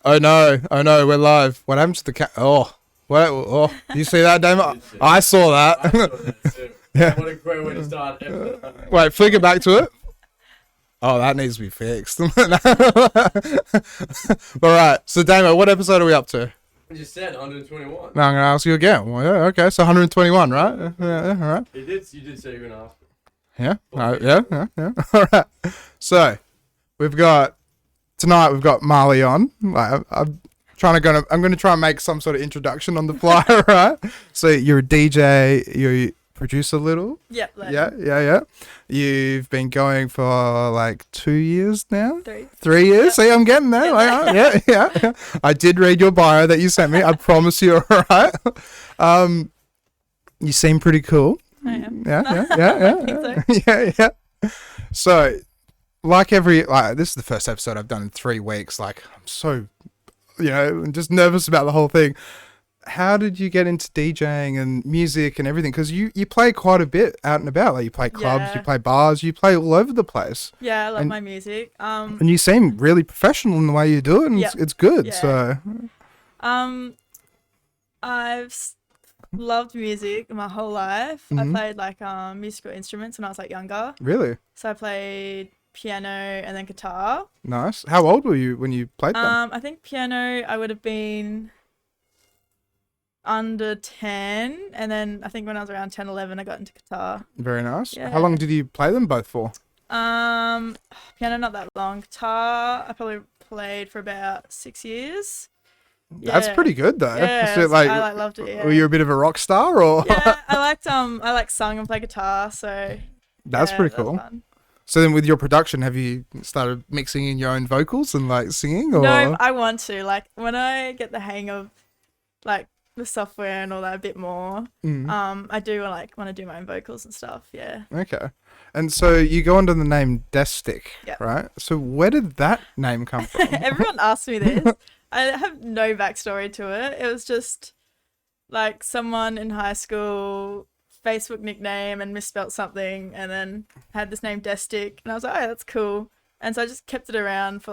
Oh no, we're live. What happened to the cat? Oh, what? Oh, you see that, Damon? I saw that. I saw that too. Yeah. What a great way to start. Wait, flick it back to it. Oh, that needs to be fixed. All right, so Damon, what episode are we up to? I just said 121. No, I'm gonna ask you again. Well, yeah, okay, so 121, right? Yeah, all right. You did say you were gonna ask. Yeah, yeah. All right. So tonight we've got Marley on. I'm gonna try and make some sort of introduction on the fly, right? So you're a DJ, you produce a little. Yep. Yeah. You've been going for like 2 years now. 3 years. Yep. See, I'm getting there. Like, yeah. I did read your bio that you sent me. I promise you, all right. You seem pretty cool. I am. Yeah. I think so. Yeah. So, this is the first episode I've done in 3 weeks. Like, I'm so, I'm just nervous about the whole thing. How did you get into DJing and music and everything? Because you play quite a bit out and about. Like, you play clubs, you play bars, you play all over the place. Yeah, I love my music. And you seem really professional in the way you do it, and it's good. Yeah. So, I've loved music my whole life. Mm-hmm. I played musical instruments when I was younger. Really? So I played piano and then guitar. Nice. How old were you when you played them? I think piano I would have been under 10, and then I think when I was around 10, 11 I got into guitar. Very nice. Yeah. How long did you play them both for? Piano not that long. Guitar I probably played for about 6 years. That's pretty good though. Yeah, So, I loved it. Yeah. Were you a bit of a rock star or? Yeah, I sung and play guitar, so That's pretty cool. Fun. So then with your production, have you started mixing in your own vocals and singing? Or? No, I want to. When I get the hang of the software and all that a bit more, I do want to do my own vocals and stuff. Yeah. Okay. And so you go under the name Destic, right? So where did that name come from? Everyone asks me this. I have no backstory to it. It was just someone in high school Facebook nickname and misspelt something, and then had this name Destic, and I was like, oh, that's cool. And so I just kept it around for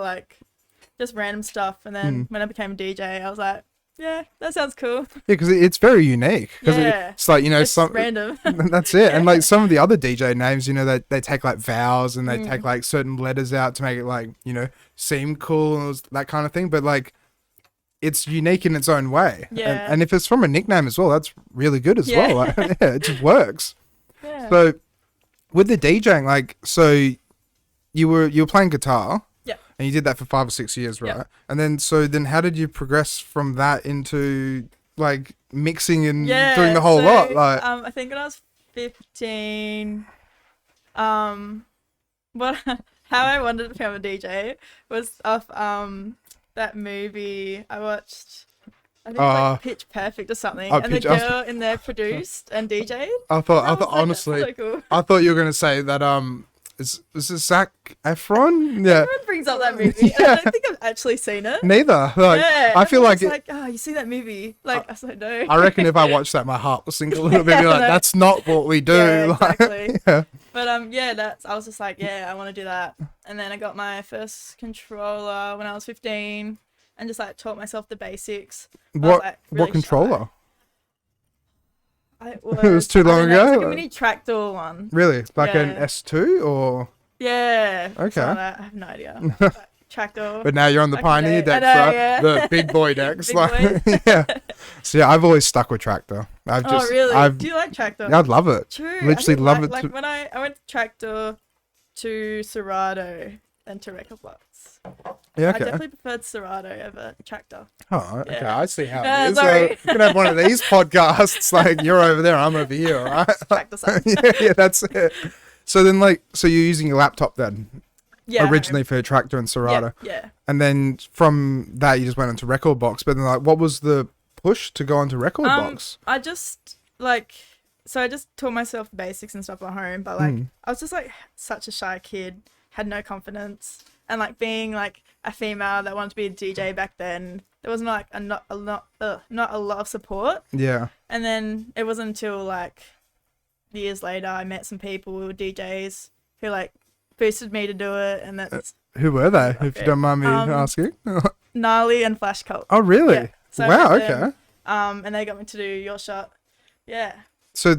just random stuff. And then when I became a DJ, I was like, yeah, that sounds cool. Yeah, because it's very unique. Because Yeah. it's like, you know, It's random. That's it. And like some of the other DJ names, you know, they take like vowels and they take like certain letters out to make it like, you know, seem cool and that kind of thing. But like, it's unique in its own way. Yeah. And if it's from a nickname as well, that's really good as well. Like, yeah, it just works. Yeah. So with the DJing, like, so you were playing guitar. Yeah. And you did that for 5 or 6 years, right? Yeah. And then how did you progress from that into like mixing and doing the whole lot? Like, I think when I was 15, what how I wanted to become a DJ was off that movie I watched. I think it was like Pitch Perfect or something, and the girl in there produced and DJ'd. I thought honestly, so cool. I thought you were gonna say that is this Zac Efron? Yeah. Everyone brings up that movie, and I don't think I've actually seen it. Neither. Like, Yeah, I feel like like, oh, you see that movie? Like, I was like, no. I reckon if I watched that, my heart will sink a little bit. Be like, no. that's not what we do. Yeah, Like, exactly. yeah. But I was just like, yeah, I want to do that. And then I got my first controller when I was 15, and just like taught myself the basics. I was, like, really What controller? shy. It was too long It was like ago? a mini tractor one. Really? Like an Yeah. S2 or? Yeah. Okay. something like that. I have no idea. Like, tractor. But now you're on the Back Pioneer in the day. decks, I know, right? yeah. The big boy decks. Big like, boys. yeah. So yeah, I've always stuck with tractor. Oh, really? Do you like tractor? I'd love it. True. Literally I love like, it. Like when I went tractor to Serato and to Record Box. Yeah, I okay. definitely preferred Serato over tractor. Oh, okay. Yeah. I see how Yeah, it is. sorry. We can have one of these podcasts. Like you're over there, I'm over here. All right? Tractor side. yeah, that's it. So then, so you're using your laptop then, Yeah. originally for your tractor and Serato, Yeah. and then from that you just went onto Record Box. But then, like, what was the push to go onto Record Box? I just I just taught myself the basics and stuff at home, but like I was just like such a shy kid, had no confidence, and like being like a female that wanted to be a DJ back then, there was not a lot of support. Yeah. And then it wasn't until like years later I met some people who were DJs who like boosted me to do it, and that's Who were they, if you don't mind me asking? Gnarly and Flash Cult. Oh, really? Yeah. So I Wow, met them, okay. and they got me to do Your Shot. Yeah. So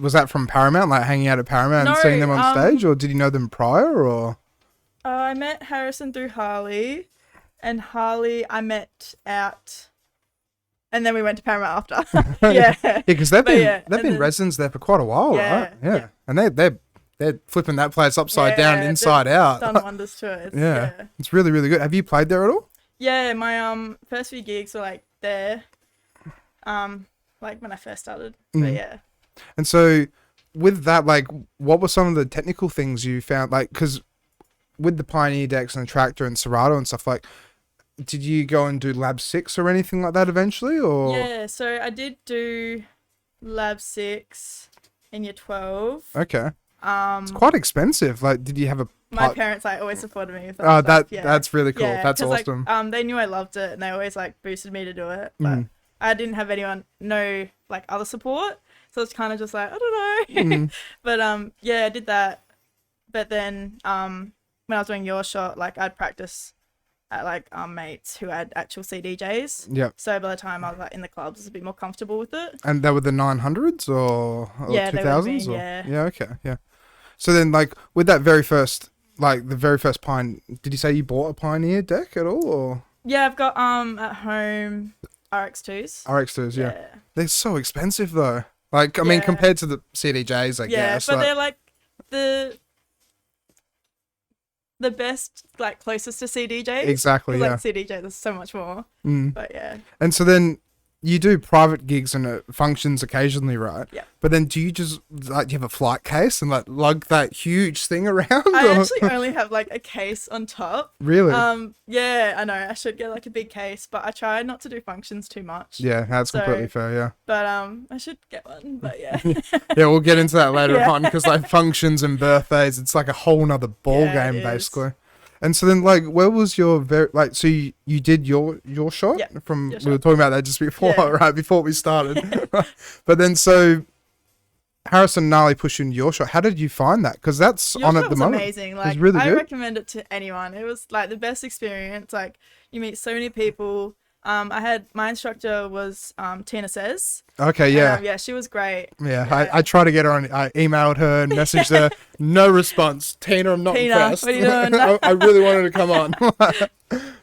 was that from Paramount, like hanging out at Paramount and No, seeing them on stage, or did you know them prior, or? I met Harrison through Harley, and Harley I met out, and then we went to Paramount after. Yeah. Yeah, because they've been and then- residents there for quite a while, right? Yeah, Yeah. yeah. And they're flipping that place upside down, Yeah, inside they've out. Done wonders to it. Yeah. It's really, really good. Have you played there at all? Yeah, my first few gigs were like there, like when I first started. But yeah. And so with that, like, what were some of the technical things you found? Like, because with the Pioneer decks and the Tractor and Serato and stuff, like, did you go and do Lab 6 or anything like that eventually, or? Yeah, so I did do Lab 6 in year 12. Okay. It's quite expensive. Like, did you have a My part- parents like always supported me with that. Oh, stuff. Yeah. that's really cool. Yeah, That's 'cause, awesome. Like, they knew I loved it, and they always like boosted me to do it. But I didn't have no like other support, so it's kind of just like I don't know. But yeah, I did that. But then when I was doing Your Shot, like I'd practice at like mates who had actual CDJs. Yeah. So by the time I was like in the clubs, I was a bit more comfortable with it. And they were the 900s or Yeah, they 2000s? would've been, or? yeah. Yeah, okay, yeah. So then, like, with that very first, like, the very first did you say you bought a Pioneer deck at all, or? Yeah, I've got at home RX2s. RX2s, yeah. They're so expensive, though. Like, I mean, Yeah. compared to the CDJs, I guess. But like, they're like the best, like closest to CDJs. Exactly, 'Cause, yeah. like CDJ, there's so much more. But yeah. And so then you do private gigs and functions occasionally, right? Yeah. But then do you just, like, do you have a flight case and, like, lug that huge thing around? I or- actually only have like a case on top. Really? Yeah, I know. I should get like a big case, but I try not to do functions too much. Yeah, that's So- completely fair, yeah. But I should get one. But yeah. Yeah, we'll get into that later Yeah. on, because like functions and birthdays, it's like a whole nother ball Yeah, it game is. basically. And so then, like, where was your so you did your shot Yeah, from Your we were Shot. talking about that just before, Yeah. right before we started. But then, so Harrison gnarly push in your shot. How did you find that? Because that's Your on shot at the was moment. amazing. It Like, was really I good. recommend it to anyone. It was like the best experience. Like, you meet so many people. I had my instructor was Tina Says. Okay, And, yeah. yeah, she was great. Yeah, I tried to get her on. I emailed her and messaged her. No response. Tina, I'm not Tina, impressed. what are you doing? I really wanted to come on.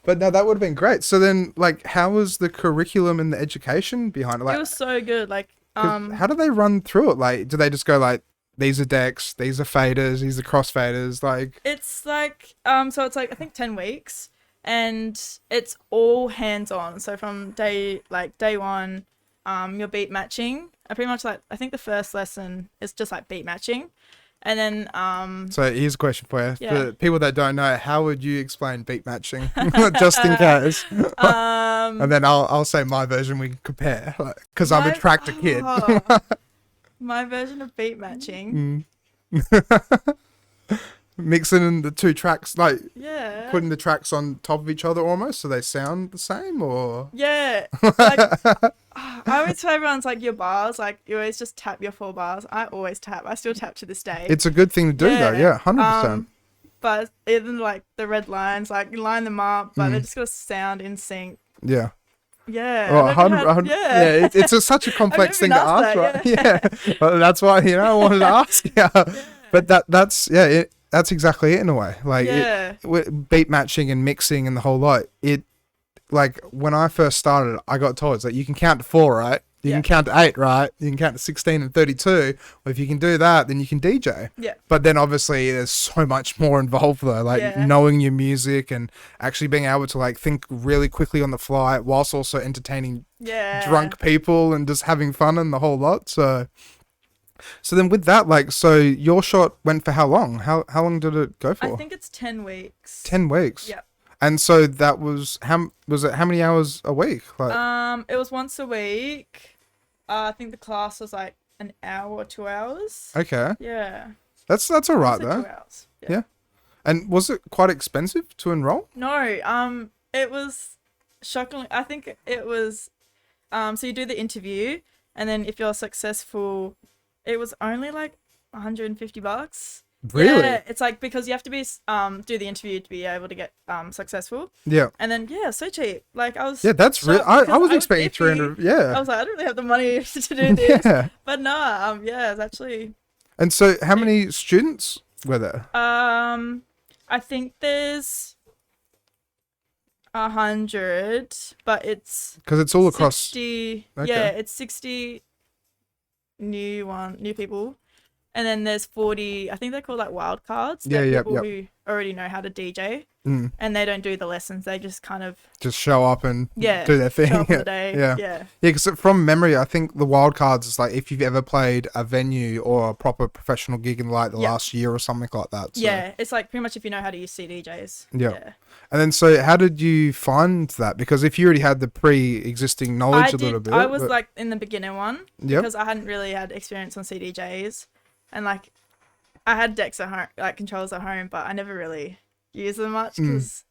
But no, that would have been great. So then, like, how was the curriculum and the education behind it? Like, It was so good. Like, 'cause how do they run through it? Like, do they just go like, these are decks, these are faders, these are crossfaders? Like, it's like so it's like I think 10 weeks, and it's all hands on. So from day one, you're beat matching. I pretty much like I think the first lesson is just like beat matching, and then so here's a question for you. Yeah. For people that don't know, how would you explain beat matching? Just in case. And then I'll say my version, we can compare. Because I'm a tractor kid. My version of beat matching. Mixing in the two tracks, like Yeah. putting the tracks on top of each other almost, so they sound the same, or Yeah. Like, I always tell everyone's like your bars, like you always just tap your 4 bars. I always tap. I still tap to this day. it's a good thing to do though. Yeah, 100%. But even like the red lines, like you line them up, but they just got to sound in sync. Yeah. Yeah. Well, I've never had- yeah, it's such a complex never thing to been ask, asked right? that, Yeah, well, that's why I wanted to ask. Yeah, but that's exactly it in a way. Like Yeah. beat matching and mixing and the whole lot. It like when I first started, I got told it's like you can count to 4, right? You can count to 8, right? You can count to 16 and 32. Well, if you can do that, then you can DJ. Yeah. But then obviously there's so much more involved though, like Yeah. knowing your music and actually being able to like think really quickly on the fly whilst also entertaining Yeah. drunk people and just having fun and the whole lot. So then with that, like, so your shot went for how long? How long did it go for? I think it's 10 weeks. 10 weeks. Yep. And so that was how many hours a week? Like, It was once a week. I think the class was like an hour or 2 hours. okay, Yeah. that's all right Say though. 2 hours. Yeah. And was it quite expensive to enroll? No, it was shockingly. I think it was. So you do the interview, and then if you're successful, it was only like $150. Really? Yeah, it's like because you have to be do the interview to be able to get successful, Yeah. and then so cheap. Like I was. Yeah, that's real. shocked I because was expecting iffy. 300. I Yeah. was like, I don't really have the money to do this. Yeah. But no, yeah, it's actually. And so how many students were there? I think there's 100, but it's Because it's all across. 60. Okay. Yeah, it's 60 new people, and then there's 40. I think they're called like wild cards. Yeah, They're yep, people yep. who already know how to DJ, Mm, and they don't do the lessons. They just kind of just show up and Yeah, do their thing. show up for Yeah. the day. Yeah. Yeah. Yeah, because from memory, I think the wild cards is like if you've ever played a venue or a proper professional gig in like the Yeah. last year or something like that. So. Yeah, it's like pretty much if you know how to use CDJs. Yeah. And then, so how did you find that? Because if you already had the pre-existing knowledge a little bit, I was but- like in the beginner one Yep. because I hadn't really had experience on CDJs, and like I had decks at home, like controllers at home, but I never really used them much because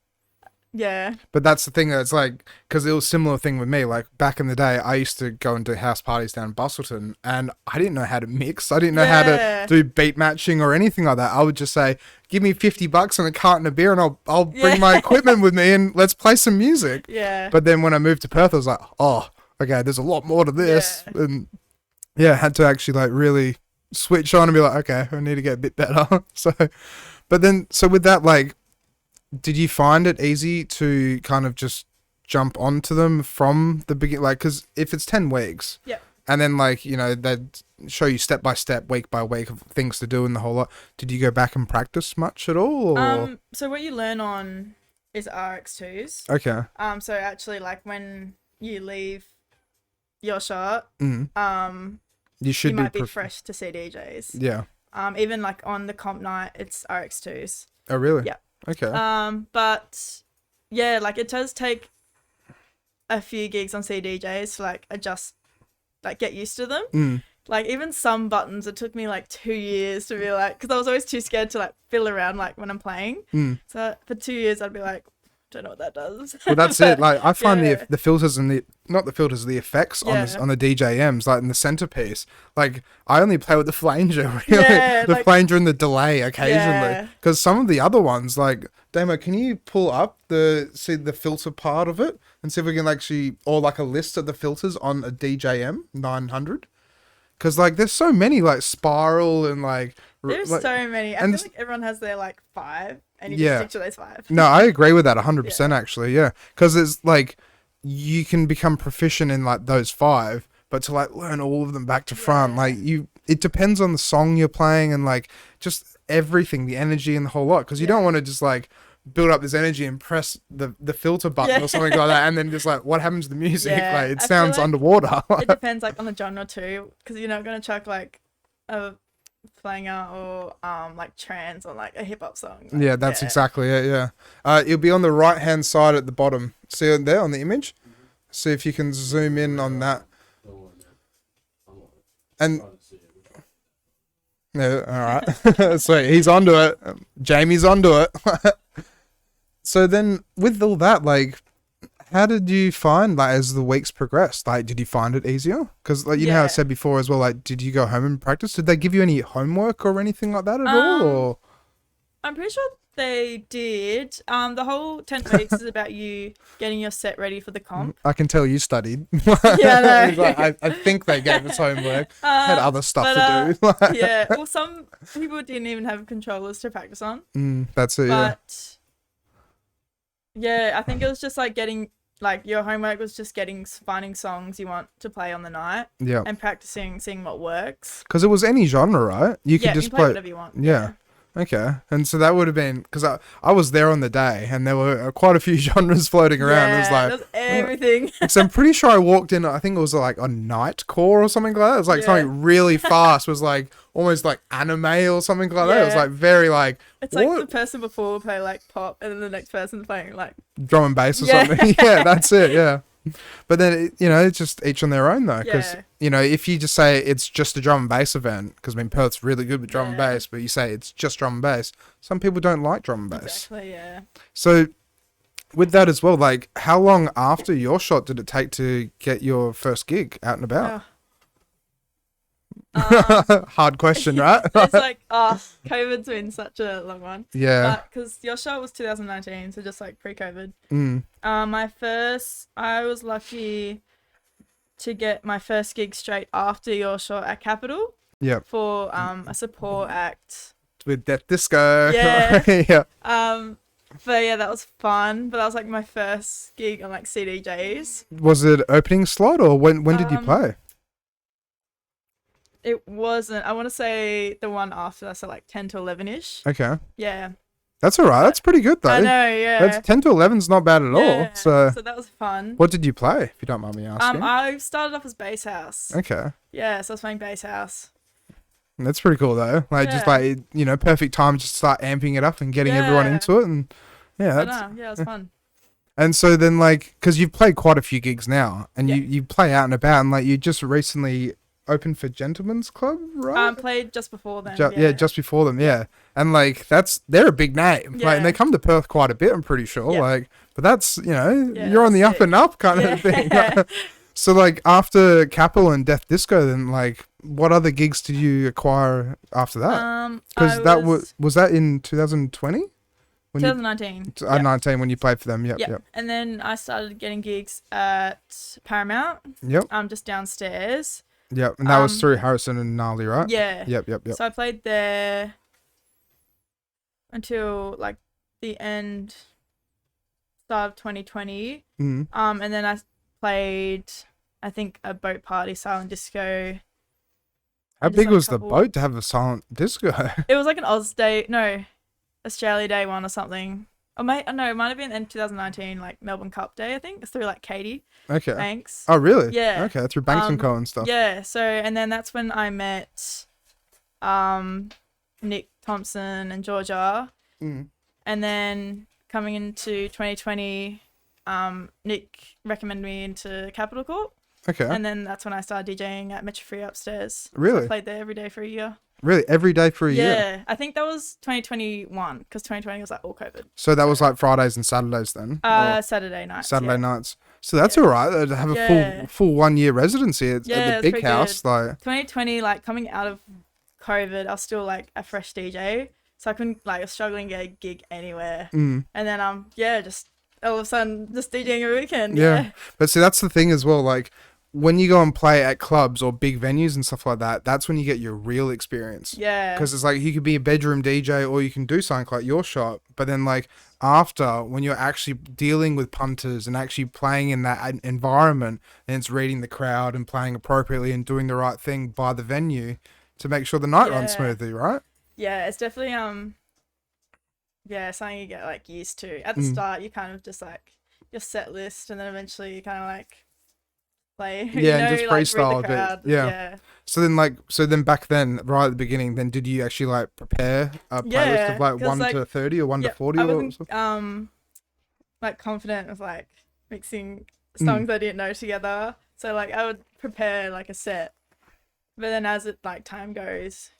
yeah, But that's the thing, that it's like, because it was a similar thing with me. Like back in the day, I used to go and do house parties down in Bustleton, and I didn't know how to mix. I didn't know how to Yeah. do beat matching or anything like that. I would just say, "Give me $50 and a carton of beer, and I'll bring Yeah. my equipment with me, and let's play some music." yeah, But then when I moved to Perth, I was like, "Oh, okay, there's a lot more to this," and yeah, I had to actually like really switch on and be like, "Okay, I need to get a bit better." So, but then, so with that, like, did you find it easy to kind of just jump onto them from the beginning? Like, because if it's 10 weeks, yeah. and then like, you know, they'd show you step by step, week by week of things to do and the whole lot. Did you go back and practice much at all? Or? So what you learn on is RX2s. Okay. So actually, like when you leave your shot, Mm. You should you might be prof- fresh to CDJs. Yeah. Even like on the comp night, it's RX2s. Oh, really? Yeah. Okay. But yeah, like it does take a few gigs on CDJs to like adjust, like get used to them. Mm. Like even some buttons, it took me like 2 years to be like, because I was always too scared to like fiddle around like when I'm playing. Mm. So for 2 years, I'd be like, don't know what that does. Well, that's But, it. Like I find yeah. the filters and not the filters, the effects on Yeah. on the DJMs, like in the centerpiece. Like I only play with the flanger, really. Yeah, the like- flanger and the delay occasionally. Yeah. Because some of the other ones, like Damo, can you pull up the filter part of it and see if we can actually, or like a list of the filters on a DJM 900? Because like there's so many, like spiral and like There's like, so many. I and feel like everyone has their like 5, and you Yeah. just stick to those 5. No, I agree with that 100% actually, yeah. Because it's like, you can become proficient in like those 5, but to like learn all of them back to front, Yeah. like it depends on the song you're playing and like just everything, the energy and the whole lot. Because you don't want to just like build up this energy and press the filter button Yeah. or something like that, and then just like, what happens to the music? Yeah, Like it I feel sounds like underwater. It depends like on the genre too, because you're not gonna chuck like a flanger or like trance on like a hip hop song. Like, Yeah, that's exactly it. Yeah, it'll be on the right hand side at the bottom. See it there on the image. See if you can zoom in on that. And yeah, all right. So he's onto it. Jaimie's onto it. So then, with all that, like, how did you find, like, as the weeks progressed? Like, did you find it easier? Because, like, you know how I Yeah. said before as well, like, did you go home and practice? Did they give you any homework or anything like that at all? Or I'm pretty sure they did. The whole 10 weeks is about you getting your set ready for the comp. I can tell you studied. Yeah, I know. He's like, I think they gave us homework. Had other stuff to do. Yeah, well, some people didn't even have controllers to practice on. That's it, yeah. But yeah, I think it was just like getting, like, your homework was just finding songs you want to play on the night Yeah. and practicing, seeing what works. Because it was any genre, right? You Yeah, could just you can play whatever you want. Yeah. Okay. And so that would have been, because I was there on the day and there were quite a few genres floating around. It was like, that's everything. because I'm pretty sure I walked in, I think it was like a nightcore or something like that. It was like Yeah. something really fast, was like almost like anime or something like that. It was Yeah. like very like, It's like what? the person before will play like pop, and then the next person's playing like Drum and bass or Yeah. something. Yeah, that's it. Yeah. But then, it's just each on their own though. Because, Yeah. if you just say it's just a drum and bass event, because I mean, Perth's really good with drum and Yeah. bass, but you say it's just drum and bass, some people don't like drum and bass. exactly, yeah. So with that as well, like how long after your shot did it take to get your first gig out and about? Hard question, right? It's like, COVID's been such a long one. Yeah. Because your shot was 2019, so just like pre-COVID. Mm. I was lucky to get my first gig straight after your shot at Capitol Yep. for a support act. With Death Disco. Yeah. Yeah. But yeah, that was fun. But that was like my first gig on like CDJs. Was it opening slot or when did you play? It wasn't. I want to say the one after that, so like 10 to 11-ish. Okay. Yeah. That's all right. That's pretty good though. I know, yeah. That's 10 to 11's not bad at all. Yeah, So that was fun. what did you play, if you don't mind me asking? I started off as bass house. Okay. Yeah, so I was playing bass house. That's pretty cool though. Like just Yeah. like, perfect time just to start amping it up and getting everyone Yeah. into it. And yeah, I that's, know, yeah, it was fun. and so then like, cause you've played quite a few gigs now and Yeah. you play out and about and like you just recently opened for Gentleman's Club, right? Played just before then. Yeah, just before them, yeah. And like they're a big name. Like, and they Yeah. come to Perth quite a bit, I'm pretty sure. Yeah. Like, but that's Yeah, you're on the that's up and up kind of thing. So like after Capel and Death Disco, then like what other gigs did you acquire after that? Because that was that in 2020? 2019. 19 when you played for them. Yep. And then I started getting gigs at Paramount. Yep. Just downstairs. Yep. And that was through Harrison and Gnarly, right? Yeah. Yep. So I played there until like the start of 2020. Mm. And then I played, I think, a boat party, silent disco. How just, big like, was the couple- boat to have a silent disco? It was like an Australia Day one or something. Or it might have been in 2019, like Melbourne Cup Day, I think. It's through like Katie Okay. Banks. Oh, really? Yeah. Okay, through Banks and Co and stuff. Yeah, so, and then that's when I met Nick Thompson and Georgia. Mm. And then coming into 2020, Nick recommended me into Capital Corp. Okay. And then that's when I started DJing at Metro Free upstairs. Really? I played there every day for a year. Really? Every day for a year? Yeah, I think that was 2021 because 2020 was like all COVID. So that was like Fridays and Saturdays then? Or Saturday nights. Saturday yeah. nights. So that's all right. To have a Yeah. full 1 year residency at Yeah, the it's big pretty house. good. Like, 2020, like coming out of COVID, I was still like a fresh DJ, so I couldn't like I was struggling to get a gig anywhere. And then just all of a sudden just DJing every weekend. yeah. But see, that's the thing as well. Like, when you go and play at clubs or big venues and stuff like that, that's when you get your real experience. Yeah. Because it's like you could be a bedroom DJ or you can do something like your shop. But then, like, after, when you're actually dealing with punters and actually playing in that environment, then it's reading the crowd and playing appropriately and doing the right thing by the venue to make sure the night runs smoothly, right? Yeah, it's definitely something you get like used to. At the start, you kind of just like your set list, and then eventually you kind of like play. Yeah, and just like, freestyle read the crowd. a bit. Yeah. So then back then, right at the beginning, then did you actually like prepare a playlist of like 1 to 30 or 1 to 40? I wasn't like confident of like mixing songs I didn't know together. So like I would prepare like a set, but then as it like time goes,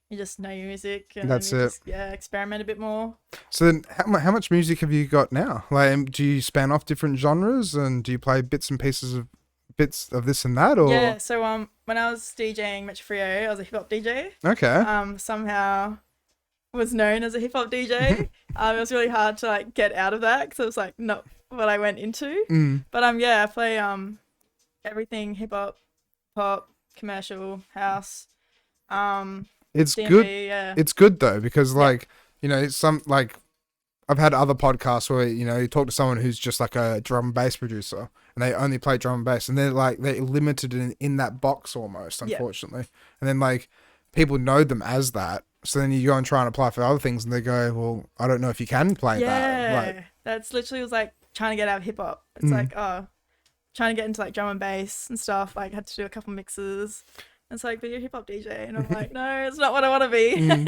you just know your music and that's then it. Just, experiment a bit more. So then, how much music have you got now? Like, do you span off different genres and do you play bits and pieces of this and that, or? Yeah. So when I was DJing Metro Frio, I was a hip hop DJ. Okay. Somehow was known as a hip hop DJ. It was really hard to like get out of that because it was like not what I went into. But I play everything hip hop, pop, commercial, house. It's DMV, good. Yeah. It's good though, because like, you know, some like I've had other podcasts where, you know, you talk to someone who's just like a drum and bass producer and they only play drum and bass and they're limited in that box almost, unfortunately. And then like people know them as that. So then you go and try and apply for other things and they go, well, I don't know if you can play that. Yeah. That's literally was like trying to get out of hip hop. It's like, trying to get into like drum and bass and stuff. Like had to do a couple mixes. It's like, but you're a hip hop DJ. And I'm like, no, it's not what I want to be.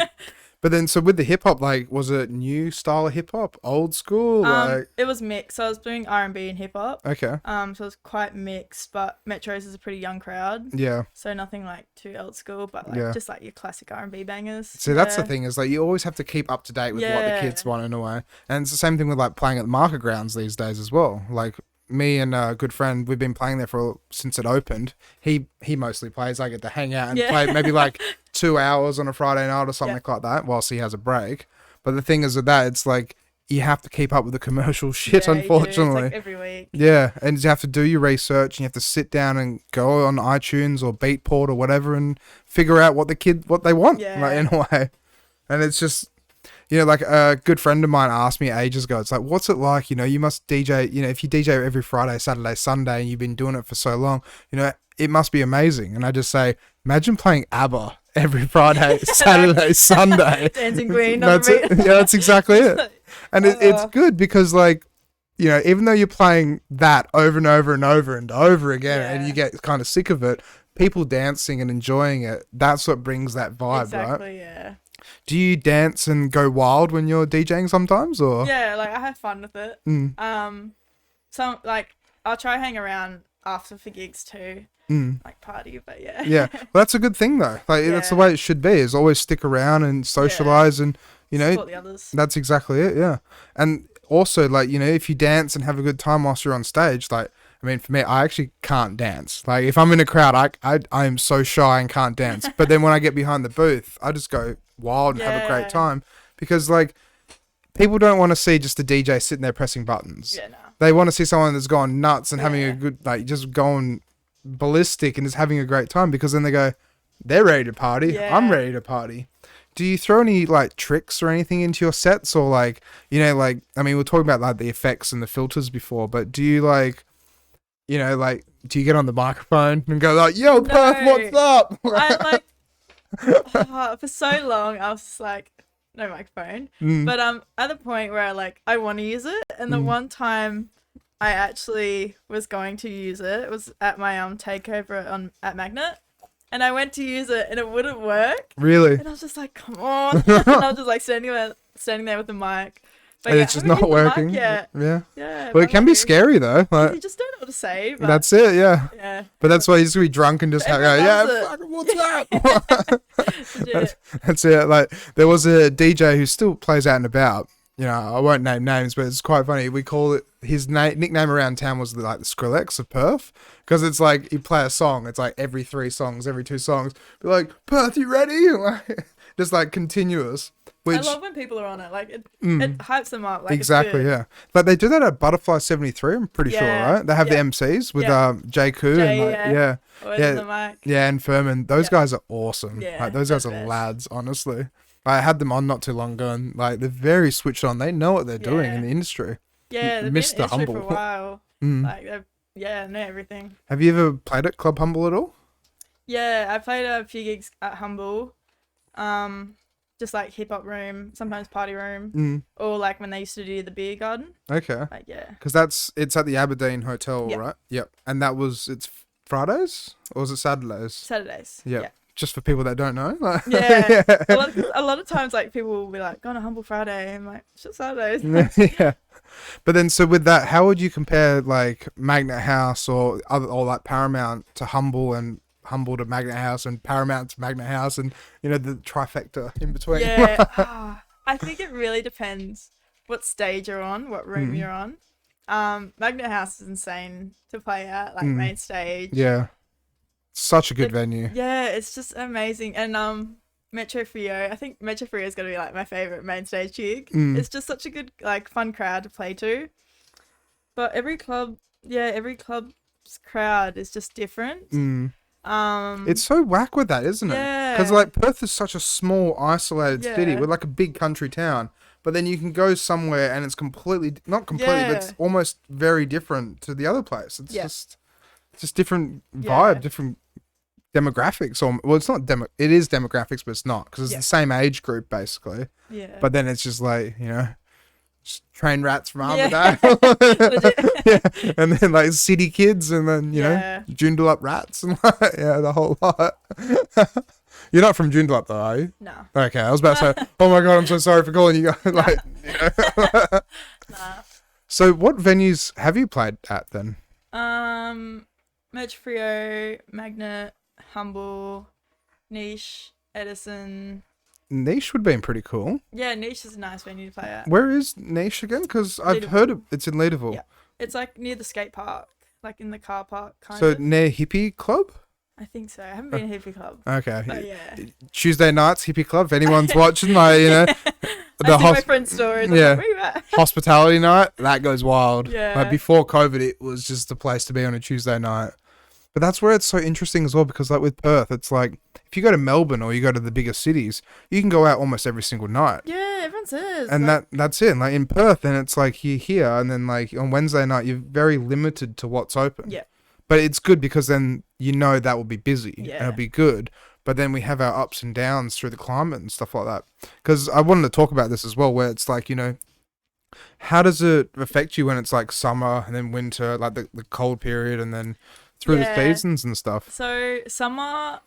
But then, so with the hip hop, like, was it new style of hip hop, old school? It was mixed. So I was doing R&B and hip hop. Okay. So it was quite mixed, but Metro's is a pretty young crowd. Yeah. So nothing like too old school, but like just like your classic R&B bangers. See, that's the thing, is like you always have to keep up to date with what the kids want in a way. And it's the same thing with like playing at the market grounds these days as well. Like me and a good friend, we've been playing there since it opened. He mostly plays. I get to hang out and play maybe like 2 hours on a Friday night or something like that whilst he has a break. But the thing is with that, it's like you have to keep up with the commercial shit, unfortunately. It's like every week. Yeah, and you have to do your research and you have to sit down and go on iTunes or Beatport or whatever and figure out what they want, like, in a way. And it's just, you know, like a good friend of mine asked me ages ago, it's like, what's it like? You know, you must DJ, you know, if you DJ every Friday, Saturday, Sunday, and you've been doing it for so long, you know, it must be amazing. And I just say, imagine playing ABBA every Friday, Saturday, Sunday. Dancing Queen. That's it. Yeah, that's exactly it. And it's good because, like, you know, even though you're playing that over and over and over and over again and you get kind of sick of it, people dancing and enjoying it, that's what brings that vibe, right? Exactly, yeah. Do you dance and go wild when you're DJing sometimes, or? Yeah, like I have fun with it. So like I'll try hang around after for gigs too, like party. But yeah, well, that's a good thing though. Like that's the way it should be. Is always stick around and socialize, and you know, support the others. That's exactly it. Yeah, and also like, you know, if you dance and have a good time whilst you're on stage, like, I mean, for me, I actually can't dance. Like, if I'm in a crowd, I am so shy and can't dance. But then when I get behind the booth, I just go wild and have a great time. Because, like, people don't want to see just a DJ sitting there pressing buttons. Yeah, no. They want to see someone that's gone nuts and having a good, like, just going ballistic and just having a great time. Because then they go, they're ready to party. I'm ready to party. Do you throw any like tricks or anything into your sets, or like, you know, like, I mean, we were talking about like the effects and the filters before, but do you like, you know, like, do you get on the microphone and go like, yo, Perth, what's up? I like, for so long, I was just like, no microphone. But at the point where I want to use it, and the one time I actually was going to use it was at my takeover at Magnet, and I went to use it and it wouldn't work. Really? And I was just like, come on. And I was just like standing there with the mic. But and it's just not working. Yeah. Well, it can be scary though. Like, you just don't know what to say. But that's it. Yeah. But that's why you just be drunk and just go, Everyone what's that? That's it. Like, there was a DJ who still plays out and about. you know, I won't name names, but it's quite funny. We call it, his nickname around town was like the Skrillex of Perth, because it's like you play a song, it's like every 3 songs, every 2 songs, be like, Perth, you ready? Just like continuous. Which, I love when people are on it. Like it hypes them up. Like exactly, it's good. yeah. But they do that at Butterfly 73, I'm pretty sure, right? They have the MCs with J. Koo and like, Always on the mic. yeah, and Furman. Those guys are awesome. Yeah, Like those guys are they're the best. lads, honestly. I had them on not too long ago, and like they're very switched on. They know what they're doing in the industry. Yeah, they've been in Mr. the industry for a Humble. while. Mm. Like they know everything. Have you ever played at Club Humble at all? Yeah, I played a few gigs at Humble. Just like hip hop room, sometimes party room, or like when they used to do the beer garden. Okay. Like Because it's at the Aberdeen Hotel, Yep. right? Yep. And it's Fridays or is it Saturdays? Saturdays. Yep. Yeah. Just for people that don't know. Like, Yeah. A lot of times, like people will be like, "Going to Humble Friday," I'm like, "It's just Saturdays." Yeah. But then, so with that, how would you compare like Magnet House or like Paramount to Humble, and Humble to Magnet House, and Paramount to Magnet House, and you know the trifecta in between? Yeah. I think it really depends what stage you're on, what room you're on. Magnet House is insane to play at, like main stage. Yeah. Such a good venue. Yeah, it's just amazing. And Metro Frio, I think Metro Frio is gonna be like my favorite main stage gig. It's just such a good, like, fun crowd to play to. But every club's crowd is just different. It's so whack with that, isn't it? Yeah. Because like Perth is such a small, isolated city. We're like a big country town. But then you can go somewhere and it's not completely, but it's almost very different to the other place. It's just different vibe, different demographics. Well, it's not it is demographics, but it's not, because it's the same age group basically. Yeah. But then it's just like, you know, just train rats from Armadale. And then like city kids, and then you know, Joondalup rats, and like, the whole lot. You're not from Joondalup though, are you? No. Okay, I was about to say, oh my god, I'm so sorry for calling you guys. Like, you know. Nah. So what venues have you played at then? Metro Frio, Magnet, Humble, Niche, Edison. Niche would have been pretty cool. Yeah, Niche is a nice venue to play at. Where is Niche again? Because I've heard it's in Leederville. Yeah. It's like near the skate park, like in the car park kind so of. near Hippie Club? I think so. I haven't been to Hippie Club. Okay. But yeah. Tuesday nights, Hippie Club. If anyone's watching, like, you know. I see my friend's stories. Yeah. Like, where you at? Hospitality night, that goes wild. Yeah. Like before COVID, it was just a place to be on a Tuesday night. But that's where it's so interesting as well, because like with Perth, it's like if you go to Melbourne or you go to the bigger cities, you can go out almost every single night. Yeah, everyone says. And like, that's it. Like in Perth, then it's like you're here, and then like on Wednesday night, you're very limited to what's open. Yeah. But it's good because then you know that will be busy and Yeah. it'll be good. But then we have our ups and downs through the climate and stuff like that. Because I wanted to talk about this as well, where it's like, you know, how does it affect you when it's like summer and then winter, like the cold period, and then through the seasons and stuff? So summer,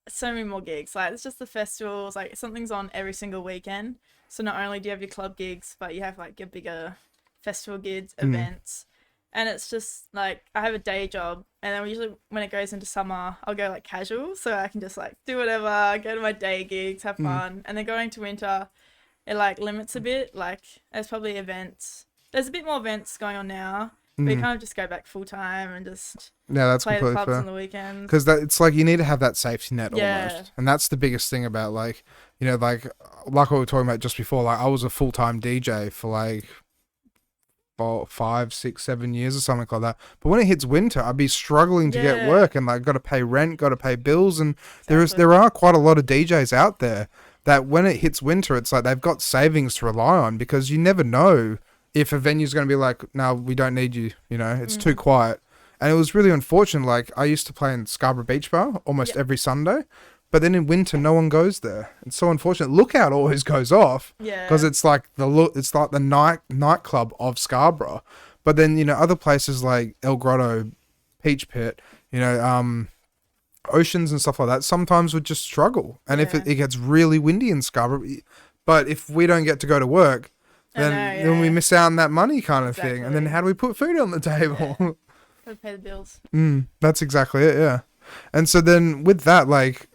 so many more gigs. Like it's just the festivals. Like something's on every single weekend. So not only do you have your club gigs, but you have like your bigger festival gigs, events. And it's just like I have a day job, and then usually when it goes into summer, I'll go like casual, so I can just like do whatever, go to my day gigs, have fun. And then going to winter, it like limits a bit. Like there's probably events. There's a bit more events going on now, but you kind of just go back full time and just That's play the completely clubs fair. on the weekends. Because it's like you need to have that safety net Yeah. almost, and that's the biggest thing about like, you know, like what we were talking about just before. Like I was a full-time DJ for like 5, 6, 7 years or something like that. But when it hits winter, I'd be struggling to get work, and like got to pay rent, got to pay bills, and there are quite a lot of DJs out there that when it hits winter, it's like they've got savings to rely on, because you never know if a venue's going to be like, no, we don't need you. You know, it's too quiet. And it was really unfortunate. Like I used to play in Scarborough Beach Bar almost every Sunday. But then in winter, no one goes there. It's so unfortunate. Lookout always goes off, because it's like the nightclub of Scarborough. But then, you know, other places like El Grotto, Peach Pit, you know, Oceans and stuff like that sometimes would just struggle. And if it gets really windy in Scarborough, but if we don't get to go to work, then we miss out on that money kind of thing. And then how do we put food on the table? Gotta pay the bills. That's exactly it. Yeah. And so then with that, like,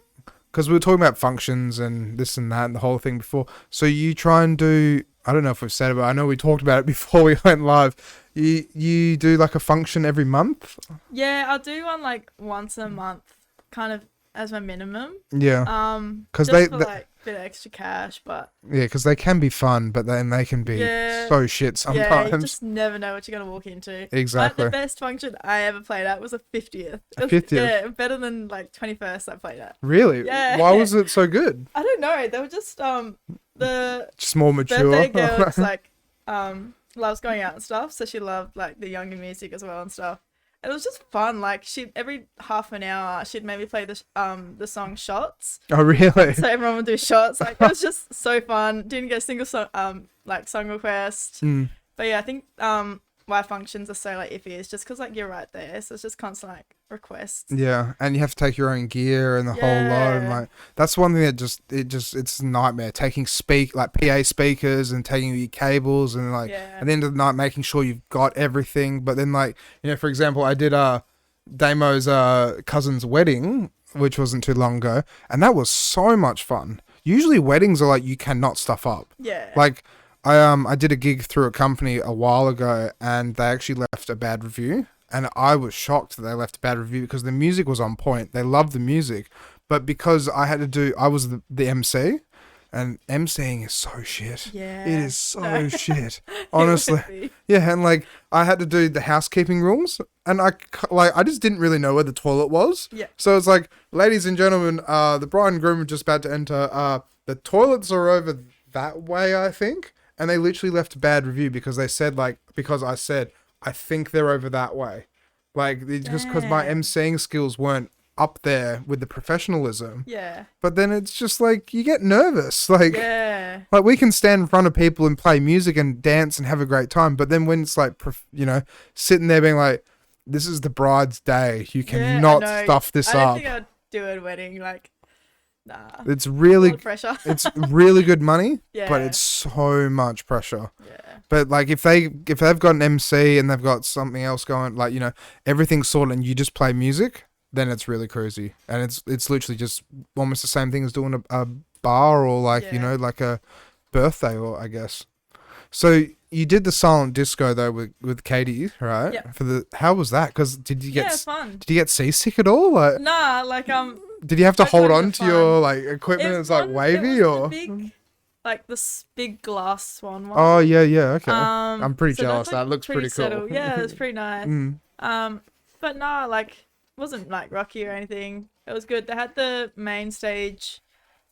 because we were talking about functions and this and that and the whole thing before. So you try and do, I don't know if we've said it, but I know we talked about it before we went live. You do like a function every month? Yeah, I'll do one like once a month, kind of as my minimum. Yeah. Just for like a bit of extra cash, but yeah, because they can be fun, but then they can be so shit sometimes. Yeah, you just never know what you're gonna walk into. Exactly. Like, the best function I ever played at was a 50th. A 50th? Yeah, better than like 21st I played at. Really? Yeah. Why was it so good? I don't know. They were just the Just more mature. birthday girl just like loves going out and stuff, so she loved like the younger music as well and stuff. It was just fun. Like she every half an hour she'd maybe play the song Shots. Oh really? So everyone would do shots. Like it was just so fun. Didn't get a single song song request. But yeah, I think why functions are so like iffy is just because like you're right there, so it's just constant like requests. Yeah, and you have to take your own gear and the whole lot, and like that's one thing that it's a nightmare taking PA speakers and taking your cables and like at the end of the night making sure you've got everything. But then like, you know, for example, I did Damo's cousin's wedding, which wasn't too long ago, and that was so much fun. Usually weddings are like you cannot stuff up. Yeah. Like I did a gig through a company a while ago, and they actually left a bad review. And I was shocked that they left a bad review because the music was on point. They loved the music. But because I was the MC, and MCing is so shit. Yeah. It is so shit. Honestly. Yeah, and like I had to do the housekeeping rules, and I just didn't really know where the toilet was. Yeah. So it's like, ladies and gentlemen, the bride and groom are just about to enter. The toilets are over that way, I think. And they literally left a bad review because they said because I said, I think they're over that way. Like, just because my emceeing skills weren't up there with the professionalism. Yeah. But then it's just like, you get nervous. Like, yeah. Like we can stand in front of people and play music and dance and have a great time. But then when it's like, you know, sitting there being like, this is the bride's day. You cannot stuff this up. I don't think I'd do a wedding. Like, nah. It's really pressure. It's really good money, yeah. but it's so much pressure. Yeah. But like if they've got an MC and they've got something else going, like, you know, everything's sorted and you just play music, then it's really crazy. And it's literally just almost the same thing as doing a bar or like, you know, like a birthday, or I guess. So you did the silent disco though with Katie, right? Yeah. How was that? Because did you get fun. Did you get seasick at all? Like, nah, like did you have to hold on to fun. your like equipment? It's like wavy or this big glass swan one. Oh yeah, okay. I'm pretty jealous. Like, that looks pretty cool. Settled. Yeah, it's pretty nice. But nah, like it wasn't like rocky or anything. It was good. They had the main stage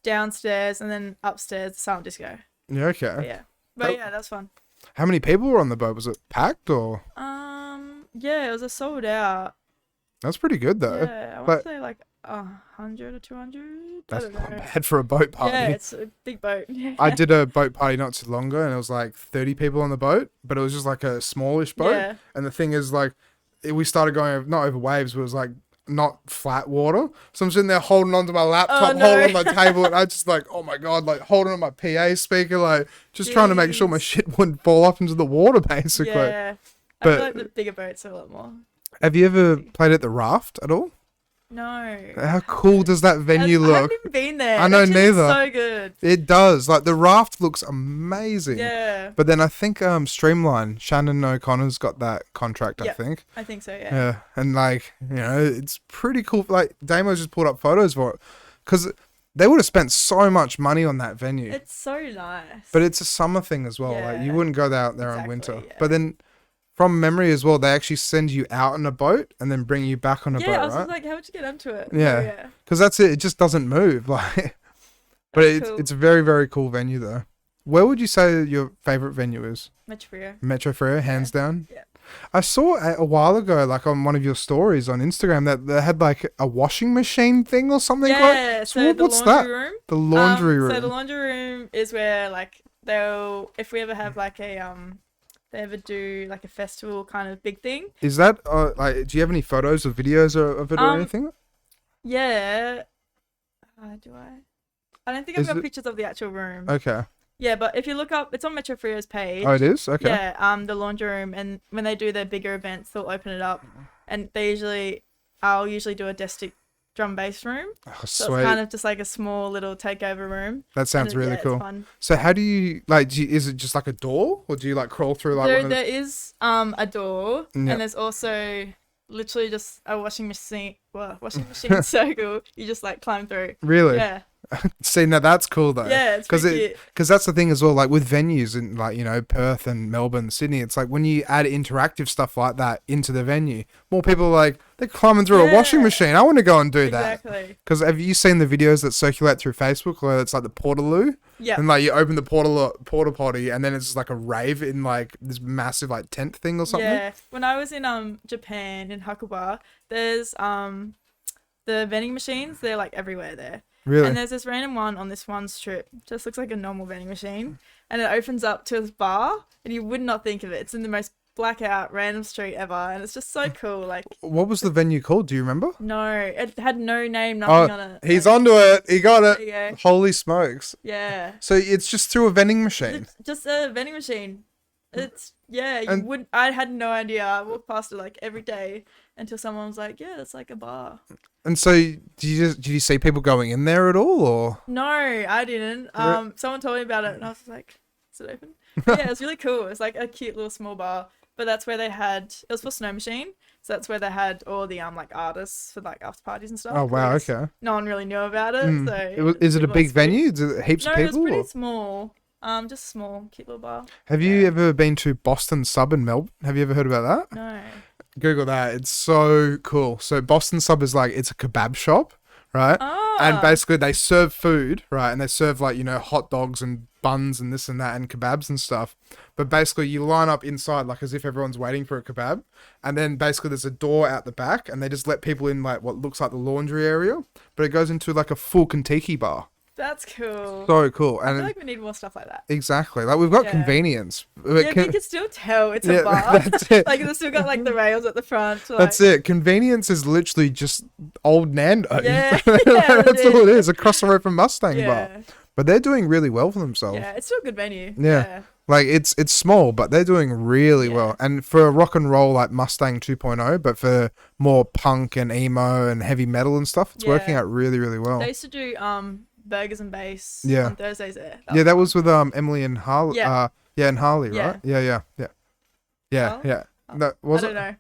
downstairs and then upstairs the silent disco. Yeah, okay. But yeah, that's fun. How many people were on the boat? Was it packed or? Yeah, it was a sold out. That's pretty good though. Yeah, I want to say like 100 or 200. That's not bad for a boat party. Yeah, it's a big boat. Yeah. I did a boat party not too long ago, and it was like 30 people on the boat, but it was just like a smallish boat. Yeah. And the thing is, like, we started going not over waves, but it was like not flat water. So I'm sitting there holding onto my laptop, holding on my table, and I just like, oh my god, like holding on my PA speaker, like just trying to make sure my shit wouldn't fall off into the water, basically. Yeah. But I feel like the bigger boats are a lot more. Have you ever played at the Raft at all? No. How cool does that venue look? I haven't even been there. I know, neither. So good. It does. Like the Raft looks amazing. Yeah. But then I think Streamline, Shannon O'Connor's got that contract. I think. I think so. Yeah. Yeah, and like, you know, it's pretty cool. Like Damo's just pulled up photos for it because they would have spent so much money on that venue. It's so nice. But it's a summer thing as well. Yeah. Like you wouldn't go out there in winter. Yeah. But then, from memory as well, they actually send you out on a boat and then bring you back on a boat, Yeah, I was right? just like, how would you get onto it? Yeah, because that's it. It just doesn't move. Like, but it's a very, very cool venue though. Where would you say your favorite venue is? Metro Freo, hands down. Yeah. I saw a while ago, like on one of your stories on Instagram, that they had like a washing machine thing or something. Yeah. So what's the laundry that? room. The laundry room. So the laundry room is where like if we ever have like they ever do like a festival kind of big thing. Is that like? Do you have any photos or videos of it or anything? Yeah. Do I? I don't think I've got pictures of the actual room. Okay. Yeah, but if you look up, it's on Metro Freo's page. Oh, it is? Okay. Yeah, the laundry room, and when they do their bigger events, they'll open it up, and I'll usually do a Destic drum bass room. Oh, So sweet. it's kind of just like a small little takeover room. That sounds And really it's cool. fun. So how do you like? Is it just like a door, or do you like crawl through like? There is a door, Yep. and there's also literally just a washing machine. Well, washing machine circle. You just like climb through. Really? Yeah. See, now that's cool though. Yeah, it's pretty cute. Because that's the thing as well. Like with venues in like Perth and Melbourne, Sydney, it's like when you add interactive stuff like that into the venue, more people are like they're climbing through a washing machine. I want to go and do that. Exactly. Because have you seen the videos that circulate through Facebook where it's like the Portaloo? Yeah. And like you open the porta potty and then it's just like a rave in like this massive like tent thing or something. Yeah. When I was in Japan in Hakuba, there's the vending machines. They're like everywhere there. Really? And there's this random one on this one strip. Just looks like a normal vending machine, and it opens up to this bar, and you would not think of it. It's in the most blackout random street ever, and it's just so cool. Like, What was the venue called? Do you remember? no, it had no name, nothing on it. He's Like, onto it. He got it. there you go. Holy smokes. Yeah. So it's just through a vending machine. It's just a vending machine. It's And- I had no idea. I walked past it like every day until someone was like, "Yeah, it's like a bar." And so did you see people going in there at all or? No, I didn't. Someone told me about it, and I was like, "Is it open?" But yeah, it's really cool. It's like a cute little small bar, but that's where they had. It was for Snow Machine, so that's where they had all the like artists for like after parties and stuff. Oh wow, because okay. No one really knew about it, so. Is it a was big sweet. venue? Is it heaps No, of it was people? pretty or- small. Just a small, cute little bar. Have you ever been to Boston Sub in Melbourne? Have you ever heard about that? No. Google that. It's so cool. So Boston Sub is like, it's a kebab shop, right? Ah. And basically they serve food, right? And they serve like, hot dogs and buns and this and that and kebabs and stuff. But basically you line up inside like as if everyone's waiting for a kebab. And then basically there's a door out the back and they just let people in like what looks like the laundry area. But it goes into like a full Kentucky bar. That's cool. So cool. I And feel like we need more stuff like that. exactly. Like we've got Yeah. convenience. Yeah, but you can still tell it's a bar. That's it. Like, they've still got, like, the rails at the front. To, like, That's it. Convenience is literally just old Nando. Yeah. That's all it is. Across the road from Mustang Bar. Yeah. But they're doing really well for themselves. Yeah, it's still a good venue. Yeah. Like it's small, but they're doing really well. And for a rock and roll like Mustang 2.0, but for more punk and emo and heavy metal and stuff, it's working Yeah. out really, really well. They used to do burgers and bass Yeah. on Thursdays there. That was with Emily and Harley. Yeah. And Harley, Yeah. right? Yeah. Well, Yeah. oh, No, was I it don't know.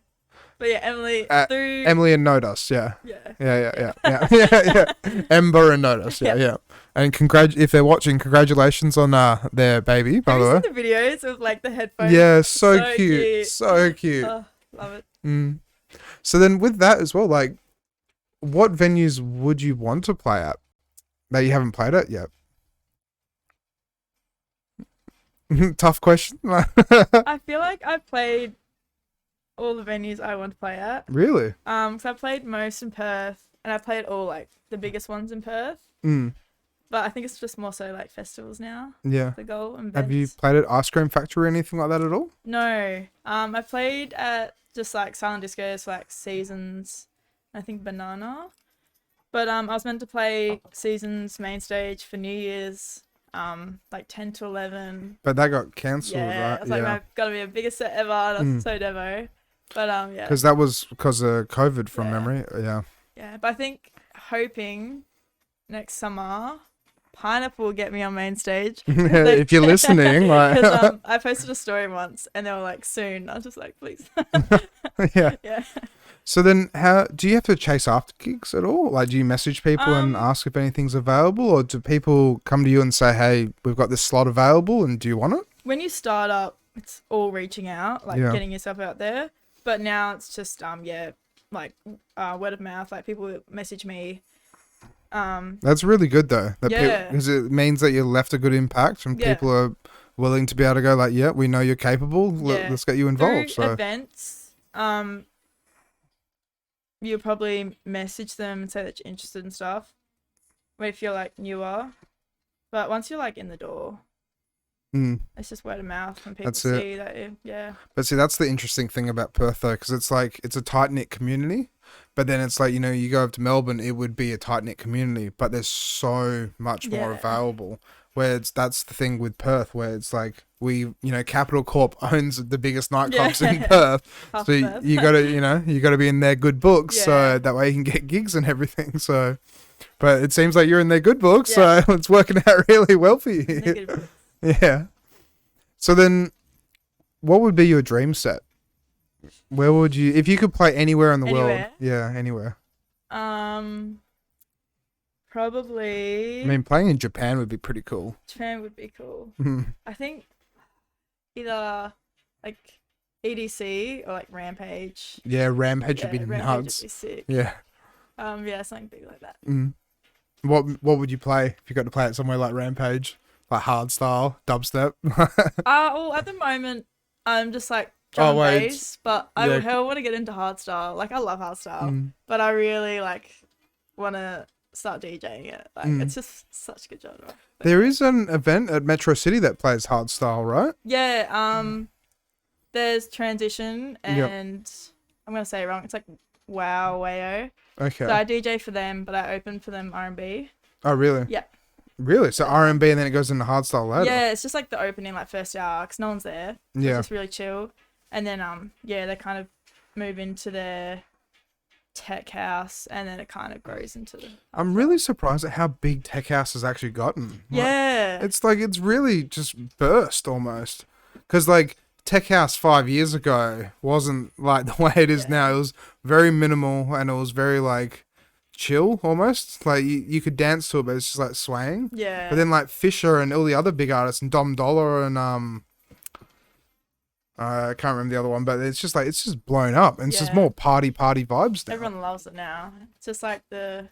But yeah, Emily through. Emily and Notus? Yeah. Yeah. Yeah. Ember and Notus. Yeah. And if they're watching, congratulations on their baby, by Have the you way. seen the videos of like the headphones? Yeah, so So cute. cute. So cute. Oh, love it. Mm. So then with that as well, like what venues would you want to play at that you haven't played at yet? Tough question. I feel like I've played all the venues I want to play at. Really? So I played most in Perth, and I played all like the biggest ones in Perth. Mm. But I think it's just more so like festivals now. Yeah. The goal and Have you events. played at Ice Cream Factory or anything like that at all? No. I played at just like silent discos for like Seasons, I think Banana. But I was meant to play Seasons main stage for New Year's, like 10 to 11. But that got cancelled, Yeah, right? it's like I've got to be a biggest set ever. That's so devo. But yeah. Because that was because of COVID from memory. Yeah. Yeah, but I think hoping next summer Pineapple will get me on main stage. If you're listening, like Because I posted a story once and they were like, soon. I was just like, please. yeah. Yeah. So then how do you have to chase after gigs at all? Like do you message people and ask if anything's available, or do people come to you and say, hey, we've got this slot available and do you want it? When you start up, it's all reaching out, like getting yourself out there. But now it's just like word of mouth, like people message me. That's really good though. Because it means that you left a good impact and people are willing to be able to go like, yeah, we know you're capable. Let's get you involved. Through So events, you'll probably message them and say that you're interested in stuff. If you're like newer, but once you're like in the door, it's just word of mouth when people see that. But see, that's the interesting thing about Perth though, because it's like it's a tight knit community. But then it's like, you go up to Melbourne, it would be a tight knit community, but there's so much more available. That's the thing with Perth, where it's like Capital Corp owns the biggest nightclubs in Yeah. Perth. Half So Perth. you gotta be in their good books, so Yeah. that way you can get gigs and everything. So, but it seems like you're in their good books, Yeah. so it's working out really well for you. Negative. Yeah. So then, what would be your dream set? Where would you, if you could play anywhere in the world? Anywhere? Yeah, anywhere. Probably. I mean, playing in Japan would be pretty cool. Japan would be cool. Mhm. I think either like EDC or like Rampage. Yeah, Rampage would be Rampage nuts. would be sick. Yeah. Yeah, something big like that. Mm. What would you play if you got to play it somewhere like Rampage, like hardstyle, dubstep? Well, at the moment, I'm just like drum wait. bass, but I Yeah. hell want to get into hardstyle. Like I love hardstyle, Mm. but I really like want to start DJing it. Like Mm. it's just such a good genre. But There is an event at Metro City that plays hardstyle, right? yeah, there's Transition and I'm gonna say it wrong. It's like WA. Okay. So I DJ for them, but I open for them R&B. Oh, really? Yeah. Really? So R&B and then it goes into hardstyle later? Yeah, it's just like the opening, like first hour, because no one's there. So Yeah. It's just really chill. And then, they kind of move into their tech house, and then it kind of grows into the. I'm really surprised at how big Tech House has actually gotten. Like, Yeah. it's really just burst almost. Because, like, Tech House 5 years ago wasn't like the way it is now. It was very minimal and it was very, like, chill almost. Like, you could dance to it, but it's just, like, swaying. Yeah. But then, like, Fisher and all the other big artists and Dom Dollar and, I can't remember the other one, but it's just blown up. And it's just Yeah. more party vibes now. Everyone loves it now. It's just like the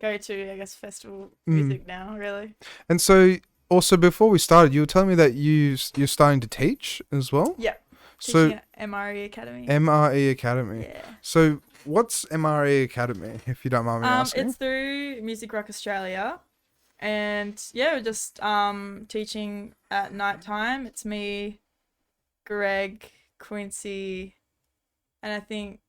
go-to, I guess, festival Mm. music now, really. And so, also, before we started, you were telling me that you're starting to teach as well? Yeah. So, Teaching at MRE Academy. MRE Academy. Yeah. So, what's MRE Academy, if you don't mind me asking? It's through Music Rock Australia, and yeah, we're just teaching at night time. It's me, Greg, Quincy, and I think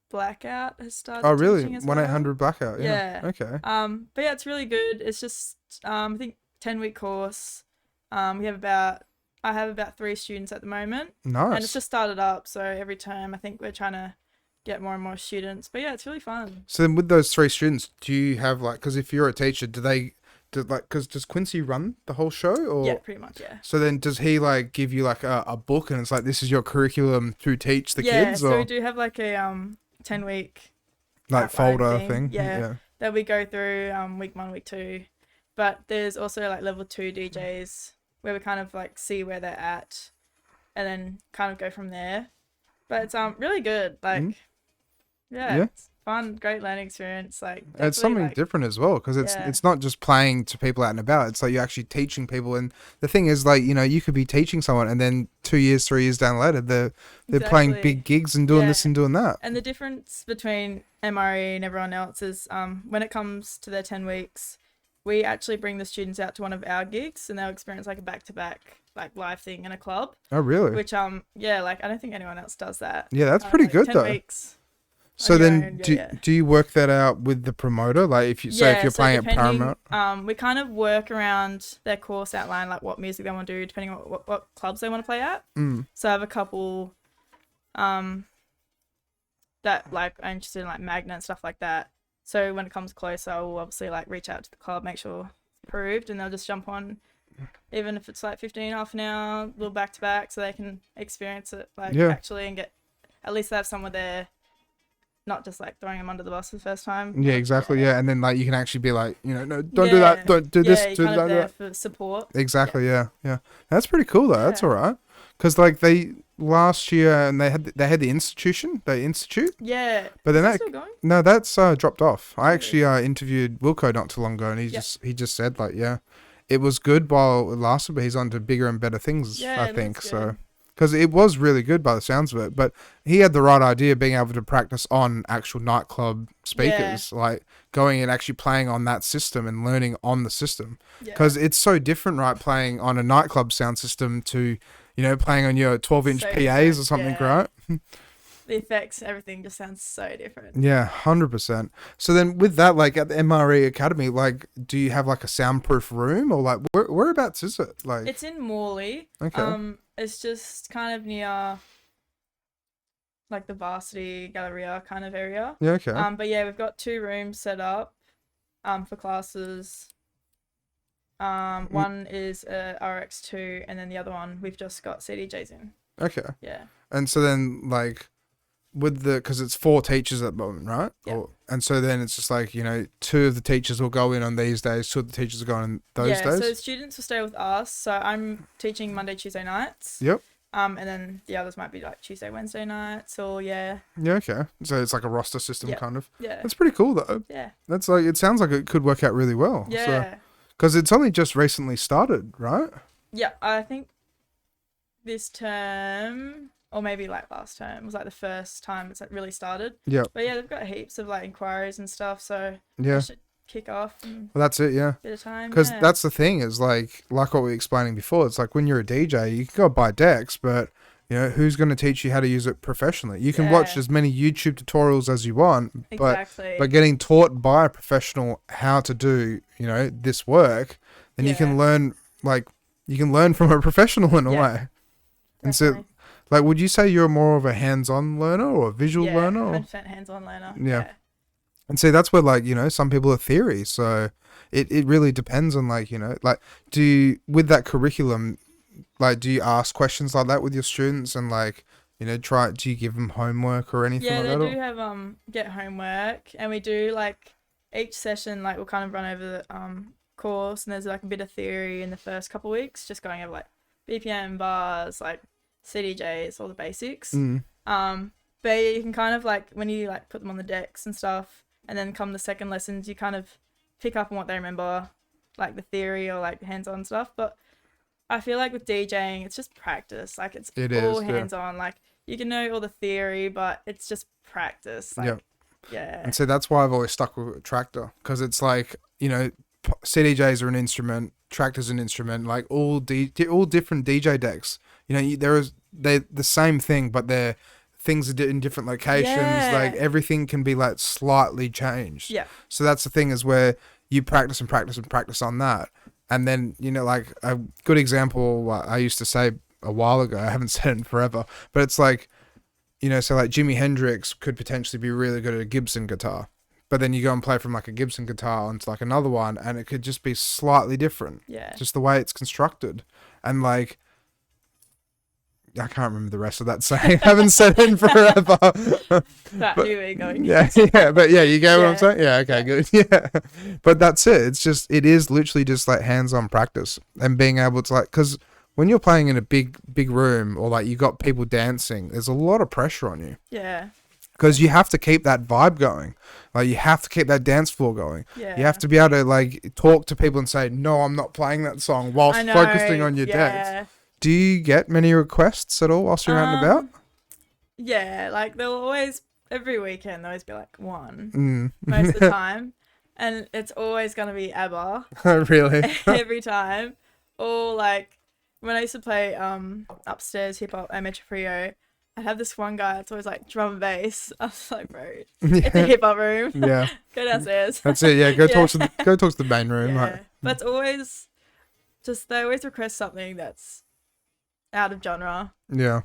Blackout has started. Oh, really? teaching as 1-800 Blackout. Yeah. Okay. But yeah, it's really good. It's just I think 10-week course. I have about 3 students at the moment, Nice. and it's just started up. So every term, I think we're trying to get more and more students. But yeah, it's really fun. So then, with those 3 students, do you have because if you're a teacher, does Quincy run the whole show, or? Yeah, pretty much. Yeah. So then, does he give you a book and it's like, this is your curriculum to teach the kids, so or we do have like a 10-week like outline folder thing. thing? Yeah. that we go through week 1, week 2. But there's also like level 2 DJs where we kind of like see where they're at and then kind of go from there. But it's really good. Like Yeah. it's fun, great learning experience. Like It's definitely, something like, different as well, because Yeah. it's not just playing to people out and about. It's like you're actually teaching people, and the thing is, like, you could be teaching someone, and then 2 years, 3 years down later, they're playing Exactly. big gigs and doing Yeah. this and doing that. And the difference between MRE and everyone else is when it comes to their 10 weeks, we actually bring the students out to one of our gigs and they'll experience like a back-to-back like live thing in a club, Oh, really? which like I don't think anyone else does that. Yeah, that's pretty Like, good 10 though. weeks. So on your then, own, do yeah. you work that out with the promoter? Like, if you're playing at depending, Paramount. we kind of work around their course outline, like what music they want to do, depending on what clubs they want to play at. Mm. So I have a couple that like are interested in like Magnet and stuff like that. So when it comes closer, I'll obviously like reach out to the club, make sure it's approved, and they'll just jump on, even if it's like 15, half an hour, little back to back, so they can experience it like Yeah. actually and get at least they have someone there, not just like throwing them under the bus for the first time. Yeah, exactly. Yeah, and then like you can actually be like, no, don't do that, don't do this, you're do kind of that. there for support. Exactly. Yeah. That's pretty cool though. That's Yeah. all right. Because like they last year and they had the institute, Yeah. but then Is that still going? no, that's dropped off. I actually interviewed Wilco not too long ago, and he just said like, yeah, it was good while it lasted, but he's on to bigger and better things. Yeah, I think that's so. good. Because it was really good by the sounds of it, but he had the right idea, being able to practice on actual nightclub speakers, like going and actually playing on that system and learning on the system. Yeah. Because it's so different, right? Playing on a nightclub sound system to, playing on your 12-inch So PAs or different, something, yeah. right? the effects, everything just sounds so different. Yeah, 100%. So then with that, like at the MRE Academy, like do you have like a soundproof room or like whereabouts is it? Like It's in Morley. Okay. It's just kind of near like the Varsity Galleria kind of area. Yeah, okay. But yeah, we've got 2 rooms set up for classes. One is RX2 and then the other one we've just got CDJs in. Okay. Yeah. And so then like with because it's 4 teachers at the moment, right? Yeah. And so then it's just like, 2 of the teachers will go in on these days, 2 of the teachers will go in those days? So students will stay with us. So I'm teaching Monday, Tuesday nights. Yep. And then the others might be like Tuesday, Wednesday nights or Yeah, okay. So it's like a roster system kind of. Yeah. That's pretty cool though. Yeah. That's like, it sounds like it could work out really well. Yeah. Because it's only just recently started, right? Yeah, I think this term, or maybe like last term, was like the first time it's like really started. Yeah. But yeah, they've got heaps of like inquiries and stuff, so Yeah. it should kick off in Well, that's it, yeah. a bit of time. Because yeah. that's the thing is like what we were explaining before. It's like when you're a DJ, you can go buy decks, but who's going to teach you how to use it professionally? You can watch as many YouTube tutorials as you want, Exactly. but getting taught by a professional how to do this work, then you can learn from a professional in a way. And so, like, would you say you're more of a hands-on learner or a visual learner? Or? 100% hands-on learner. Yeah. And see, that's where, like, some people are theory. So it really depends on, like, with that curriculum, like, do you ask questions like that with your students and, like, do you give them homework or anything like that? Yeah, they do have, get homework. And we do, like, each session, like, we'll kind of run over the course. And there's, like, a bit of theory in the first couple of weeks, just going over, like, BPM, bars, like, CDJs, all the basics. But you can kind of, like, when you, like, put them on the decks and stuff, and then come the second lessons, you kind of pick up on what they remember, like the theory or like hands-on stuff. But I feel like with DJing, it's just practice. Like it's all hands-on. Like you can know all the theory, but it's just practice. Like, yeah. And so that's why I've always stuck with a tractor, because it's like, CDJs are an instrument, tractor's an instrument, like all different DJ decks. They're the same thing, but they're things are in different locations. Like everything can be like slightly changed. Yeah. So that's the thing, is where you practice and practice and practice on that. And then, like a good example I used to say a while ago, I haven't said it in forever, but it's like, so like Jimi Hendrix could potentially be really good at a Gibson guitar, but then you go and play from like a Gibson guitar onto like another one and it could just be slightly different. Yeah. Just the way it's constructed. And like, I can't remember the rest of that saying. I haven't said it in forever. That knew where you're going. Yeah, but yeah, you get what I'm saying? Yeah, okay, good. Yeah. But that's it. It is literally just like hands-on practice and being able to like, because when you're playing in a big room or like you got people dancing, there's a lot of pressure on you. Yeah. Because you have to keep that vibe going. Like you have to keep that dance floor going. Yeah. You have to be able to like talk to people and say, no, I'm not playing that song whilst focusing on your dance. Do you get many requests at all whilst you're out and about? Yeah, like they'll always, every weekend, there'll always be like one most of the time. And it's always going to be ABBA. Really? Every time. Or like when I used to play upstairs hip hop at Metro Frio, I'd have this one guy that's always like drum and bass. I was like, bro, it's a hip hop room. Yeah. Go downstairs. That's it. Yeah. Go talk to the main room. Yeah. Like. But it's always just, they always request something that's out of genre. Yeah.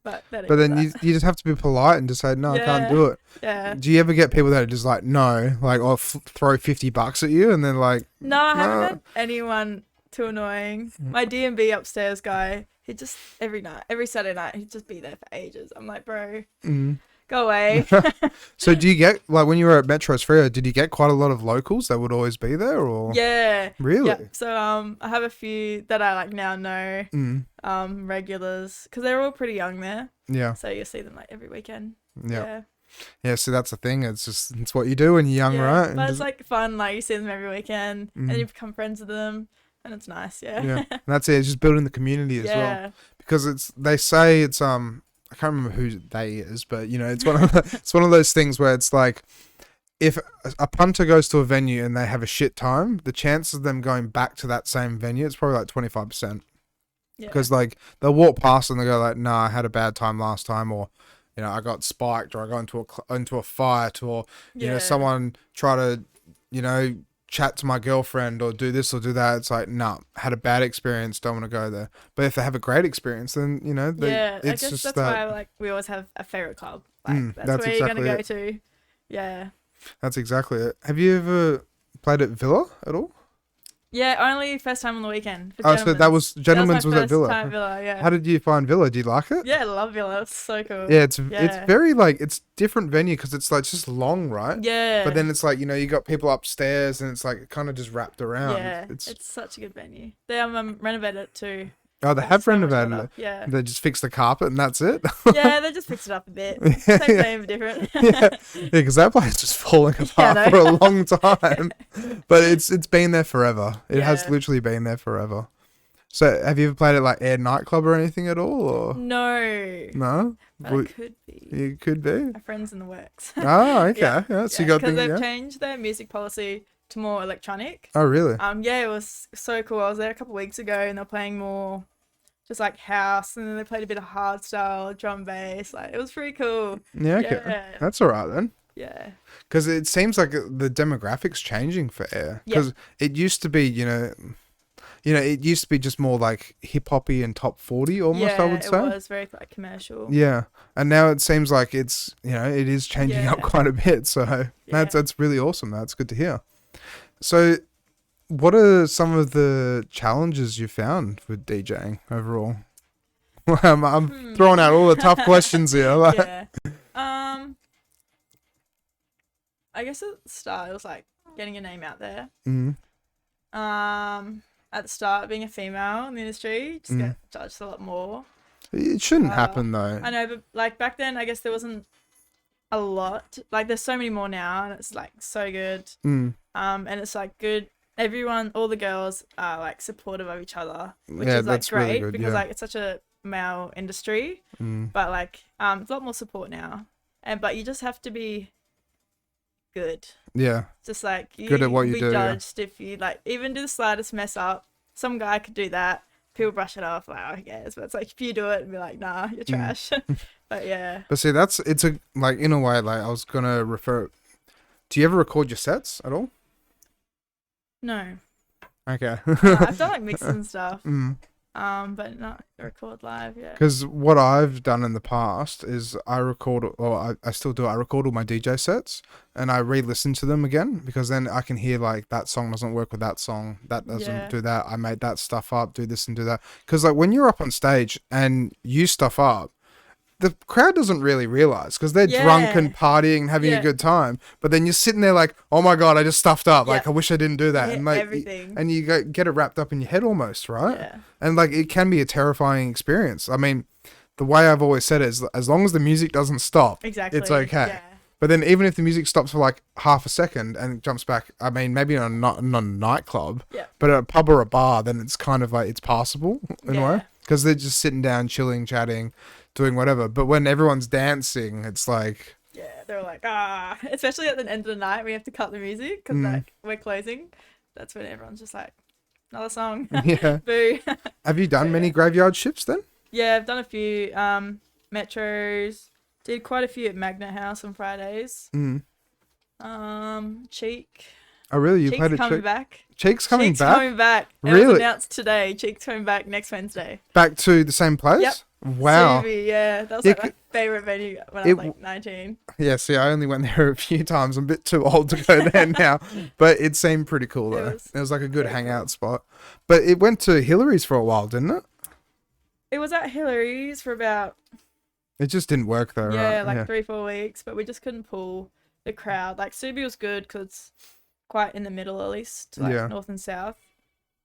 But then you just have to be polite and just say, no, I can't do it. Yeah. Do you ever get people that are just like, no, like, I'll throw $50 at you and then like. No, I haven't had anyone too annoying. My D&B upstairs guy, he'd just, every Saturday night, he'd just be there for ages. I'm like, bro, go away. So do you get, like, when you were at Metro's Freo, did you get quite a lot of locals that would always be there, or? Yeah. Really? Yeah. So I have a few that I like now know, regulars, because they're all pretty young there. Yeah. So you see them like every weekend. Yeah. Yeah, so that's the thing. It's what you do when you're young, right? But it's like fun. Like you see them every weekend, and you become friends with them, and it's nice. Yeah. Yeah. And that's it. It's just building the community as well. Because they say it's I can't remember who they is, but it's one of those things where it's like, if a punter goes to a venue and they have a shit time, the chances of them going back to that same venue, it's probably like 25%. Because like they'll walk past and they go like, nah, I had a bad time last time, or you know, I got spiked or I got into a fight or, you know, Yeah. someone try to, you know, chat to my girlfriend or do this or do that. It's like, nah, had a bad experience, don't want to go there. But if they have a great experience, then, you know, Yeah, I it's guess just that's that. why like we always have a favorite club. Like that's that's where you're exactly gonna go it. to. Yeah. That's exactly it. Have you ever played at Villa at all? Yeah, only first time on the weekend. For Oh, so that was Gentleman's my was at first Villa. time Villa, yeah. How did you find Villa? Did you like it? Yeah, I love Villa. It's so cool. Yeah, it's Yeah. very like it's different venue because it's like just long, right? Yeah. But then it's like, you know, you got people upstairs and it's like kind of just wrapped around. yeah, it's such a good venue. They renovated it too. Oh, they It's have so much renovated better. it. Yeah. They just fixed the carpet and that's it. Yeah, they just fixed it up a bit. Yeah, Same yeah. thing, but different. Yeah, because that place is just falling Yeah, I apart know. for a long time. But it's been there forever. It has Yeah. literally been there forever. So have you ever played at like Air nightclub or anything at all? Or No. no? But Well, it could be. you could be. My friend's in the works. Oh, okay. Yeah. Yeah, so you Yeah, got because the they've yeah. changed their music policy to more electronic. Oh, really? Yeah, it was so cool. I was there a couple of weeks ago and they're playing more just like house, and then they played a bit of hard style, drum bass. Like it was pretty cool. Yeah, okay. Yeah. That's all right then. Yeah. Because it seems like the demographics changing for Air. Because it used to be, you know, it used to be just more like hip hoppy and top 40 almost. Yeah, I would say. it was very like commercial. Yeah, and now it seems like it's, you know, it is changing up Yeah. quite a bit. So Yeah. that's really awesome. That's good to hear. So, what are some of the challenges you found with DJing overall? I'm throwing out all the tough questions here. Like, Yeah. I guess at the start it was like getting your name out there. mm, At the start, being a female in the industry, just get judged a lot more. it shouldn't happen though. I know, but like back then, I guess there wasn't a lot. Like there's so many more now, and it's like so good. Mm. And it's like good. Everyone, all the girls are like supportive of each other, which Yeah, is like that's really great good, because yeah. like it's such a male industry. But like it's a lot more support now, but you just have to be good. Yeah, Just like you Good at what you be do, yeah. judged if you like even do the slightest mess up. Some guy could do that. People brush it off like, oh, who cares? But it's like if you do it and be like, nah, you're trash. But yeah. but see, it's a like in a way like I was gonna refer. Do you ever record your sets at all? No. Okay. I've done like mixes and stuff. Mm. But not record live, yeah. Because what I've done in the past is I record, or I still do it. I record all my DJ sets and I re-listen to them again because then I can hear like that song doesn't work with that song. That doesn't Yeah. do that. I made that stuff up. Do this and do that. Because like when you're up on stage and you stuff up, the crowd doesn't really realize because they're drunk and partying and having a Yeah. good time. But then you're sitting there like, oh my God, I just stuffed up. Like, Yeah. I wish I didn't do that. Hit And like, everything. and you get it wrapped up in your head almost, right? Yeah. And like, it can be a terrifying experience. I mean, the way I've always said it is as long as the music doesn't stop, Exactly. it's okay. Yeah. But then even if the music stops for like half a second and it jumps back, I mean, maybe not a nightclub, Yeah. but at a pub or a bar, then it's kind of like, it's passable in a way. Yeah. Because they're just sitting down, chilling, chatting, doing whatever. But when everyone's dancing, it's like, Yeah, they're like, especially at the end of the night, we have to cut the music because like we're closing. That's when everyone's just like, another song. yeah. Boo. Have you done Yeah. many graveyard shifts then? Yeah, I've done a few metros. Did quite a few at Magnet House on Fridays. Mm. Cheek. Oh, really? You Cheek's played a coming Cheek? back. Cheek's coming Cheek's back? coming back. It Really? was announced today. Cheek's coming back next Wednesday. Back to the same place? Yep. Wow. Subi, yeah. That was Yeah, like my favourite venue when I it was like 19. Yeah, see, I only went there a few times. I'm a bit too old to go there now. But it seemed pretty cool, though. It was like a good very hangout spot. But it went to Hillary's for a while, didn't it? It was at Hillary's for about, It just didn't work, though, right? like 3-4 weeks, but we just couldn't pull the crowd. Like, Subi was good because it's quite in the middle, at least, like Yeah. north and south.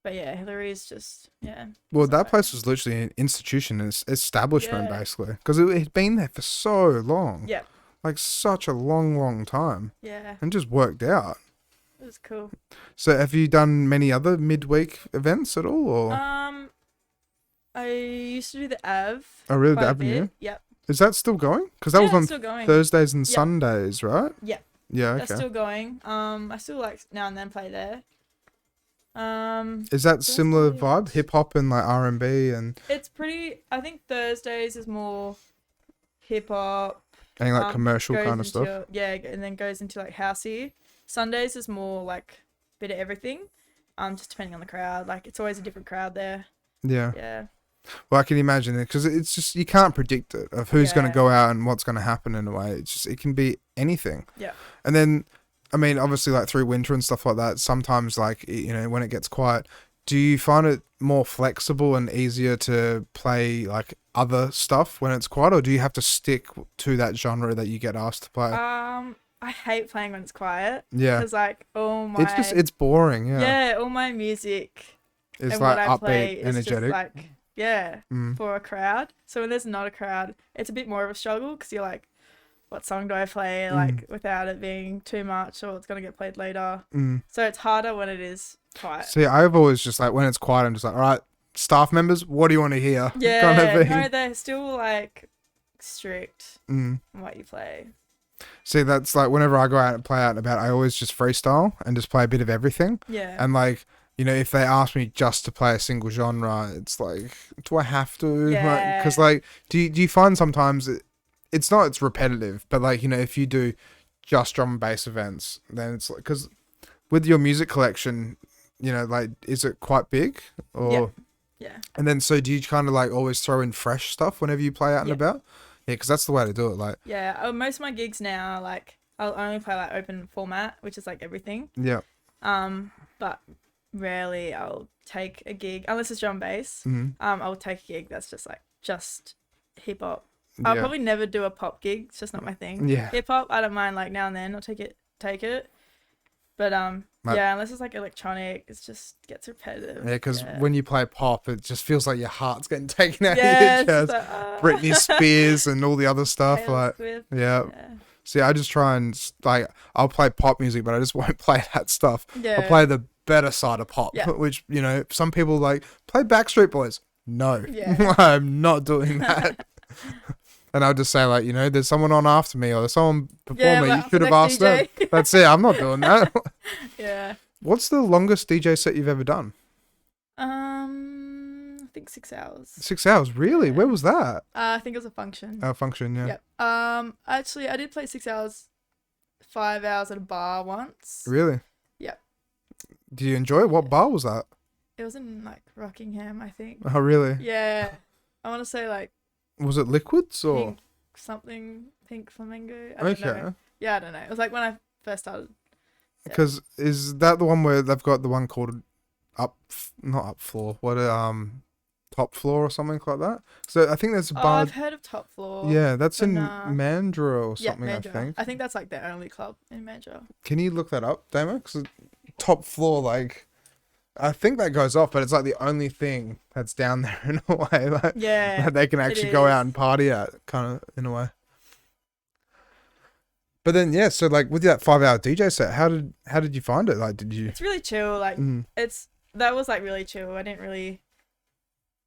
But yeah, Hillary's just, yeah. Well, that Sorry. place was literally an institution, an establishment, Yeah. basically. Because it had been there for so long. Yeah. Like, such a long, long time. Yeah. And just worked out. It was cool. So have you done many other midweek events at all? Or? I used to do the Av. Oh, really? The quite a Avenue? bit. Yep. Is that still going? Because that was Yeah, on it's still going. Thursdays and Yep. Sundays, right? Yeah. Yeah, okay. That's still going. I still like now and then play there. Is that similar Thursdays. vibe? Hip hop and like R&B and It's pretty. I think Thursdays is more hip hop. Any like commercial goes kind of stuff? into- Yeah, and then goes into like housey. Sundays is more like bit of everything. Just depending on the crowd. Like it's always a different crowd there. Yeah. Yeah. Well, I can imagine it because it's just you can't predict it of who's going to go out and what's going to happen in a way. It's just it can be anything. Yeah. And then, I mean, obviously, like through winter and stuff like that, sometimes like when it gets quiet, do you find it more flexible and easier to play like other stuff when it's quiet, or do you have to stick to that genre that you get asked to play? I hate playing when it's quiet. Yeah. Because like all my It's boring. Yeah. Yeah, all my music It's and like what I upbeat, play is energetic. just like for a crowd. So when there's not a crowd, it's a bit more of a struggle because you're like, what song do I play like without it being too much or it's gonna get played later. So it's harder when it is quiet. See, I've always just like when it's quiet, I'm just like, all right, staff members, what do you want to hear? Yeah, kind of thing. no, they're still like strict on what you play. See, that's like whenever I go out and play out and about, I always just freestyle and just play a bit of everything. Yeah. And like, if they ask me just to play a single genre, it's like, do I have to? Yeah. Because like, do you find sometimes it's repetitive, but like, if you do just drum and bass events, then it's like, because with your music collection, like, is it quite big? Or Yeah. And then, so do you kind of like always throw in fresh stuff whenever you play out and about? Yeah, because that's the way to do it. Like, yeah, most of my gigs now, like, I'll only play like open format, which is like everything. yeah. But rarely I'll take a gig unless it's drum and bass. I'll take a gig that's just hip hop. I'll probably never do a pop gig. It's just not my thing. Yeah. Hip hop, I don't mind. Like now and then, I'll take it. But yeah, unless it's like electronic, it just gets repetitive. Yeah, because when you play pop, it just feels like your heart's getting taken out Yeah, of your it's chest. like, Britney Spears and all the other stuff. Taylor Like, Swift, yeah. See, I just try and like, I'll play pop music, but I just won't play that stuff. Yeah. I'll play the better side of pop, Yeah. which, some people like, play Backstreet Boys. No, Yeah. I'm not doing that. And I'll just say like, there's someone on after me or there's someone before Yeah, me. well, You should have the asked them. next DJ. That's it. I'm not doing that. Yeah. What's the longest DJ set you've ever done? I think 6 hours. 6 hours, really? Where was that? I think it was a function. Function, yeah. Yep. Actually, I did play 6 hours, 5 hours at a bar once. Really? Yep. Do you enjoy it? What bar was that? It was in like Rockingham, I think. Oh, really? Yeah. I want to say like Was it liquids or? pink flamingo. I don't know. Okay. Yeah, I don't know. It was like when I first started. Because is that the one where they've got the one called not up floor, top floor or something like that? So I think there's a bar. I've heard of Top Floor. Yeah, that's in nah. Mandurah or Yeah, something, Mandurah. I think. I think that's like the only club in Mandurah. Can you look that up, Damo? Because top floor, like, I think that goes off, but it's like the only thing that's down there in a way, like, Yeah. that they can actually go out and party at, kind of, in a way. But then, yeah, so like with that 5-hour DJ set, how did you find it? Like, did you? It's really chill. Like that was like really chill. I didn't really,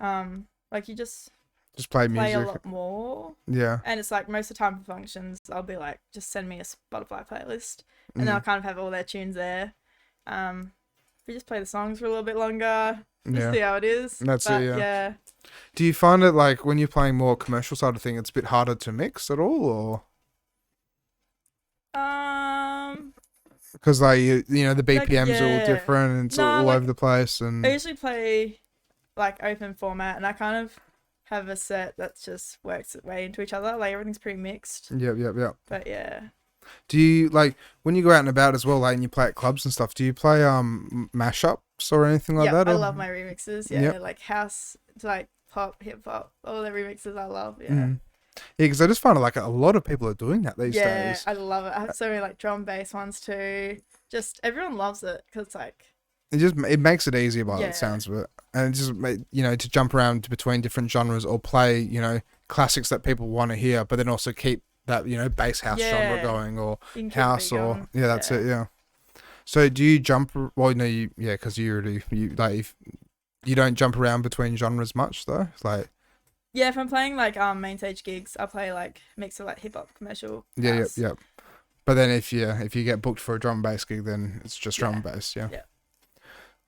like you just play play music? a lot more. Yeah. And it's like most of the time for functions, I'll be like, just send me a Spotify playlist, and then I'll kind of have all their tunes there. We just play the songs for a little bit longer. Just see how it is. That's it. Yeah. Do you find it like when you're playing more commercial side of thing, it's a bit harder to mix at all, or? Because like the BPMs are all different and it's all over the place. And I usually play like open format, and I kind of have a set that just works its way into each other. Like everything's pretty mixed. Yep. But yeah. Do you like when you go out and about as well, like and you play at clubs and stuff? Do you play mashups or anything like that? I or? love my remixes. Yeah, like house to like pop, hip hop, all the remixes I love. Yeah. Yeah, because I just find like a lot of people are doing that these days. Yeah, I love it. I have so many like drum bass ones too. Just everyone loves it because it's like it makes it easier by the sounds of it, and it just to jump around between different genres or play classics that people want to hear, but then also keep that bass house genre going or house or that's it. Yeah. So do you jump? Well, no, because you don't jump around between genres much though, like. Yeah, if I'm playing like main stage gigs, I play like mix of like hip hop, commercial. Yeah, house. yep. But then if you get booked for a drum and bass gig, then it's just drum and bass. Yeah.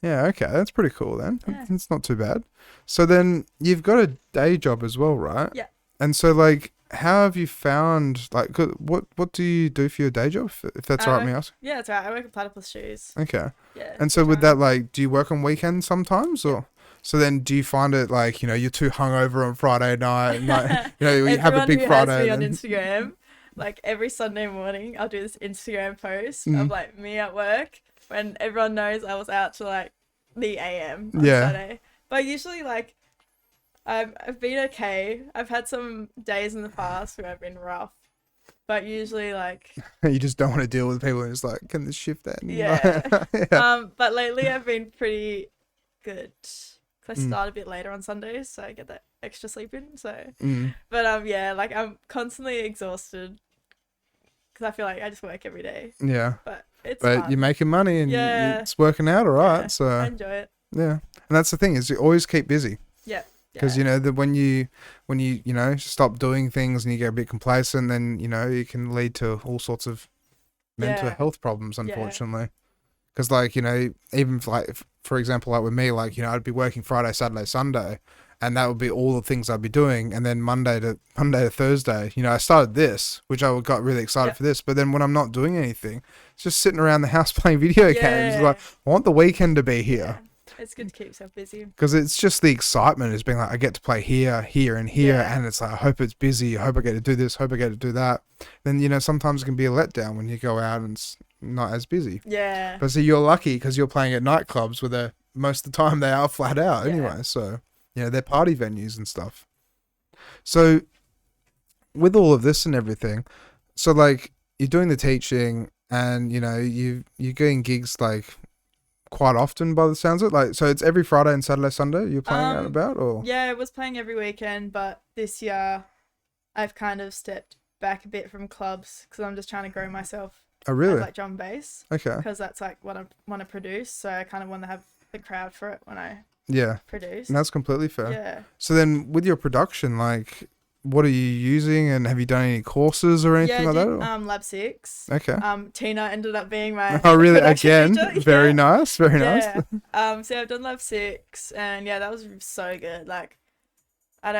Yeah. Okay, that's pretty cool then. Yeah. It's not too bad. So then you've got a day job as well, right? Yeah. And so like, how have you found, like, what do you do for your day job, if that's all right with me asking? Yeah, that's right. I work at Platypus Shoes. Okay. Yeah. And so with full-time. that, like, do you work on weekends sometimes, or? So then do you find it like, you're too hungover on Friday night, and like, you have a Everyone big who Friday. has me on and then- Instagram, like every Sunday morning, I'll do this Instagram post Mm. of like me at work when everyone knows I was out to like the AM on Yeah. Saturday. But usually, like, I've been okay. I've had some days in the past where I've been rough, but usually, like, You just don't want to deal with people who's like, can this shift end? yeah. Yeah. But lately I've been pretty good. 'Cause I Mm. start a bit later on Sundays, so I get that extra sleep in. So, Mm. but yeah, like I'm constantly exhausted because I feel like I just work every day. Yeah. But it's But fun. you're making money and Yeah. it's working out all right. Yeah, So I enjoy it. yeah, and that's the thing, is you always keep busy, Yeah. because that when you stop doing things and you get a bit complacent, then it can lead to all sorts of mental Yeah. health problems, Yeah. unfortunately. Because like even for example, like with me, like I'd be working Friday, Saturday, Sunday, and that would be all the things I'd be doing, and then Monday to Thursday, I started this, which I got really excited Yeah. for this, but then when I'm not doing anything, it's just sitting around the house playing video games. Yeah. Like, I want the weekend to be here. Yeah. It's good to keep yourself busy. Because it's just the excitement is being like, I get to play here, here, and here, Yeah. and it's like, I hope it's busy. I hope I get to do this. Hope I get to do that. Then sometimes it can be a letdown when you go out and it's not as busy. Yeah. But see, you're lucky because you're playing at nightclubs where most of the time they are flat out Yeah. anyway. So they're party venues and stuff. So with all of this and everything, so like you're doing the teaching, and you're getting gigs like quite often by the sounds of it. Like, so it's every Friday and Saturday, Sunday you're playing out and about, or? Yeah, I was playing every weekend, but this year I've kind of stepped back a bit from clubs because I'm just trying to grow myself Oh, really? as like drum and bass, Okay. because that's like what I want to produce. So I kind of want to have the crowd for it when I Yeah. produce. And that's completely fair. Yeah. So then with your production, like, what are you using, and have you done any courses or anything Yeah, like I that? did or- Lab 6. Okay. Tina ended up being my Oh, really? production Again? teacher. Very Yeah. nice. Very Yeah. nice. So I've done Lab 6, and yeah, that was so good. Like, I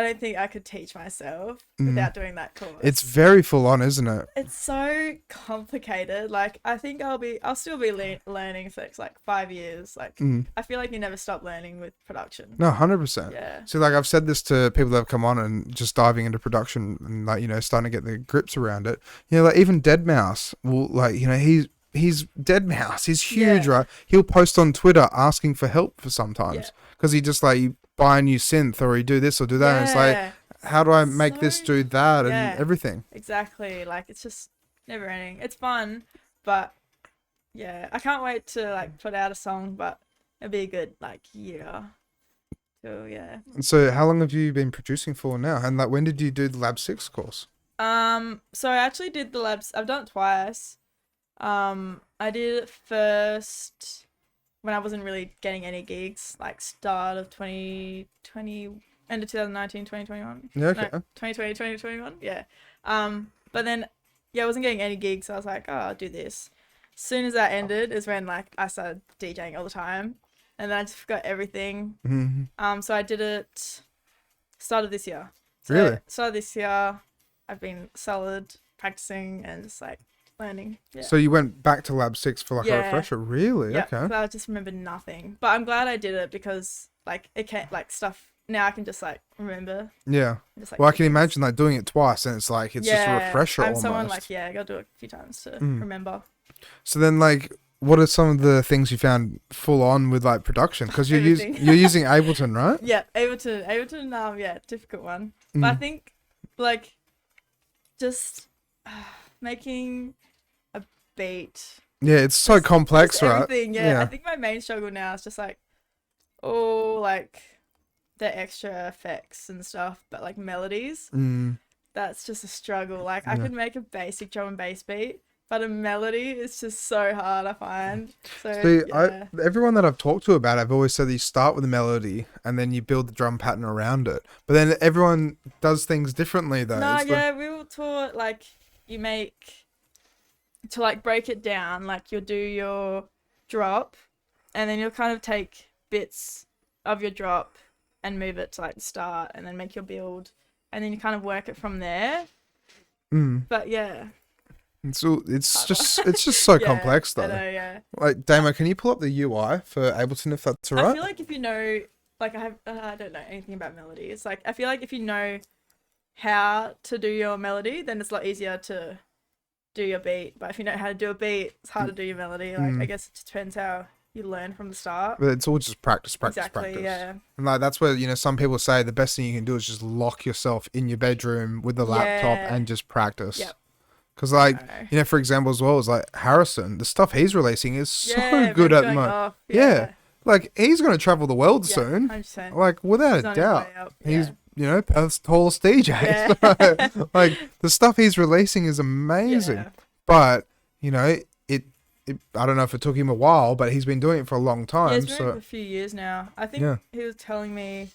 don't think I could teach myself without doing that course. It's very full on, isn't it? It's so complicated. Like, I think I'll still be learning for like 5 years. Like, I feel like you never stop learning with production. No, 100%. Yeah. So like I've said this to people that have come on and just diving into production and like, starting to get their grips around it. Like even Deadmau5 will like, he's Deadmau5. He's huge, Yeah. right? He'll post on Twitter asking for help for sometimes Yeah. because he just like, you buy a new synth or you do this or do that. And it's like, Yeah. how do I make this So- do that and yeah. everything? Exactly. Like, it's just never ending. It's fun, but yeah, I can't wait to like put out a song, but it'll be a good like year. So yeah. And so how long have you been producing for now? And like, when did you do the Lab 6 course? So I actually did the labs. I've done it twice. I did it first when I wasn't really getting any gigs, like start of 2020, end of 2019, 2021. Yeah, okay. No, 2020, 2021. Yeah. But then, yeah, I wasn't getting any gigs, so I was like, oh, I'll do this. As soon as that ended is when like I started DJing all the time, and then I just forgot everything. Mm-hmm. So I did it start of this year. Really? Start of this year, I've been solid practicing and just like learning. Yeah. So you went back to Lab 6 for like a Yeah. refresher? Really? Yeah, Okay. 'cause I just remember nothing. But I'm glad I did it because like it can't like stuff now I can just like remember. Yeah. Just, like, Well, I can focus. imagine like doing it twice, and it's like it's just a refresher I'm almost. someone like I gotta do it a few times to Mm. remember. So then, like, what are some of the things you found full on with like production? Because you're Everything. you're using Ableton, right? Yeah, Ableton, yeah, difficult one. But I think like just making a beat. Yeah, it's so complex, Just right? everything, yeah. I think my main struggle now is just like, like the extra effects and stuff, but like melodies. That's just a struggle. Like I Yeah. could make a basic drum and bass beat, but a melody is just so hard, I find. So See, yeah. everyone that I've talked to about it, I've always said that you start with a melody and then you build the drum pattern around it. But then everyone does things differently, though. No, It's yeah, we were taught like you make to like break it down. Like you'll do your drop, and then you'll kind of take bits of your drop and move it to like the start, and then make your build, and then you kind of work it from there. But yeah. It's just so Yeah, complex though. I know, yeah. Like, Damo, can you pull up the UI for Ableton if that's all right? I feel like if you know, like I don't know anything about melody. It's like, I feel like if you know how to do your melody, then it's a lot easier to do your beat. But if you know how to do a beat, it's hard to do your melody. Like, I guess it just depends how you learn from the start. But it's all just practice. Exactly, yeah. And like, that's where, you know, some people say the best thing you can do is just lock yourself in your bedroom with the laptop and just practice. Yep. Because, like, you know, for example, as well, is like Harrison, the stuff he's releasing is so good at the moment. Yeah. Like, he's going to travel the world soon. 100%. Like, without a doubt. He's, you know, Perth's tallest DJ. Yeah. So, like, the stuff he's releasing is amazing. Yeah. But, you know, I don't know if it took him a while, but he's been doing it for a long time. Yeah, he's been doing it for a few years now. I think he was telling me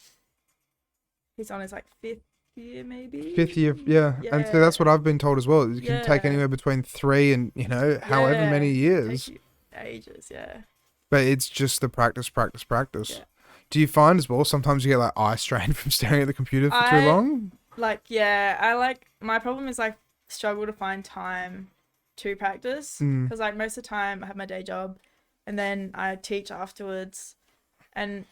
he's on his, like, 5th year, maybe? 5th year, yeah. And so that's what I've been told as well. You can take anywhere between 3 and, you know, however many years. Take ages, yeah. But it's just the practice. Yeah. Do you find as well, sometimes you get, like, eye strain from staring at the computer for too long? Like, my problem is, like, struggle to find time to practice. Because, like, most of the time I have my day job and then I teach afterwards. And,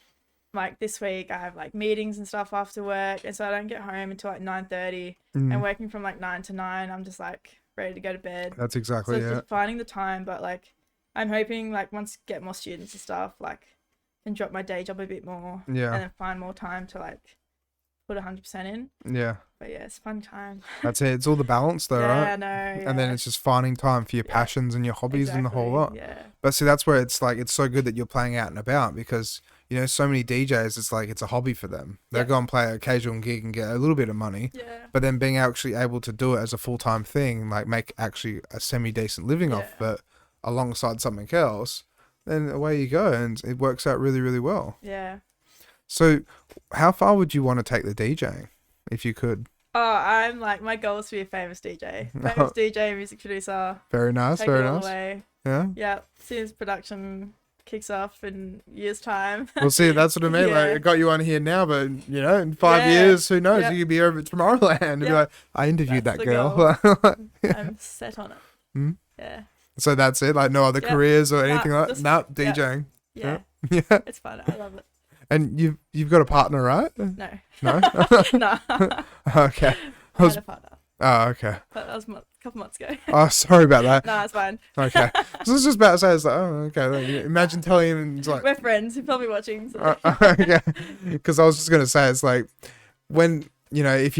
like, this week I have, like, meetings and stuff after work. And so I don't get home until, like, 9:30. And working from, like, 9 to 9, I'm just, like, ready to go to bed. That's exactly so it's just finding the time. But, like, I'm hoping, like, once I get more students and stuff, like, can drop my day job a bit more. Yeah. And then find more time to, like, put 100% in. Yeah. But yeah, it's a fun time. That's it. It's all the balance though, right? Yeah, I know. Yeah. And then it's just finding time for your passions and your hobbies and the whole lot. Yeah. But see, that's where it's like, it's so good that you're playing out and about because, you know, so many DJs, it's like, it's a hobby for them. They go and play an occasional gig and get a little bit of money. Yeah. But then being actually able to do it as a full-time thing, like make actually a semi-decent living off of it alongside something else, then away you go. And it works out really, really well. Yeah. So how far would you want to take the DJing if you could? Oh, I'm like, my goal is to be a famous DJ. Famous DJ, music producer. Very nice, Take very it all nice. the way. Yeah. Yeah. As soon as production kicks off in years' time. Well, see, that's what I mean. Like, I got you on here now, but, you know, in 5 years, who knows? You could be over at Tomorrowland and be like, I interviewed That's that the girl. I'm set on it. Yeah. So that's it? Like, no other careers or anything like that? No, DJing. Yeah. Yeah. It's fun. I love it. And you've got a partner, right? No. No? No. Okay. I had a partner. Oh, okay. But that was a couple months ago. Oh, sorry about that. No, it's fine. Okay. So I was just about to say, it's like, oh, okay. Like, imagine telling him, it's like... We're friends. He's probably watching. So. Okay. Because I was just going to say, it's like, when, you know, if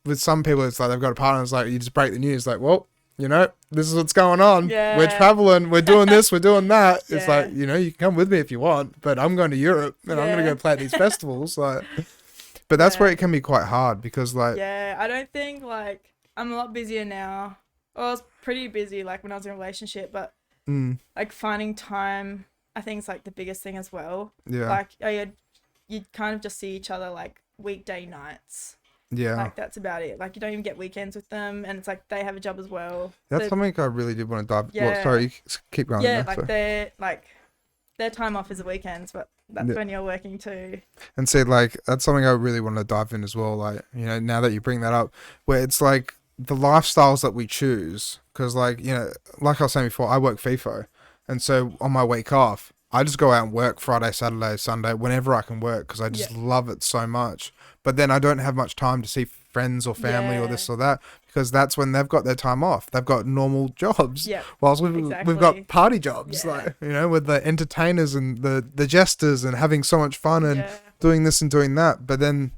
with some people, it's like they've got a partner, it's like, you just break the news, like, well, you know, this is what's going on. Yeah. We're traveling, we're doing this, we're doing that. It's Yeah. like, you know, you can come with me if you want, but I'm going to Europe and I'm going to go play at these festivals. Like, but that's where it can be quite hard because, like, yeah, I don't think, like, I'm a lot busier now. Well, I was pretty busy, like, when I was in a relationship, but, like, finding time, I think is, like, the biggest thing as well. Yeah. Like, you'd kind of just see each other, like, weekday nights. Yeah. Like, that's about it. Like, you don't even get weekends with them, and it's like they have a job as well. That's so, something I really did want to dive. Yeah. Well, sorry, keep going. yeah, there, like, their time off is the weekends, but that's when you're working too. And see, like, that's something I really want to dive in as well. Like, you know, now that you bring that up, where it's like the lifestyles that we choose, because, like, you know, like I was saying before, I work FIFO, and so on my week off, I just go out and work Friday, Saturday, Sunday, whenever I can work, because I just love it so much. But then I don't have much time to see friends or family or this or that, because that's when they've got their time off. They've got normal jobs. Yeah. Whilst we've got party jobs, like, you know, with the entertainers and the jesters and having so much fun and doing this and doing that. But then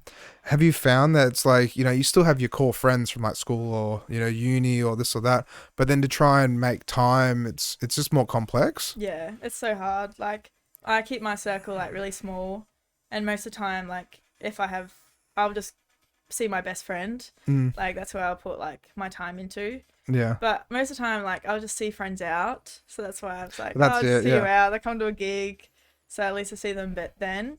have you found that it's like, you know, you still have your core friends from like school or, you know, uni or this or that, but then to try and make time, it's just more complex. Yeah, it's so hard. Like, I keep my circle, like, really small, and most of the time, like, if I'll just see my best friend. Like, that's where I'll put, like, my time into. Yeah. But most of the time, like, I'll just see friends out. So that's why I was like, That's I'll just see you out. They come to a gig. So at least I see them then.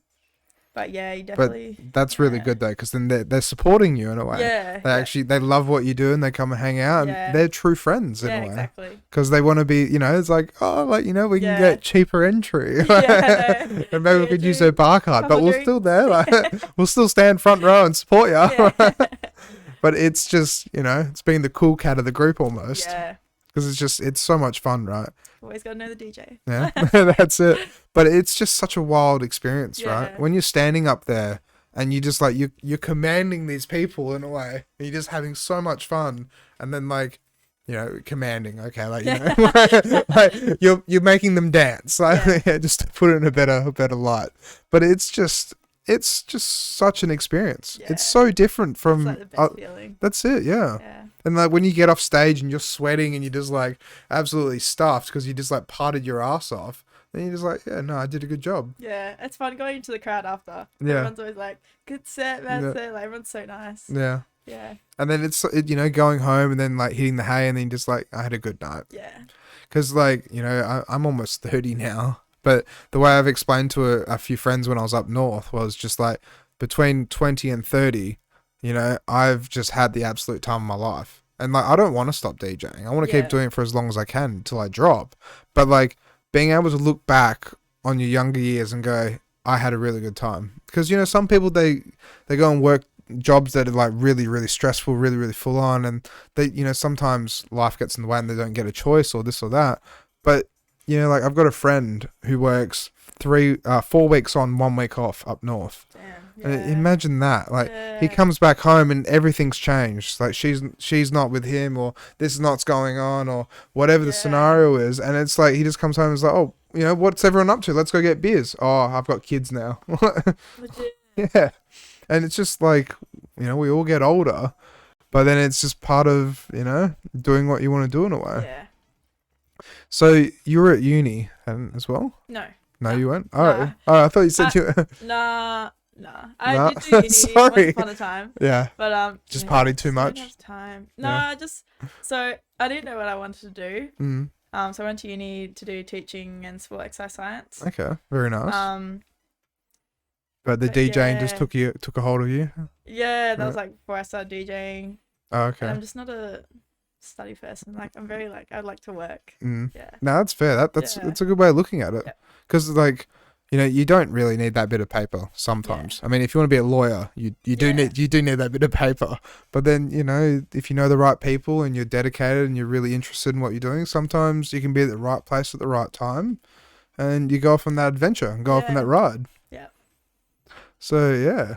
But yeah, you But definitely. that's really yeah. good though, because then they're supporting you in a way. Yeah. They love what you do and they come and hang out, Yeah. and they're true friends in Yeah, a way. exactly. Because they want to be, it's like, oh, like, we can Yeah. get cheaper entry. Yeah. And maybe we could use their bar card, but Couple we're drinks. still there. Like, we'll still stand front row and support you. Yeah. But it's just, it's being the cool cat of the group almost. Yeah. Because it's so much fun, right? Always gotta know the DJ. Yeah, that's it. But it's just such a wild experience, right? Yeah. When you're standing up there and you just like, you're commanding these people in a way, and you're just having so much fun. And then like, commanding, okay, like, like you're making them dance, like, Yeah. just to put it in a better light. But it's just such an experience. Yeah. It's so different from, It's like the best feeling. that's it, yeah. Yeah. And like when you get off stage and you're sweating and you're just like absolutely stuffed because you just like partied your ass off, then you're just like, yeah, no, I did a good job. Yeah, it's fun going into the crowd after. Yeah. Everyone's always like, good set, man, Yeah. set. Like, everyone's so nice. Yeah. Yeah. And then it's, going home and then like hitting the hay and then just like, I had a good night. Yeah. Because like, I'm almost 30 now, but the way I've explained to a few friends when I was up north was just like between 20 and 30, I've just had the absolute time of my life. And like, I don't want to stop DJing. I want to Yeah. keep doing it for as long as I can until I drop. But like being able to look back on your younger years and go, I had a really good time. Because, some people, they go and work jobs that are like really, really stressful, really, really full on. And they, sometimes life gets in the way and they don't get a choice or this or that. But, like I've got a friend who works 4 weeks on, 1 week off up north. Damn. And Yeah. imagine that. Like he Yeah. comes back home and everything's changed. Like she's not with him, or this is not what's going on, or whatever the Yeah. scenario is. And it's like he just comes home and is like, oh, what's everyone up to? Let's go get beers. Oh, I've got kids now. Legit. Yeah. And it's just like, we all get older, but then it's just part of, doing what you want to do in a way. Yeah. So you were at uni as well? No. No, Nah. you weren't? Nah. Oh, I thought you said you were. Nah. I Nah. did do uni Sorry. once upon a time. Yeah. But Just yeah, partied too just much? didn't have time. No, Yeah. so I didn't know what I wanted to do. Mm. So I went to uni to do teaching and sport exercise science. Okay. Very nice. But the but DJing just yeah. took a hold of you? Yeah, that Right. was like before I started DJing. Oh, And okay. I'm just not a study person. Like I'm very like I'd like to work. Mm. Yeah. No, that's fair. That's Yeah. it's a good way of looking at it. Yeah. Because like, you don't really need that bit of paper sometimes. I mean, if you want to be a lawyer, you do Yeah. need that bit of paper. But then, if you know the right people and you're dedicated and you're really interested in what you're doing, sometimes you can be at the right place at the right time, and you go off on that adventure and go off on Yeah. that ride. Yeah. So yeah.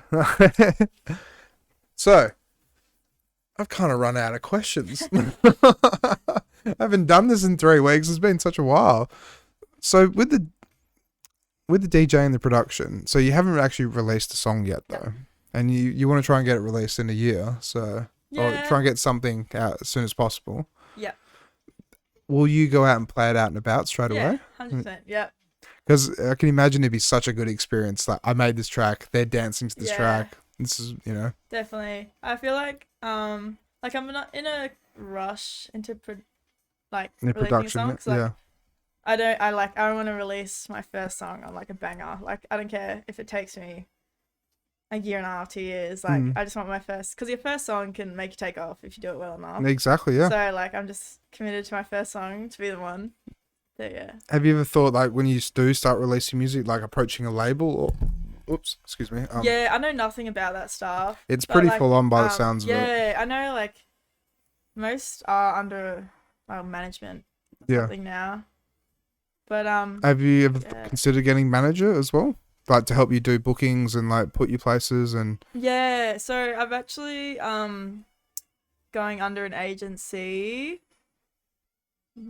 So I've kind of run out of questions. I haven't done this in 3 weeks. It's been such a while. So with the DJ and the production, so you haven't actually released a song yet though, No. and you want to try and get it released in a year, so Yeah. or try and get something out as soon as possible. Yeah. Will you go out and play it out and about straight Yeah. away? 100%. Yeah. Because I can imagine it'd be such a good experience. Like I made this track, they're dancing to this Yeah. track. This is Definitely. I feel like I'm not in a rush into in releasing production. a song. 'Cause, like, Yeah. I want to release my first song on like a banger. Like I don't care if it takes me a year and a half, 2 years. Like I just want my first, because your first song can make you take off if you do it well enough. Exactly. Yeah. So like I'm just committed to my first song to be the one. So yeah. Have you ever thought like when you do start releasing music, like approaching a label or? Oops, excuse me. Yeah, I know nothing about that stuff. It's but, pretty like, full on by the sounds of it. Yeah, I know like most are under management or Yeah. something now. But Have you ever Yeah. considered getting manager as well? Like to help you do bookings and like put you places and yeah, so I've actually going under an agency.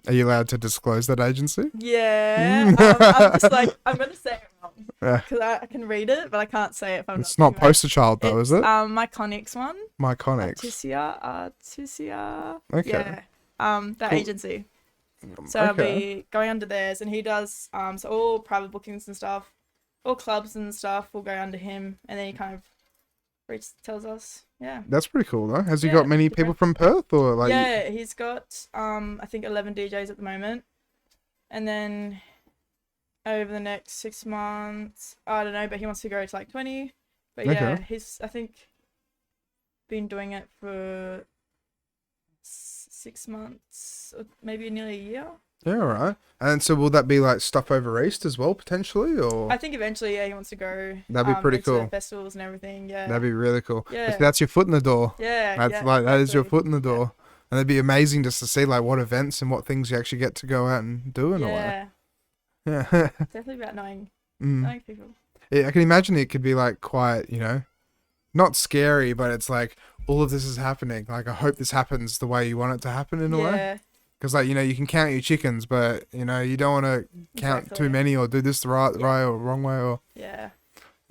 are you allowed to disclose that agency? Yeah, I'm just like I'm gonna say it wrong Yeah. because I can read it, but I can't say it if I'm It's not. not Poster Child though, is it? My Conics one. Myconics. Artisia. Okay. Yeah. That Cool. agency. So I'll be going under theirs, and he does so all private bookings and stuff, all clubs and stuff will go under him, and then he kind of tells us, yeah. That's pretty cool though. Has he Yeah, got many different. people from Perth or like? Yeah, he's got I think 11 DJs at the moment, and then over the next 6 months. I don't know, but he wants to go to like 20. But Okay. yeah, he's, I think, been doing it for 6 months, or maybe nearly a year. Yeah, all right. And so will that be like stuff over East as well, potentially? Or I think eventually, yeah, he wants to go. That'd be pretty into cool. festivals and everything. Yeah. That'd be really cool. Yeah. That's your foot in the door. Yeah. That's yeah, like, that is your exactly. foot in the door. And it'd be amazing just to see like what events and what things you actually get to go out and do in a way. Yeah. Yeah. Definitely about knowing Mm. people. Yeah, I can imagine it could be like quite, you know, not scary, but it's like all of this is happening. Like I hope this happens the way you want it to happen in a way. Yeah. Because like, you know, you can count your chickens, but you know, you don't want to count Exactly. too many or do this the right Yeah. way or wrong way or Yeah.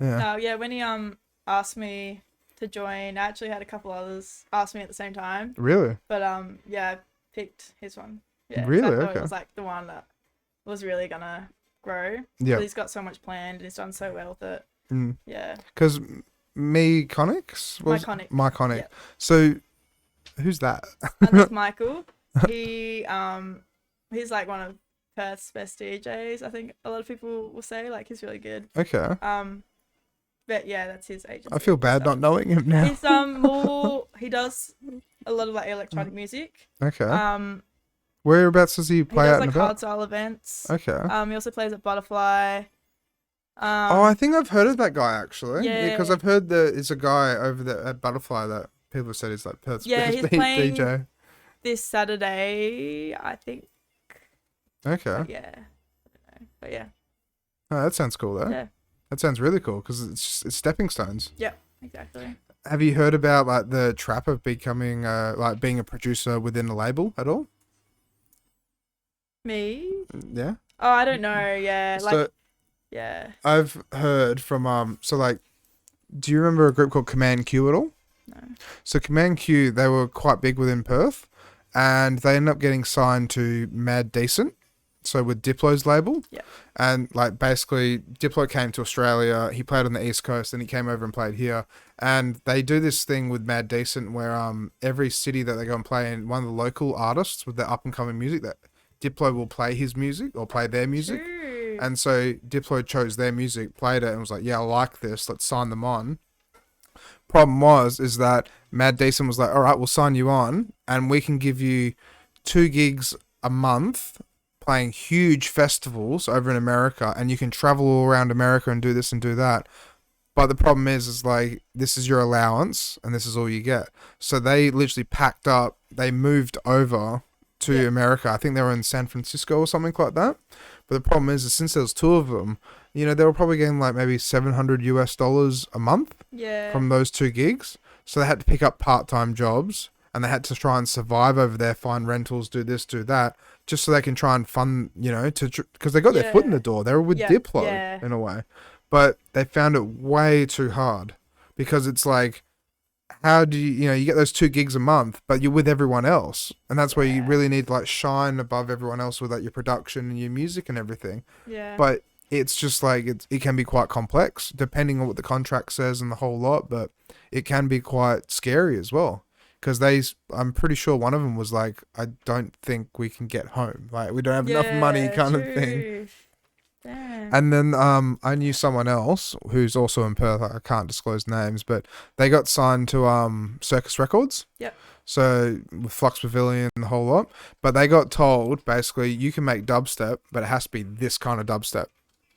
yeah. No, yeah, when he asked me to join, I actually had a couple others ask me at the same time. Really? But yeah, I picked his one. Yeah. Really? I thought Okay. it was like the one that was really gonna grow. Yeah. 'Cause he's got so much planned and he's done so well with it. Mm. Yeah. Because Myconics was Myconic. Myconic. Yeah. So who's that? And that's Michael. He he's like one of Perth's best DJs. I think a lot of people will say like he's really good. Okay. But yeah, that's his agency. I feel bad not knowing him now. He's more. He does a lot of like electronic music. Okay. Whereabouts does he play he does out like and about? hard style events. Okay. He also plays at Butterfly. Oh, I think I've heard of that guy actually. Yeah. Because I've heard there's a guy over there at Butterfly that people have said is like Perth's Yeah, best he's playing- DJ. This Saturday, I think. Okay. But yeah. I don't know. But yeah. Oh, that sounds cool though. Yeah. That sounds really cool because it's stepping stones. Yeah. Exactly. Have you heard about like the trap of becoming like being a producer within a label at all? Me? Yeah. Oh, I don't know. Yeah. Like. So Yeah. I've heard from so like, do you remember a group called Command Q at all? No. So Command Q, they were quite big within Perth, and they ended up getting signed to Mad Decent, so with Diplo's label. Yeah. And like basically, Diplo came to Australia. He played on the East Coast, and he came over and played here. And they do this thing with Mad Decent where every city that they go and play in, one of the local artists with their up and coming music, that Diplo will play his music or play their music. True. And so Diplo chose their music, played it, and was like, "Yeah, I like this. Let's sign them on." Problem is that Mad Decent was like, "All right, we'll sign you on, and we can give you 2 gigs a month playing huge festivals over in America, and you can travel all around America and do this and do that." But the problem is like, this is your allowance, and this is all you get. So they literally packed up. They moved over to Yeah. America. I think they were in San Francisco or something like that. But the problem is since there was 2 of them, you know, they were probably getting like maybe $700 a month Yeah. from those 2 gigs. So they had to pick up part-time jobs, and they had to try and survive over there, find rentals, do this, do that, just so they can try and fund, you know, because they got their foot in the door. They were with Yeah, Diplo yeah. in a way, but they found it way too hard because it's like, how do you know, you get those 2 gigs a month, but you're with everyone else, and that's where you Yeah. really need to like shine above everyone else with like your production and your music and everything. Yeah. But it's just like it can be quite complex depending on what the contract says and the whole lot, but it can be quite scary as well because I'm pretty sure one of them was like, "I don't think we can get home, like we don't have enough money," kind of thing. True. Damn. And then I knew someone else who's also in Perth. I can't disclose names, but they got signed to Circus Records. Yep. So with Flux Pavilion and the whole lot, but they got told basically you can make dubstep, but it has to be this kind of dubstep.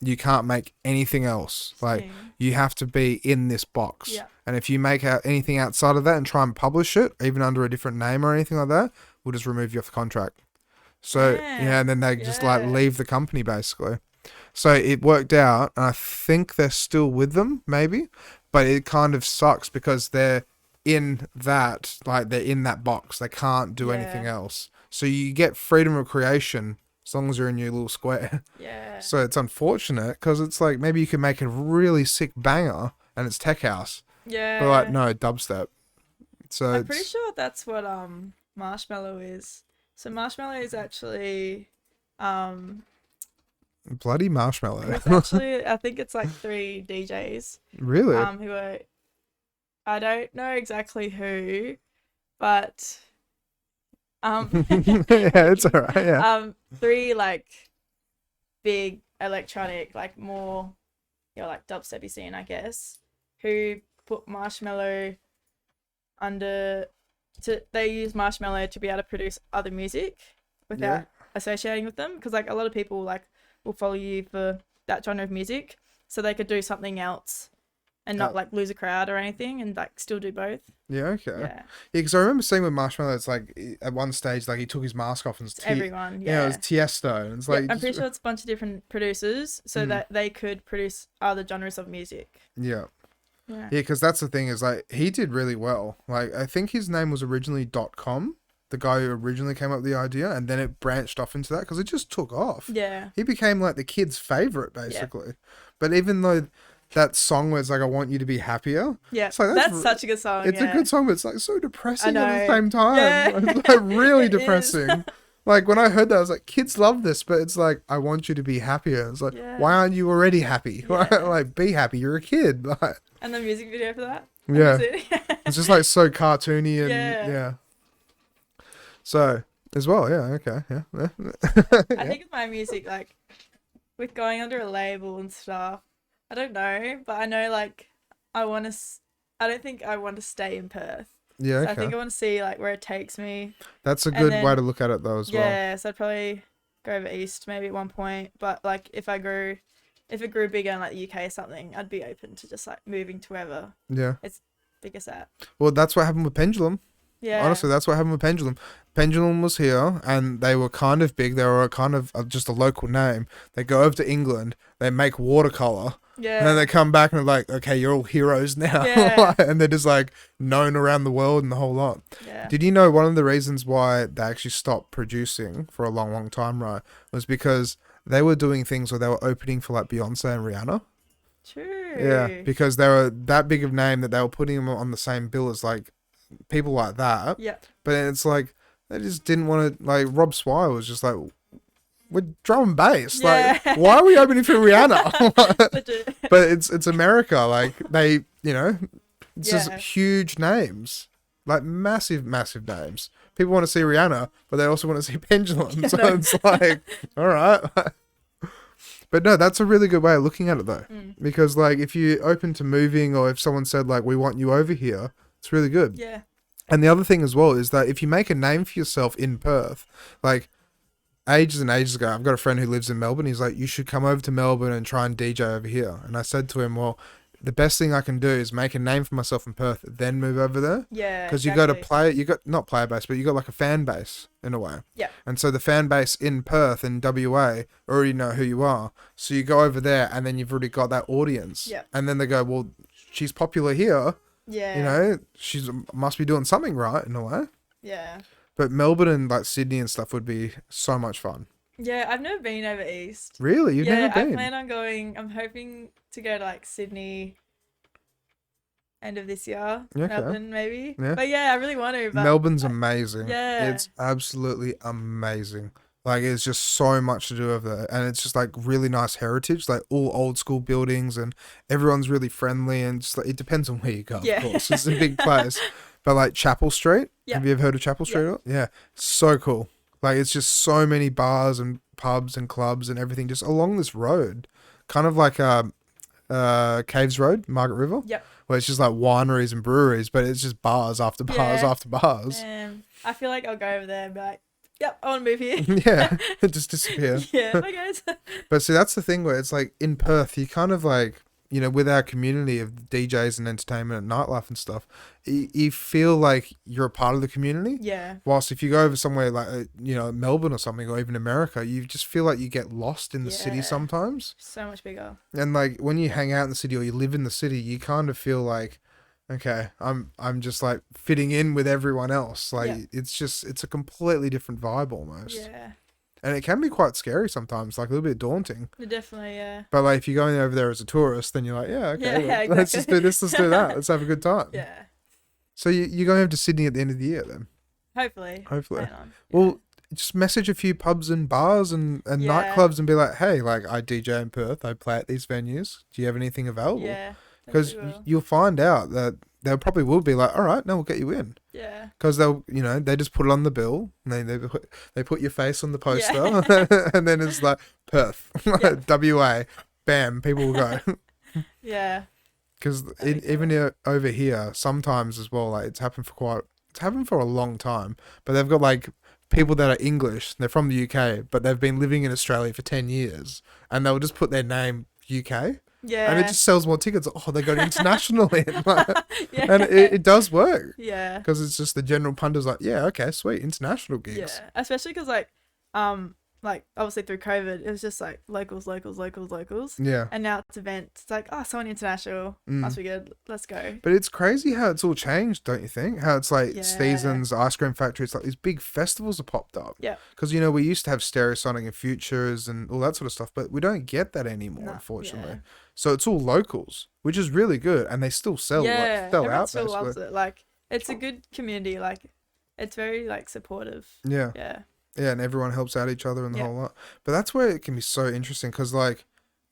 You can't make anything else. Like Dang. you have to be in this box. Yeah. And if you make out anything outside of that and try and publish it, even under a different name or anything like that, we'll just remove you off the contract. So yeah, and then they just like Yeah. leave the company basically. So it worked out, and I think they're still with them, maybe, but it kind of sucks because they're in that, like they're in that box. They can't do anything Yeah. else. So you get freedom of creation as long as you're in your little square. Yeah. So it's unfortunate because it's like maybe you can make a really sick banger and it's tech house, Yeah. but like no dubstep. So I'm it's pretty sure that's what Marshmallow is. So Marshmallow is actually bloody marshmallow. it's actually I think it's like 3 DJs Really? who are, I don't know exactly who, but Yeah, it's alright. Yeah. 3 like big electronic, like more, like dubstepy scene, I guess, who put Marshmello they use Marshmello to be able to produce other music without associating with them, because like a lot of people like will follow you for that genre of music, so they could do something else and not like lose a crowd or anything, and like still do both. Yeah, okay. Yeah, because I remember seeing with Marshmello, it's like at one stage, like he took his mask off and it's everyone. yeah, it was Tiesto. And it's like I'm pretty sure it's a bunch of different producers, so that they could produce other genres of music. Yeah. Yeah, because that's the thing is like he did really well. Like I think his name was originally .com, the guy who originally came up with the idea, and then it branched off into that because it just took off. Yeah, He became like the kids' favorite basically. But even though that song was like I want you to be happier. Yeah, it's like, that's such a good song. It's a good song, but it's like so depressing at the same time. Yeah. It's like really depressing. Like when I heard that, I was like, kids love this, but it's like, I want you to be happier. It's like, why aren't you already happy? Like, be happy. You're a kid. Like, and the music video for that. Yeah. It's just like so cartoony and yeah. So as well, yeah, okay, yeah. I think of my music like with going under a label and stuff. I don't know, but I know like I don't think I want to stay in Perth. Yeah, okay. So I think I want to see like where it takes me. That's a good way to look at it though as well. Yeah, so I'd probably go over east maybe at one point, but like if it grew bigger in like the UK or something, I'd be open to just like moving to wherever. Yeah. It's biggest at. Well, that's what happened with Pendulum. Yeah. Honestly, that's what happened with Pendulum. Pendulum was here, and they were kind of big. They were kind of just a local name. They go over to England. They make watercolor. Yeah. And then they come back and they're like, okay, you're all heroes now. Yeah. And they're just like known around the world and the whole lot. Yeah. Did you know one of the reasons why they actually stopped producing for a long, long time, right, was because they were doing things where they were opening for like Beyonce and Rihanna. True. Yeah, because they were that big of name that they were putting them on the same bill as like people like that. Yeah. But then it's like they just didn't want to. Like Rob Swire was just like, we're drum and bass. Yeah. Like, why are we opening for Rihanna? Legit. But it's America. Like they, it's just Yeah. huge names, like massive, massive names. People want to see Rihanna, but they also want to see Pendulum. Yeah, So no. it's like, all right. But no, that's a really good way of looking at it though, because like if you're open to moving, or if someone said like we want you over here, it's really good. Yeah. And the other thing as well is that if you make a name for yourself in Perth, like ages and ages ago, I've got a friend who lives in Melbourne. He's like, you should come over to Melbourne and try and DJ over here. And I said to him, well, the best thing I can do is make a name for myself in Perth, then move over there. Yeah. Because exactly. you got not player base, but you got like a fan base in a way. Yeah. And so the fan base in Perth and WA already know who you are. So you go over there and then you've already got that audience. Yeah. And then they go, well, she's popular here. Yeah. She must be doing something right in a way. Yeah. But Melbourne and like Sydney and stuff would be so much fun. Yeah, I've never been over east. Really? You've never been? I plan on going. I'm hoping to go to like Sydney end of this year. Okay. Melbourne maybe. Yeah. But yeah, I really want to. But Melbourne's amazing. Yeah. It's absolutely amazing. Like, it's just so much to do over there. And it's just like really nice heritage, like all old school buildings, and everyone's really friendly. And just like, it depends on where you go, Yeah. of course. It's a big place. But like Chapel Street, Yeah. have you ever heard of Chapel Street? Yeah. So cool. Like, it's just so many bars and pubs and clubs and everything just along this road. Kind of like Caves Road, Margaret River. Yep. Where it's just like wineries and breweries, but it's just bars after bars Yeah. after bars. I feel like I'll go over there and be like, yep, I want to move here. Yeah, it just disappear. Yeah, bye guys. But see, that's the thing where it's like in Perth, you kind of like, with our community of DJs and entertainment and nightlife and stuff, you feel like you're a part of the community. Yeah. Whilst if you go over somewhere like, Melbourne or something, or even America, you just feel like you get lost in the city Yeah. sometimes. So much bigger. And like when you hang out in the city or you live in the city, you kind of feel like, okay, I'm just like fitting in with everyone else. Like it's a completely different vibe almost. Yeah. And it can be quite scary sometimes, like a little bit daunting. Definitely, yeah. But like if you're going over there as a tourist, then you're like, yeah, okay, Yeah, let's just exactly. do this, let's do that, let's have a good time. Yeah. So you're going over to Sydney at the end of the year then? Hopefully. Hopefully. Plan on. Well, just message a few pubs and bars and Yeah. nightclubs and be like, hey, like I DJ in Perth, I play at these venues. Do you have anything available? Yeah. Because definitely will. you'll find out that they probably will be like, all right, no, we'll get you in. Yeah. Because they'll, they just put it on the bill, and they put your face on the poster, and then it's like Perth, WA, bam, people will go. Yeah. Because even over here, sometimes as well, like it's happened for a long time, but they've got like people that are English, they're from the UK, but they've been living in Australia for 10 years, and they'll just put their name UK. Yeah. And it just sells more tickets. Oh, they got international in. Yeah. And it does work. Yeah. Because it's just the general punter's like, yeah, okay, sweet, international gigs. Yeah. Especially because like obviously through COVID, it was just like locals. Yeah. And now it's events. It's like, oh, someone international. Must be good. Let's go. But it's crazy how it's all changed, don't you think? How it's like Yeah. Seasons, Ice Cream Factory, it's like these big festivals have popped up. Yeah. Because, we used to have Stereosonic and Futures and all that sort of stuff, but we don't get that anymore, No, unfortunately. yeah. So it's all locals, which is really good, and they still sell, Yeah. sell Everyone out, still basically. loves it. Like, it's a good community. Like, it's very like supportive. Yeah. Yeah. Yeah, and everyone helps out each other and the Yeah. whole lot. But that's where it can be so interesting because, like,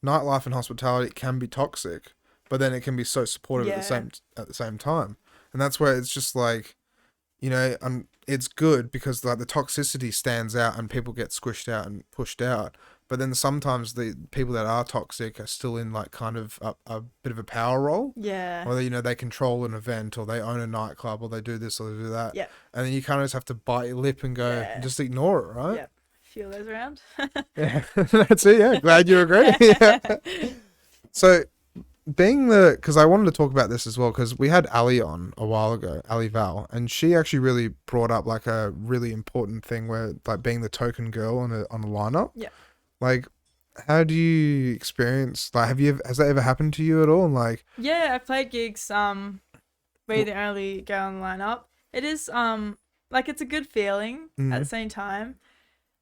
nightlife and hospitality can be toxic, but then it can be so supportive at the same time. And that's where it's just like, it's good because like the toxicity stands out and people get squished out and pushed out. But then sometimes the people that are toxic are still in like kind of a bit of a power role. Yeah. Or they control an event, or they own a nightclub, or they do this or they do that. Yeah. And then you kind of just have to bite your lip and go, Yeah. just ignore it, right? Yeah. Feel those around. Yeah, that's it. Yeah, glad you agree. Yeah. So, because I wanted to talk about this as well, because we had Ali on a while ago, Ali Val, and she actually really brought up like a really important thing where like being the token girl on a lineup. Yeah. Like, how do you experience? Like, has that ever happened to you at all? And like, Yeah, I've played gigs. Where you're the only girl in the lineup. It is like it's a good feeling at the same time.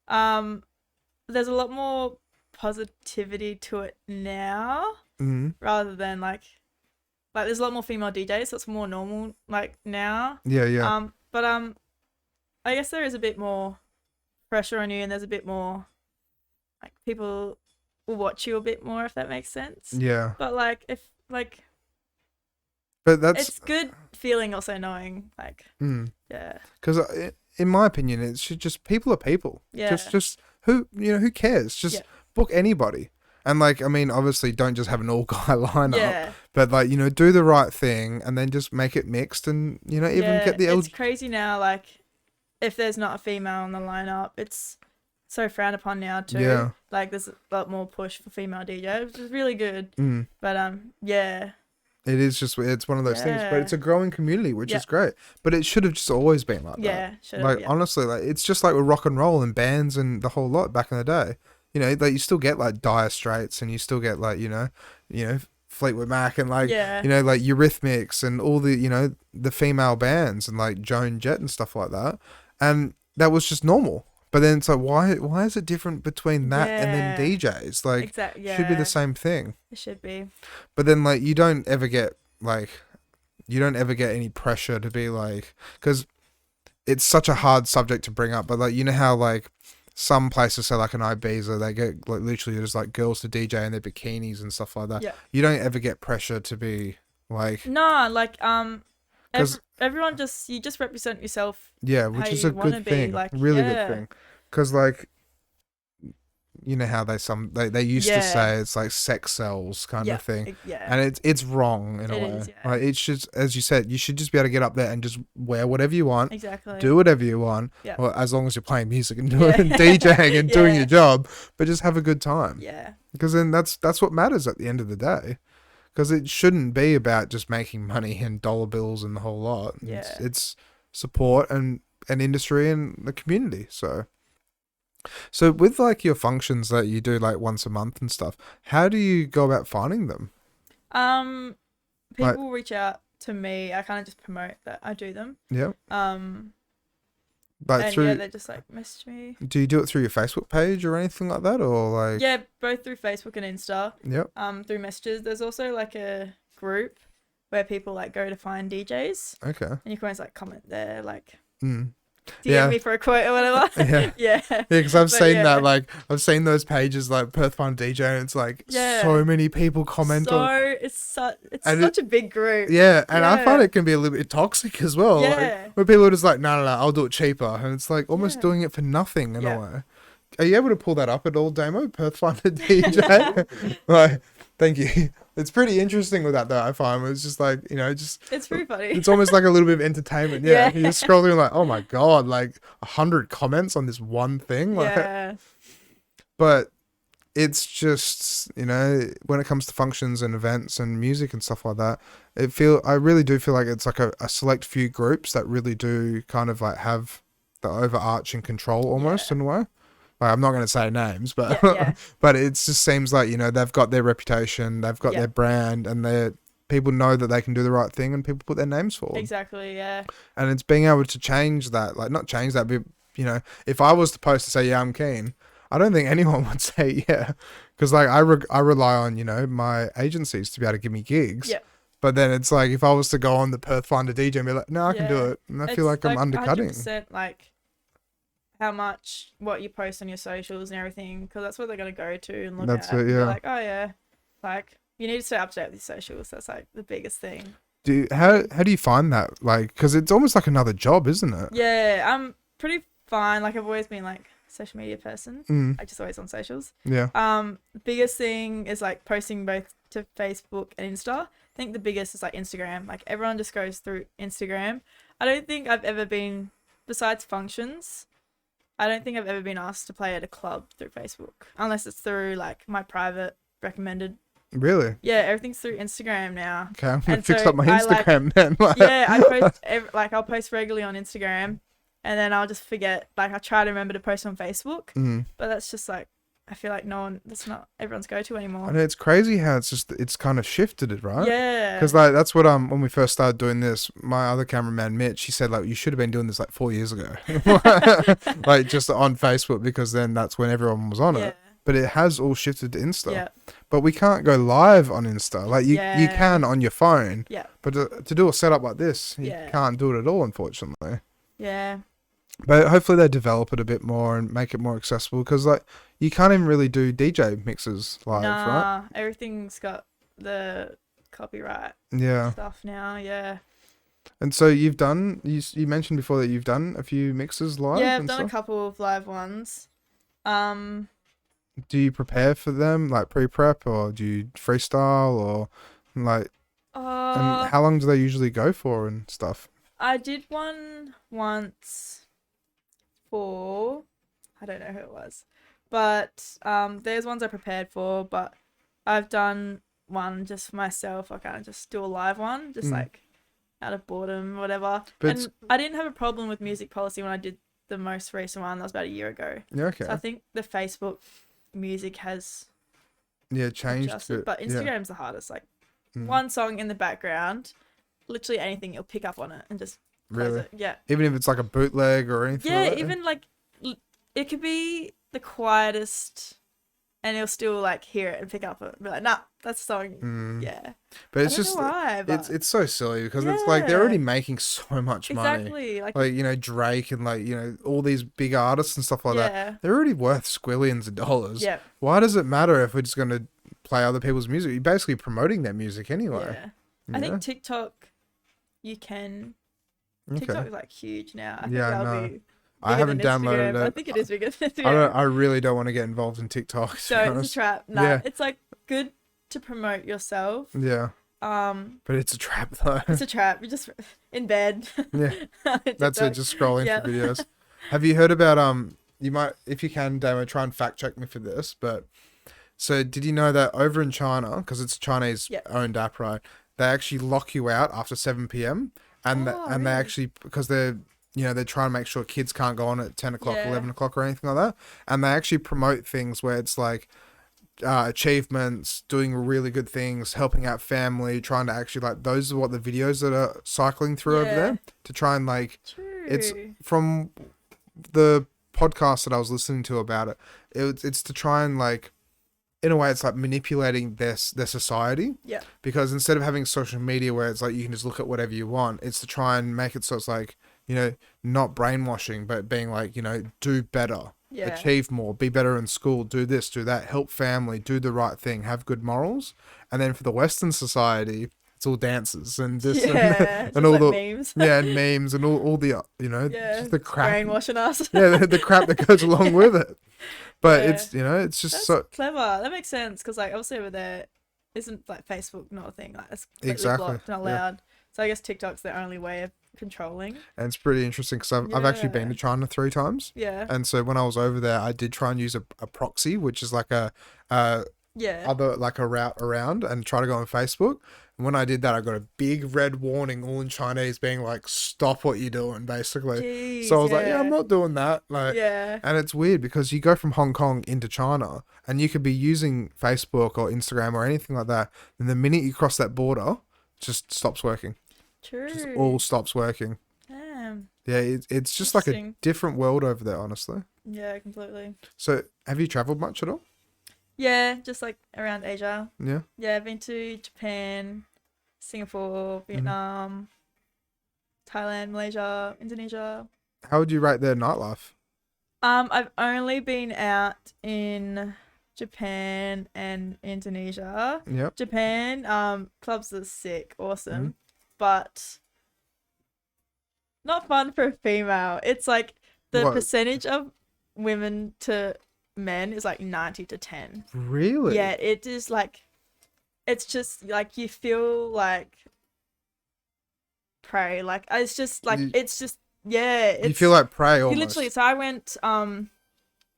There's a lot more positivity to it now rather than like there's a lot more female DJs, so it's more normal like now. Yeah. But I guess there is a bit more pressure on you, and there's a bit more like people will watch you a bit more, if that makes sense. Yeah. But like But that's it's good feeling also knowing like yeah. because in my opinion, it should just people are people. Yeah. Just who cares? Just book anybody. And like, I mean, obviously don't just have an all guy lineup, Yeah. but like, do the right thing and then just make it mixed and, even get the It's crazy now. Like if there's not a female in the lineup, it's so frowned upon now too. Yeah. Like there's a lot more push for female DJs, which is really good. But it is just, it's one of those things, but Yeah. it's a growing community, which Yeah. is great, but it should have just always been like that. Yeah, should have, Like, yeah. honestly, like it's just like with rock and roll and bands and the whole lot back in the day, like you still get like Dire Straits and you still get like, Fleetwood Mac and like, Yeah. like Eurythmics and all the, the female bands and like Joan Jett and stuff like that. And that was just normal. But then it's like, why is it different between that and then DJs? Like, Exactly. should be the same thing. It should be. But then like, you don't ever get any pressure to be like, because it's such a hard subject to bring up. But like, how like some places say like an Ibiza, they get like literally just like girls to DJ in their bikinis and stuff like that. Yeah. You don't ever get pressure to be like, No, like everyone you just represent yourself. yeah, which how is you a wanna good be, thing, like, really yeah. good thing. Because like, how they used to Yeah. say it's like sex sells kind Yeah. of thing. Yeah. And it's wrong in a It way. is, yeah. Like it should, as you said, you should just be able to get up there and just wear whatever you want, Exactly. do whatever you want, Yeah. well, as long as you're playing music and Yeah. doing DJing and doing Yeah. your job, but just have a good time. Yeah. Because then that's what matters at the end of the day. Because it shouldn't be about just making money and dollar bills and the whole lot. Yeah. It's support and industry and the community. So with like your functions that you do like once a month and stuff, how do you go about finding them? People reach out to me. I kind of just promote that I do them. Yeah. And through, they just like message me. do you do it through your Facebook page or anything like that, or like? Yeah, both through Facebook and Insta. Yep. Through messages. There's also like a group where people like go to find DJs, Okay. and you can always like comment there, like, DM me for a quote or whatever. Yeah. Yeah. Because I've But seen yeah. that, like, I've seen those pages, like, Perth Fun DJ, and it's, like, Yeah. so many people comment on. It's such And a big group. Yeah, and I find Yeah. it can be a little bit toxic as well. Yeah. Like, where people are just like, no, I'll do it cheaper. And it's, like, almost Yeah. doing it for nothing in Yeah. a way. Are you able to pull that up at all, Damo? Perth Fun DJ? Like, thank you. It's pretty interesting with that, though, I find. It's just, like, you know, It's pretty funny. it's almost like a little bit of entertainment. Yeah. Yeah. You just scroll through like, oh my God, like 100 comments on this one thing. Like, Yeah. but it's just, you know, when it comes to functions and events and music and stuff like that, I really do feel like it's like a select few groups that really do kind of like have the overarching control almost in a way. Like, I'm not going to say names, but Yeah. but it just seems like, you know, they've got their reputation, they've got Yeah. their brand, and people know that they can do the right thing, and people put their names forward. Exactly. Yeah. And it's being able to change that, like not change that, but, you know, if I was to post to say, yeah, I'm keen, I don't think anyone would say yeah, because like I rely on, you know, my agencies to be able to give me gigs. Yeah. But then it's like if I was to go on the Perth Finder DJ and be like, no, I can do Yeah. it, and I feel like I'm undercutting. 100% like how much what you post on your socials and everything, because that's what they're gonna go to and look That's at. it, And be yeah. like, oh yeah, like you need to stay up to date with your socials. That's like the biggest thing. How do you find that? Like, because it's almost like another job, isn't it? Yeah, I'm pretty fine. Like I've always been like a social media person. I just always on socials. Yeah. Biggest thing is like posting both to Facebook and Insta. I think the biggest is like Instagram. Like everyone just goes through Instagram. I don't think I've ever been, besides functions, I don't think I've ever been asked to play at a club through Facebook, unless it's through like my private recommended. Really? Yeah, everything's through Instagram now. Okay, I'm gonna And fix so up my I, like- Instagram then. Like, Yeah, I post I'll post regularly on Instagram, and then I'll just forget. Like I try to remember to post on Facebook, but that's just like I feel like that's not everyone's go-to anymore. I know it's crazy how it's kind of shifted it, right? Yeah. Because like that's what when we first started doing this, my other cameraman Mitch, he said like you should have been doing this like 4 years ago, like just on Facebook, because then that's when everyone was on it. But it has all shifted to Insta. Yeah. But we can't go live on Insta. Like you can on your phone. Yeah. But to do a setup like this, you Yeah. can't do it at all, unfortunately. Yeah. But hopefully they develop it a bit more and make it more accessible, because like you can't even really do DJ mixes live, right? Nah, everything's got the copyright Yeah. stuff now. Yeah. And so you mentioned before that you've done a few mixes live. Yeah, I've and done stuff? a couple of live ones. Do you prepare for them, like pre-prep, or do you freestyle, or like? And how long do they usually go for and stuff? I did one once for, I don't know who it was, but there's ones I prepared for, but I've done one just for myself. I kind of just do a live one, just like out of boredom, whatever. But and I didn't have a problem with music policy when I did the most recent one. That was about a year ago. Yeah, okay. So I think the Facebook music has changed adjusted, it. but Yeah. Instagram's the hardest. Like one song in the background, literally anything, you'll pick up on it and just close Really? it. Yeah. Even if it's like a bootleg or anything. Yeah, like that? even like it could be the quietest, and you'll still like hear it and pick up it and be like, nah, that's a song. Yeah. But it's I don't just know why, but it's so silly, because it's like they're Yeah. already making so much money. exactly like Like, you know, Drake and like, you know, all these big artists and stuff like that. yeah. They're already worth squillions of dollars. Yeah. Why does it matter if we're just going to play other people's music? You're basically promoting their music anyway. Yeah. you I know? think TikTok, you can. Okay. TikTok is like huge now. I think Yeah, I that'll know. be I bigger haven't than downloaded Instagram. I it. think it is bigger than Instagram. I really don't want to get involved in TikTok. To be So it's a honest. trap. Nah, Yeah. it's like good to promote yourself. Yeah, but it's a trap though. It's a trap. You're just in bed. Yeah, that's it. TikTok. Just scrolling Yeah. for videos. Have you heard about You might, if you can, Damo, try and fact check me for this. But so, did you know that over in China, because it's a Chinese owned app, right? They actually lock you out after 7 p.m. and they really? actually, because they're trying to make sure kids can't go on at 10 o'clock, Yeah. 11 o'clock, or anything like that. And they actually promote things where it's like achievements, doing really good things, helping out family, trying to actually like those are what the videos that are cycling through over Yeah. there to try and like True. it's from the podcast that I was listening to about it. It's to try and like, in a way, it's like manipulating their society. Yeah. Because instead of having social media where it's like you can just look at whatever you want, it's to try and make it so it's like you know, not brainwashing, but being like, you know, do better, Yeah. achieve more, be better in school, do this, do that, help family, do the right thing, have good morals. And then for the Western society, it's all dances and this Yeah. and all like the memes. yeah, and memes and all the you know, Yeah. just the crap, Brainwashing us. yeah, the crap that goes along with it. But Yeah. it's, you know, it's just That's so clever. That makes sense because like obviously over there isn't like Facebook not a thing. Like it's completely Exactly, blocked, not yeah. allowed. So I guess TikTok's the only way of controlling. and it's pretty interesting because I've actually been to Yeah. China 3 times. Yeah. And so when I was over there, I did try and use a proxy, which is like a Yeah. other like a route around, and try to go on Facebook. And when I did that, I got a big red warning, all in Chinese, being like, "Stop what you're doing," basically. Jeez, So I was like, "Yeah, yeah. I'm not doing that." Like, Yeah. and it's weird because you go from Hong Kong into China, and you could be using Facebook or Instagram or anything like that, and the minute you cross that border, it just stops working. True. Just all stops working. Damn. Yeah, it's just like a Interesting. different world over there, honestly. Yeah, completely. So, have you traveled much at all? Yeah, just like around Asia. Yeah. Yeah, I've been to Japan, Singapore, Mm-hmm. Vietnam, Thailand, Malaysia, Indonesia. How would you rate their nightlife? I've only been out in Japan and Indonesia. Yep. Japan, clubs are sick, awesome, Mm-hmm. but not fun for a female. It's like the What? percentage of women to men is like 90 to 10. Really? Yeah, it is like, it's just like you feel like prey. Like it's just like it's just it's, You feel like prey you almost. literally. So I went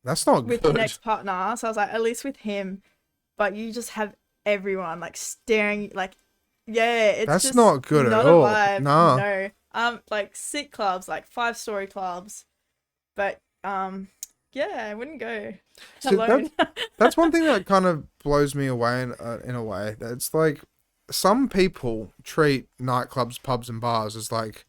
That's not with good. the next partner, so I was like at least with him, but you just have everyone like staring like it's That's just not good at not all. A vibe. No. No. Like sick clubs, like 5-story clubs, but I wouldn't go See, alone. That's one thing that kind of blows me away in a way. It's like some people treat nightclubs, pubs, and bars as like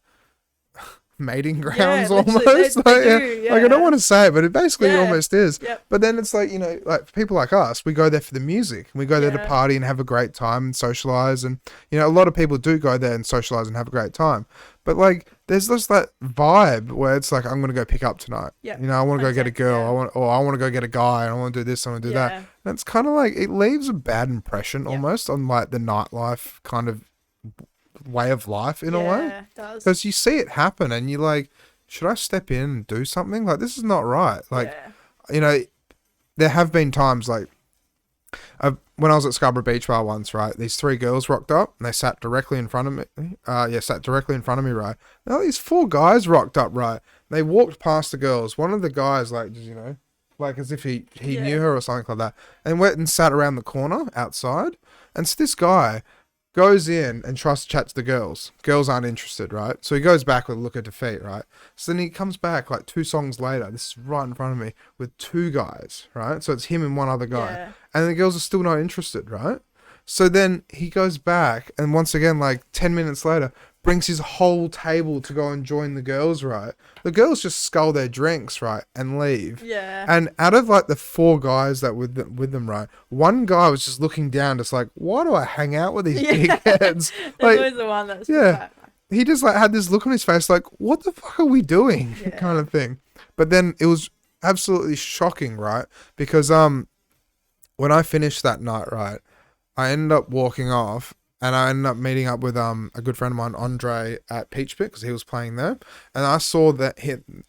mating grounds literally, almost. they like, do, like I don't yeah. want to say it, but it basically Yeah. almost is. Yep. But then it's like, you know, like people like us, we go there for the music. We go there to Yeah. party and have a great time and socialize. And, you know, a lot of people do go there and socialize and have a great time. But like, there's just that vibe where it's like, I'm going to go pick up tonight. Yeah. You know, I want to go get a girl. Yeah. I want to go get a guy. And I want to do this. I want to do that. Yeah. And it's kind of like, it leaves a bad impression Yeah. almost on like the nightlife kind of way of life in a way. Yeah, it does. Because you see it happen and you're like, should I step in and do something? Like, this is not right. Like, you know, there have been times like when I was at Scarborough Beach Bar once, right? These 3 girls rocked up and they sat directly in front of me. Sat directly in front of me, right? Now these 4 guys rocked up, right? They walked past the girls. One of the guys, like, you know, like as if he Yeah. knew her or something like that, and went and sat around the corner outside. And so this guy goes in and tries to chat to the girls. Girls aren't interested, right? So he goes back with a look of defeat, right? So then he comes back like 2 songs later. This is right in front of me with 2 guys, right? So it's him and one other guy. Yeah. And the girls are still not interested, right? So then he goes back and once again, like 10 minutes later, brings his whole table to go and join the girls, right? The girls just scull their drinks, right? And leave. Yeah. And out of like the 4 guys that were with them, right? One guy was just looking down, just like, why do I hang out with these big heads? There's Like, always the one that's yeah. just like, he just like had this look on his face, like, what the fuck are we doing? Yeah. Kind of thing. But then it was absolutely shocking, right? Because when I finished that night, right, I ended up walking off. And I ended up meeting up with a good friend of mine, Andre, at Peach Pit because he was playing there. And I saw that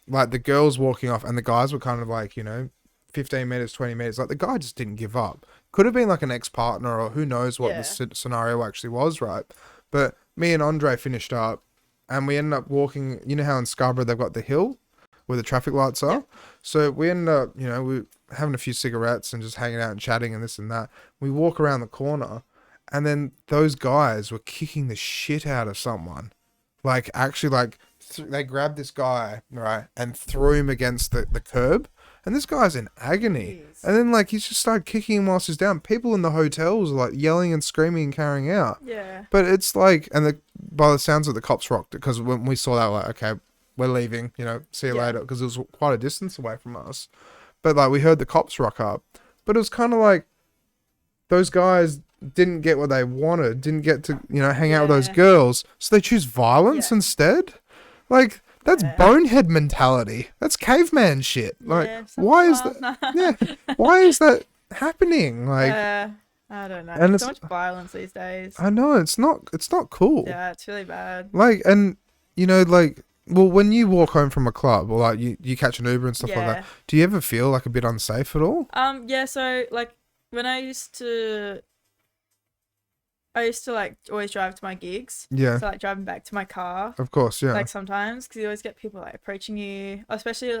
like the girls walking off and the guys were kind of like, you know, 15 meters, 20 meters. Like the guy just didn't give up. Could have been like an ex-partner or who knows what the scenario actually was, right? But me and Andre finished up and we ended up walking. You know how in Scarborough they've got the hill where the traffic lights are? Yeah. So we ended up, you know, we having a few cigarettes and just hanging out and chatting and this and that. We walk around the corner. And then those guys were kicking the shit out of someone. Like, actually, like, they grabbed this guy, right, and threw him against the curb. And this guy's in agony. Jeez. And then, like, he just started kicking him whilst he's down. People in the hotels were, like, yelling and screaming and carrying out. Yeah. But it's like, and by the sounds of the cops rocked it, because when we saw that, like, okay, we're leaving, you know, see you Yeah. later, because it was quite a distance away from us. But, like, we heard the cops rock up. But it was kind of like, those guys didn't get what they wanted, didn't get to, you know, hang out with those Yeah. girls, so they choose violence Yeah. instead. Like, That's Yeah. bonehead mentality. That's caveman shit. Like, Yeah, why is that? Yeah, why is that happening? Like, I don't know. and So much violence these days. I know it's not cool. Yeah, it's really bad. Like, and you know, like, well, when you walk home from a club or like you catch an Uber and stuff like that, do you ever feel like a bit unsafe at all? Yeah. So like when I used to like always drive to my gigs. Yeah. So like driving back to my car. Of course, yeah. Like sometimes, because you always get people like approaching you, especially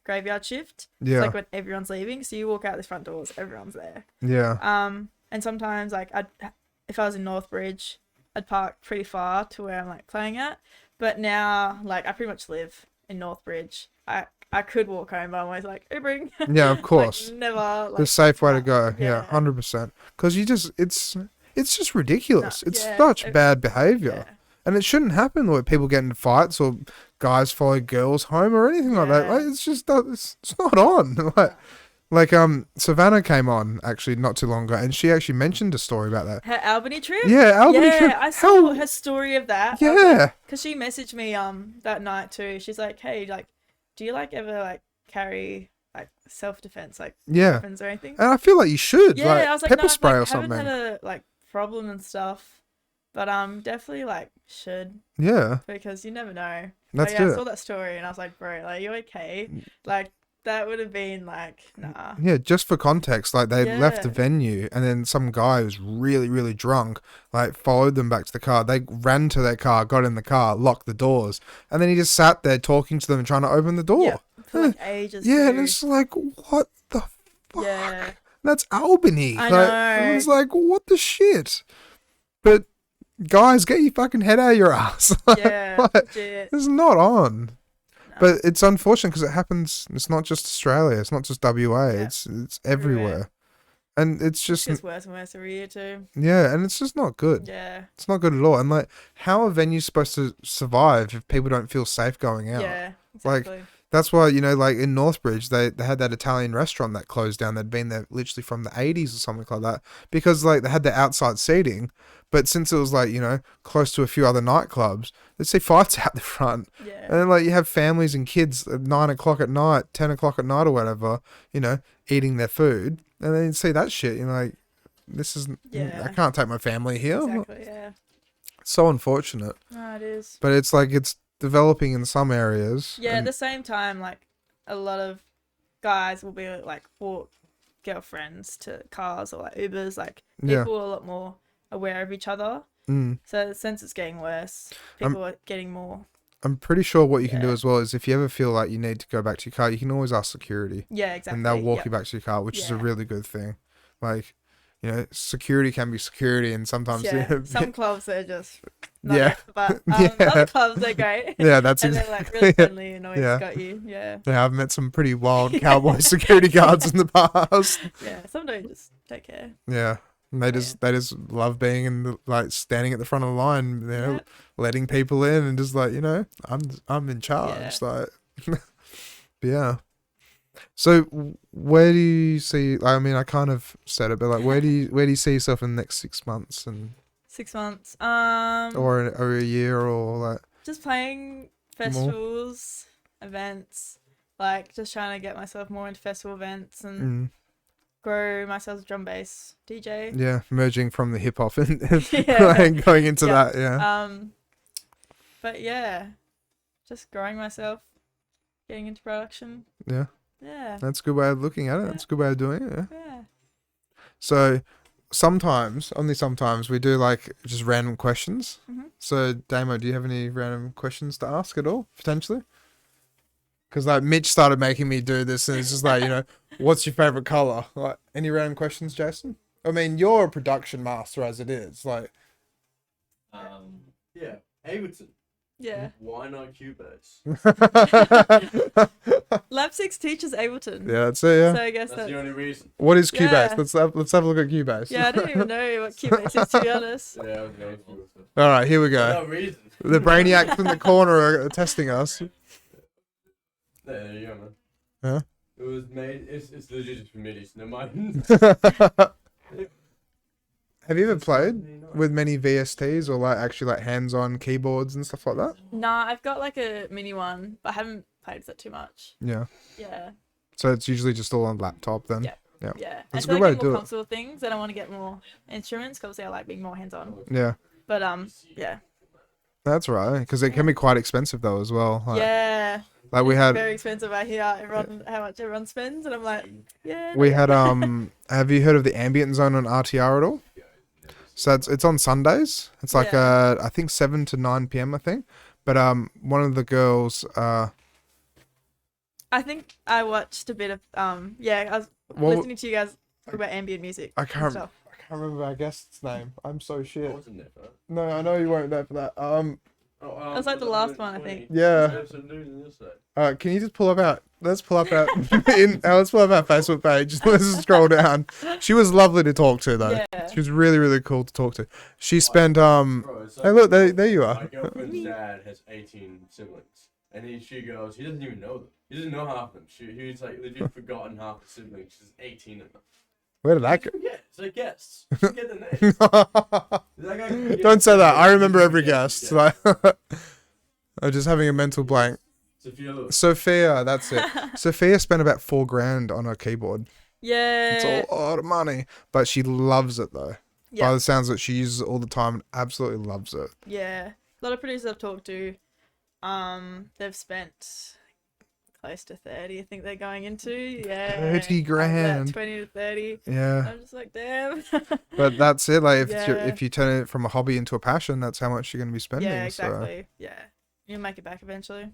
graveyard shift. Yeah. It's like when everyone's leaving, so you walk out the front doors, everyone's there. Yeah. And sometimes like if I was in Northbridge, I'd park pretty far to where I'm like playing at. But now like I pretty much live in Northbridge. I could walk home, but I'm always like Ubering. Yeah, of course. Like, never. Like, the safe way to go. Yeah. 100%. Because it's just ridiculous. No, it's such bad behavior. Yeah. And it shouldn't happen where people get into fights or guys follow girls home or anything like that. Like, it's just it's not on. Like Savannah came on actually not too long ago, and she actually mentioned a story about that. Her Albany trip? Yeah, Albany trip. Yeah, I saw her story of that. Yeah. Because she messaged me that night too. She's like, hey, like, do you like ever like carry like self-defense like weapons or anything? And I feel like you should. Yeah, like, I was like, pepper no, spray like, or something. haven't had a like problem and stuff, but definitely like should. Yeah. Because you never know. That's I it. saw that story and I was like, bro, like, you okay? Like, that would have been like, nah. Yeah, just for context, like they left the Yeah. venue and then some guy who was really, really drunk, like followed them back to the car. They ran to their car, got in the car, locked the doors, and then he just sat there talking to them and trying to open the door. Yeah, for like ages. Yeah, too. and it's like, what the fuck? Yeah. That's Albany. I like, know. It was like, what the shit? But guys, get your fucking head out of your ass. Yeah, Like, legit. it's not on. No. But it's unfortunate because it happens. It's not just Australia. It's not just WA. Yeah. It's everywhere. And it's just It gets worse and worse every year too. yeah, and it's just not good. Yeah. It's not good at all. And like, how are venues supposed to survive if people don't feel safe going out? Yeah. Like, Exactly. That's why, you know, like in Northbridge, they had that Italian restaurant that closed down. They'd been there literally from the 80s or something like that. Because, like, they had the outside seating. But since it was, like, you know, close to a few other nightclubs, they'd see fights out the front. Yeah. And then, like, you have families and kids at 9 o'clock at night, 10 o'clock at night or whatever, you know, eating their food. And then you see that shit, you're like, this is... Yeah. I can't take my family here. Exactly, yeah. It's so unfortunate. No, it is. But it's like, it's developing in some areas. Yeah, at and- the same time, like, a lot of guys will be, like, walk girlfriends to cars or, like, Ubers. Like, Yeah. people are a lot more aware of each other. Mm. So, since it's getting worse, people are getting more... I'm pretty sure what you can do Yeah. as well is if you ever feel like you need to go back to your car, you can always ask security. Yeah, exactly. And they'll walk Yep. you back to your car, which is a Yeah. really good thing. Like, you know, security can be security, and sometimes Yeah, some clubs are just not Yeah. it, but Yeah. other clubs are great. yeah, that's And it. they're like really friendly and always Yeah. got you. Yeah. Yeah, I've met some pretty wild cowboy security guards in the past. Yeah. Some don't just take care. Yeah, and they just love being in the, like standing at the front of the line, you know, Yep. letting people in and just like, you know, I'm in charge. Like, but yeah. So where do you see? I mean, I kind of said it, but like, where do you see yourself in the next 6 months and 6 months. or a year or like? Just playing festivals, events, like just trying to get myself more into festival events and grow myself as a drum bass DJ. Yeah, merging from the hip hop and Yeah. like going into Yeah. that. Yeah. But yeah, just growing myself, getting into production. Yeah. Yeah. That's a good way of looking at it. That's a good way of doing it. Yeah. Yeah. So sometimes, only sometimes, we do like just random questions. Mhm. So Damo, do you have any random questions to ask at all, potentially? Because like Mitch started making me do this, and it's just like, you know, what's your favorite color? Like, any random questions, Jason? I mean, you're a production master as it is. Like, Yeah, Ableton. Yeah. Why not Cubase? Lab 6 teaches Ableton. yeah, that's it. Yeah. So I guess That's the only reason. What is Cubase? Yeah. Let's have a look at Cubase. Yeah, I didn't even know what Cubase is, to be honest. Yeah, I was going to. All right, here we For go. no reason. The brainiacs in the corner are testing us. There you go, man. Huh? It was made. It's legit for MIDI. So never mind. Have you ever played? with many VSTs or like actually like hands-on keyboards and stuff like that? Nah, I've got like a mini one, but I haven't played with it too much. Yeah. Yeah. So it's usually just all on laptop then. Yeah. Yeah. Yeah. That's a Until good I way get to more do it. comfortable with things, and I want to get more instruments because I like being more hands-on. Yeah. But yeah. That's right, because it can be quite expensive though as well. Like, Yeah. like we It's had very expensive. I hear everyone how much everyone spends, and I'm like, yeah. we had have you heard of the Ambient Zone on RTR at all? So it's on Sundays. It's like I think 7 to 9 p.m. I think. But one of the girls I think I watched a bit of I was listening to you guys talk about ambient music. I and can't stuff. remember our guest's name. I'm so I shit. wasn't there for that. No, I know you weren't there for that. That was like the last one, I think. Yeah. Can you just pull up our let's pull up our Facebook page. Let's just scroll down. She was lovely to talk to though. Yeah. She was really, really cool to talk to. She spent Bro, it's hey look, there you are. My girlfriend's dad has 18 siblings, and she goes, he doesn't even know them. He doesn't know half of them. He's like legit forgotten half the siblings. She's 18 of them. Where did that go? Yeah, it's like guests. You should get the name. Don't say that. I remember every guest. Like, I'm just having a mental blank. Sophia Lewis. Sophia, that's it. Sophia spent about $4,000 on her keyboard. Yeah. It's a lot of money, but she loves it though. Yeah. By the sounds that she uses it all the time and absolutely loves it. Yeah. A lot of producers I've talked to, they've spent close to 30, I think they're going into. Yeah. 30 grand. About 20 to 30. Yeah. I'm just like, damn. But that's it. Like Yeah. if you turn it from a hobby into a passion, that's how much you're going to be spending. Yeah, exactly. Yeah. You'll make it back eventually.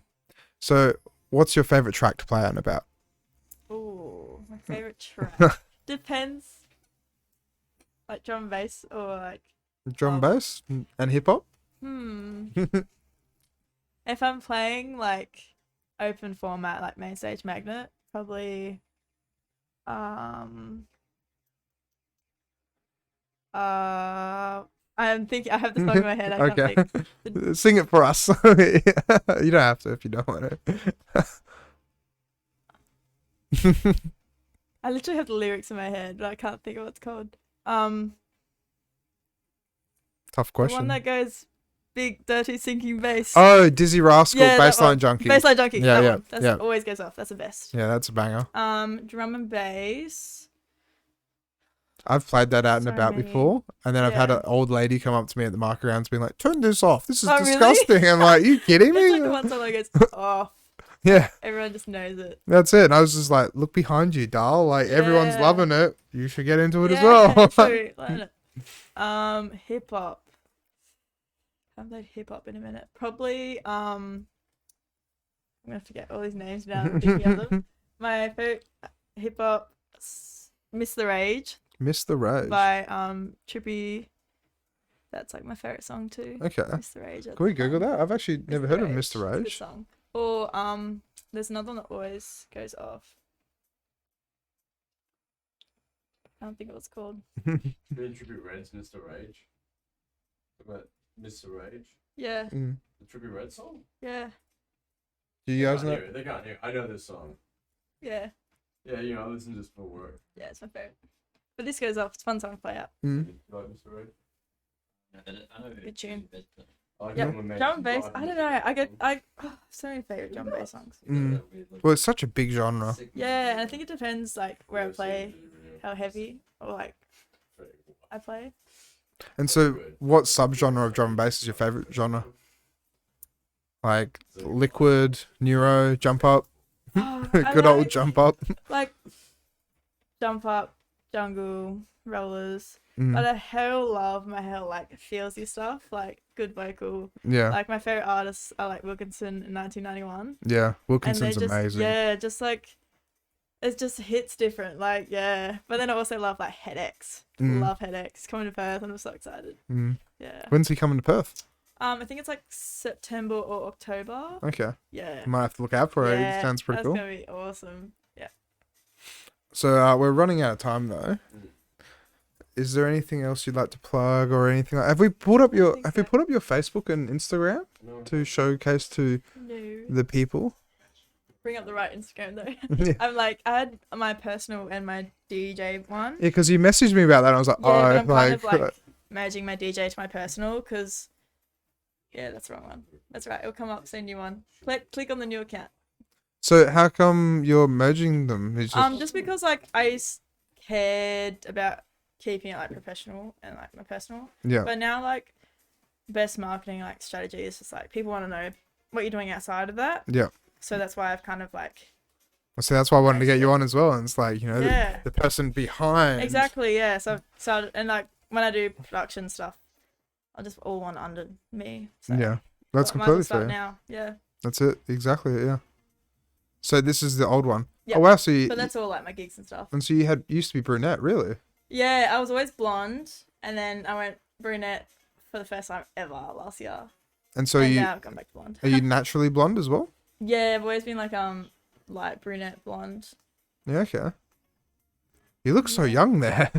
So what's your favorite track to play out and about? Ooh, my favorite track. Depends. Like drum and bass or like Drum and bass and hip hop? if I'm playing like open format like main stage magnet, probably I'm thinking I have the song in my head, I Okay. can't think. Sing it for us. You don't have to if you don't want to. I literally have the lyrics in my head, but I can't think of what it's called. Tough The question. one that goes big dirty sinking bass. Oh, Dizzy Rascal, that Bassline one. Junkie. Bassline Junkie. Yeah, that yeah, one. That's yeah. always goes off. That's the best. Yeah, that's a banger. Drum and bass. I've played that out and So about many. before, and then I've had Yeah. an old lady come up to me at the market rounds being like, turn this off. This is Oh, really? disgusting. I'm like, you kidding It's me? like the one song that goes off. Yeah, Everyone just knows it. that's it. And I was just like, look behind you, doll. Like, everyone's Yeah. loving it. You should get into it as Yeah, well. true, learn it. Hip hop. I haven't played hip hop in a minute. Probably I'm gonna forget all these names now. I'm thinking of them. My favorite hip hop, Miss the Rage Miss the Rage. by Trippy. That's like my favorite song too. Okay. Miss the Rage. Can we Google that? I've actually never heard of Mr. It's a good Rage. song. Or there's another one that always goes off. I don't think it was called. Trippy Red's Mr. Rage. About Mr. Rage. Yeah, Mm. The Trippy Red song? yeah, Do you guys know? They can't hear it. I know this song. yeah. Yeah, you know, I listen to this for work. Yeah, it's my favorite. But this goes off. It's a fun song to play out. Mm. You like Mr. Rage? Good tune. I like Yeah, it when men drum and bass. drive I don't Mr. know. Rage. So many favorite drum and bass songs. Mm. Well, it's such a big genre. Yeah, and I think it depends like where I play, how heavy or like I play. And so, what subgenre of drum and bass is your favorite genre? Like liquid, neuro, jump up, I good old like- jump up. Like jump up, jungle, rollers. Mm. But I hell love my like feelsy stuff, like good vocal. Yeah, Like my favorite artists are like Wilkinson in 1991. yeah. And Wilkinson's they just, amazing. yeah, just like it just hits different. Like yeah, but then I also love like Headaches. Mm. Love Headaches coming to Perth, and I'm so excited. Mm. Yeah. When's he coming to Perth? I think it's like September or October. Okay, Yeah. might have to look out for it. Yeah, It sounds pretty that's cool. gonna be awesome. Yeah. So we're running out of time though. Is there anything else you'd like to plug or anything? Have we put up your think Have you so. put up your Facebook and Instagram No. to showcase to No. the people? Bring up the right Instagram though. Yeah, I'm like I had my personal and my DJ one. because you messaged me about that. And I was like, Yeah, but oh, I'm kind like, of like merging my DJ to my personal because, yeah, that's the wrong one. That's right. It'll come up, say new one. Click on the new account. So how come you're merging them? It's Just because like cared about keeping it like professional and like my personal. yeah. But now like best marketing like strategy is just like people want to know what you're doing outside of that. Yeah. So that's why I've kind of like. So that's why I wanted to get you on as well. And it's like, you know, Yeah. the person behind. Exactly. Yeah. So and like when I do production stuff, I just all want under me. So Yeah. That's might as well completely start fair. now. Yeah. That's it. Exactly. Yeah. So this is the old one. Yeah. Oh wow. So you, But that's all like my gigs and stuff. and so you used to be brunette, really? Yeah, I was always blonde, and then I went brunette for the first time ever last year. And so And now I've gone back to blonde. are you naturally blonde as well? Yeah, I've always been like light brunette blonde. Yeah. Okay. You look so Yeah. young there.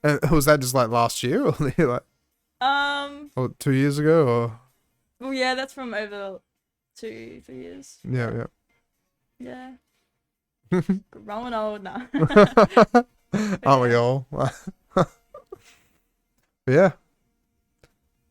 And was that just like last year or like or 2 years ago or? Well, yeah, that's from over 2-3 years. Yeah. Yeah. Growing old now. Aren't we all? But yeah.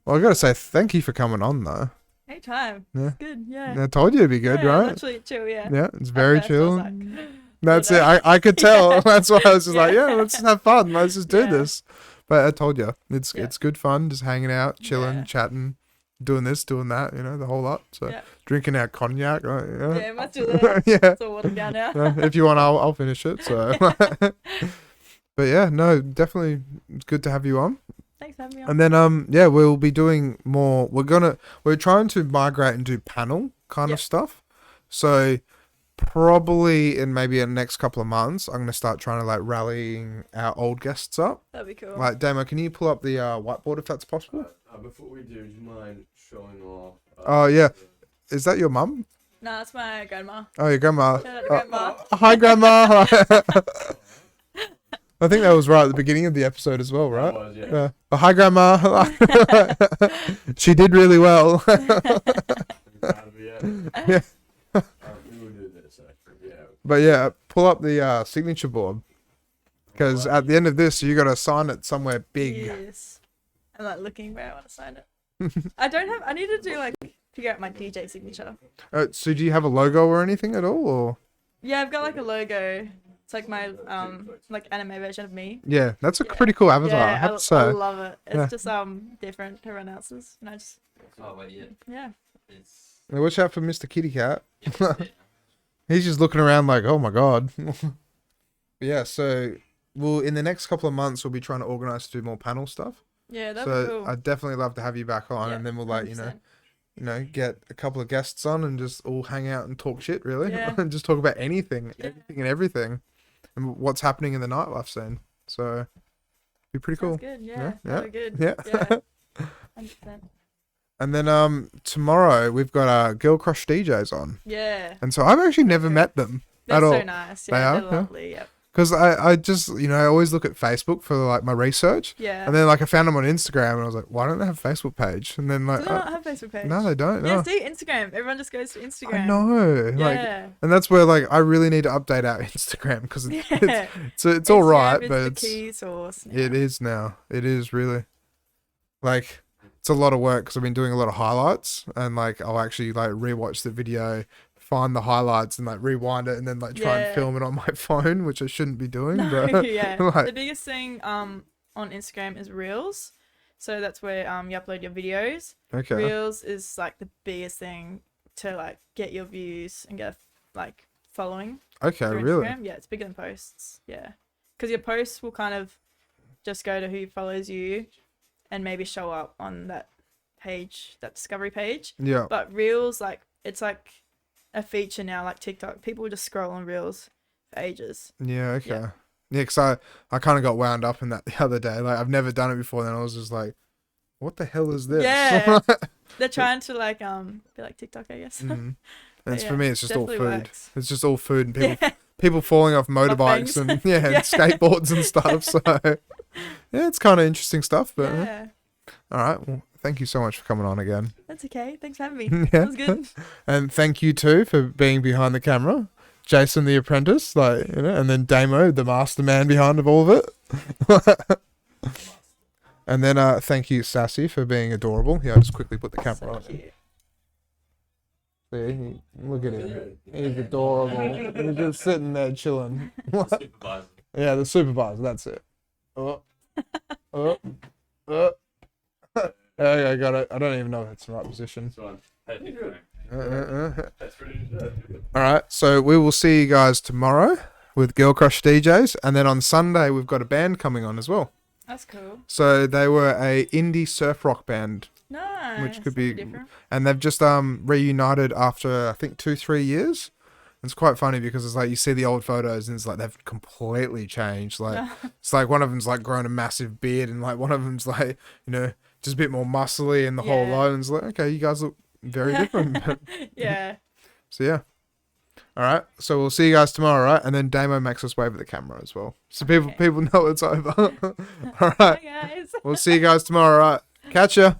Well, I gotta say thank you for coming on though. Anytime. Yeah. It's good. Yeah. I told you it'd be good, Yeah, right? literally chill. Yeah. Yeah, it's At very first I was chill. like, That's but, it. I could tell. That's why I was just like, Yeah. yeah, let's just have fun. Let's just do Yeah. this. But I told you, it's Yeah. good fun, just hanging out, chilling, Yeah. chatting, doing this, doing that, you know, the whole lot. So Yeah. drinking our cognac. Yeah. Yeah, must do that. Yeah. It's all watered down now. If you want, I'll finish it. So, but yeah, no, definitely, it's good to have you on. Thanks for having me on. And then yeah, we'll be doing more. We're trying to migrate and do panel kind of Yep. stuff. So probably in maybe the next couple of months, I'm gonna start trying to like rallying our old guests up. That'd be cool. Like Damo, can you pull up the whiteboard if that's possible? Before we do you mind showing off? Oh, yeah. Is that your mum? No, that's my grandma. Oh, your grandma. Shout out to grandma. Hi, grandma. I think that was right at the beginning of the episode as well, right? Was, yeah. Yeah. Oh, hi, grandma. She did really well. I'm proud of you, Yeah. We will do this, actually. Yeah. But yeah, pull up the signature board because at the end of this, you got to sign it somewhere big. Yes. I'm like looking where I want to sign it. I need to do like figure out my DJ signature. So do you have a logo or anything at all? Or Yeah, I've got like a logo. It's like my like anime version of me. yeah, that's a Yeah. pretty cool avatar. I Yeah, have to I say. love it. It's Yeah. just different to everyone else's, and I just Oh wait, yeah. yeah. It's Now watch out for Mr. Kitty Cat. yeah. He's just looking around like, oh my god. Yeah, so we'll in the next couple of months we'll be trying to organise to do more panel stuff. Yeah, that'd So be cool. I'd definitely love to have you back on, Yeah, and then we'll like 100%. get a couple of guests on and just all hang out and talk shit, really, Yeah. and just talk about anything, Yeah. anything and everything, and what's happening in the nightlife scene. So be pretty cool. Sounds good. Yeah, Yeah, that'd be good. yeah. Yeah. 100%. And then tomorrow we've got Girl Crush DJs on, Yeah. and so I've actually never Okay. met them They're at so all. nice. They Yeah, are? they're Yeah. lovely. Yep. Because I just, I always look at Facebook for like my research. Yeah. And then like I found them on Instagram and I was like, why don't they have a Facebook page? And then Do like, they not have a Facebook page? no, they don't. Yeah, No. see Instagram. Everyone just goes to Instagram. I know. Like, Yeah. and that's where like I really need to update our Instagram because Yeah. it's all right, Instagram but is it's the key source. it is now. It is really like it's a lot of work because I've been doing a lot of highlights and like I'll actually like rewatch the video, find the highlights and like rewind it and then like try and Yeah. film it on my phone, which I shouldn't be doing. No, But yeah. like, The biggest thing on Instagram is Reels. So that's where you upload your videos. okay, Reels is like the biggest thing to like get your views and get like following okay, through really, Instagram. Yeah, it's bigger than posts. Yeah, because your posts will kind of just go to who follows you and maybe show up on that page, that discovery page. yeah. But Reels, like it's like a feature now, like TikTok. People just scroll on Reels for ages. Yeah, okay. Yeah. Yeah, because I kind of got wound up in that the other day. Like, I've never done it before. Then I was just like, what the hell is this? Yeah. They're trying to like be like TikTok, I guess. Mhm. And But it's, yeah, for me, it's just all food. definitely works. It's just all food and people Yeah. people falling off motorbikes things. and Yeah. and skateboards and stuff. So yeah, it's kind of interesting stuff. But Yeah. all right, well, thank you so much for coming on again. That's okay. Thanks for having me. Yeah. That was good. And thank you too for being behind the camera. Jason the apprentice, like, and then Damo, the masterman behind of all of it. And then thank you, Sassy, for being adorable. Yeah, I'll just quickly put the camera on him. See, look at him. He's adorable. He's just sitting there chilling. Supervisor. Yeah, the supervisor, that's it. Oh. Oh. Oh. Okay, I got it. I don't even know if it's the right position. This one. Hey, that's pretty Alright, so we will see you guys tomorrow with Girl Crush DJs. And then on Sunday, we've got a band coming on as well. That's cool. So they were a indie surf rock band. Nice. Which could be different. And they've just reunited after I think 2-3 years. It's quite funny because it's like you see the old photos and it's like they've completely changed. Like it's like one of them's like grown a massive beard and like one of them's like, you know, just a bit more muscly and the whole lot. And it's like, okay, you guys look very different. Yeah. So yeah. All right. So we'll see you guys tomorrow, right? And then Damo makes us wave at the camera as well, so people know it's over. All right. Bye, guys. We'll see you guys tomorrow, right? Catch ya.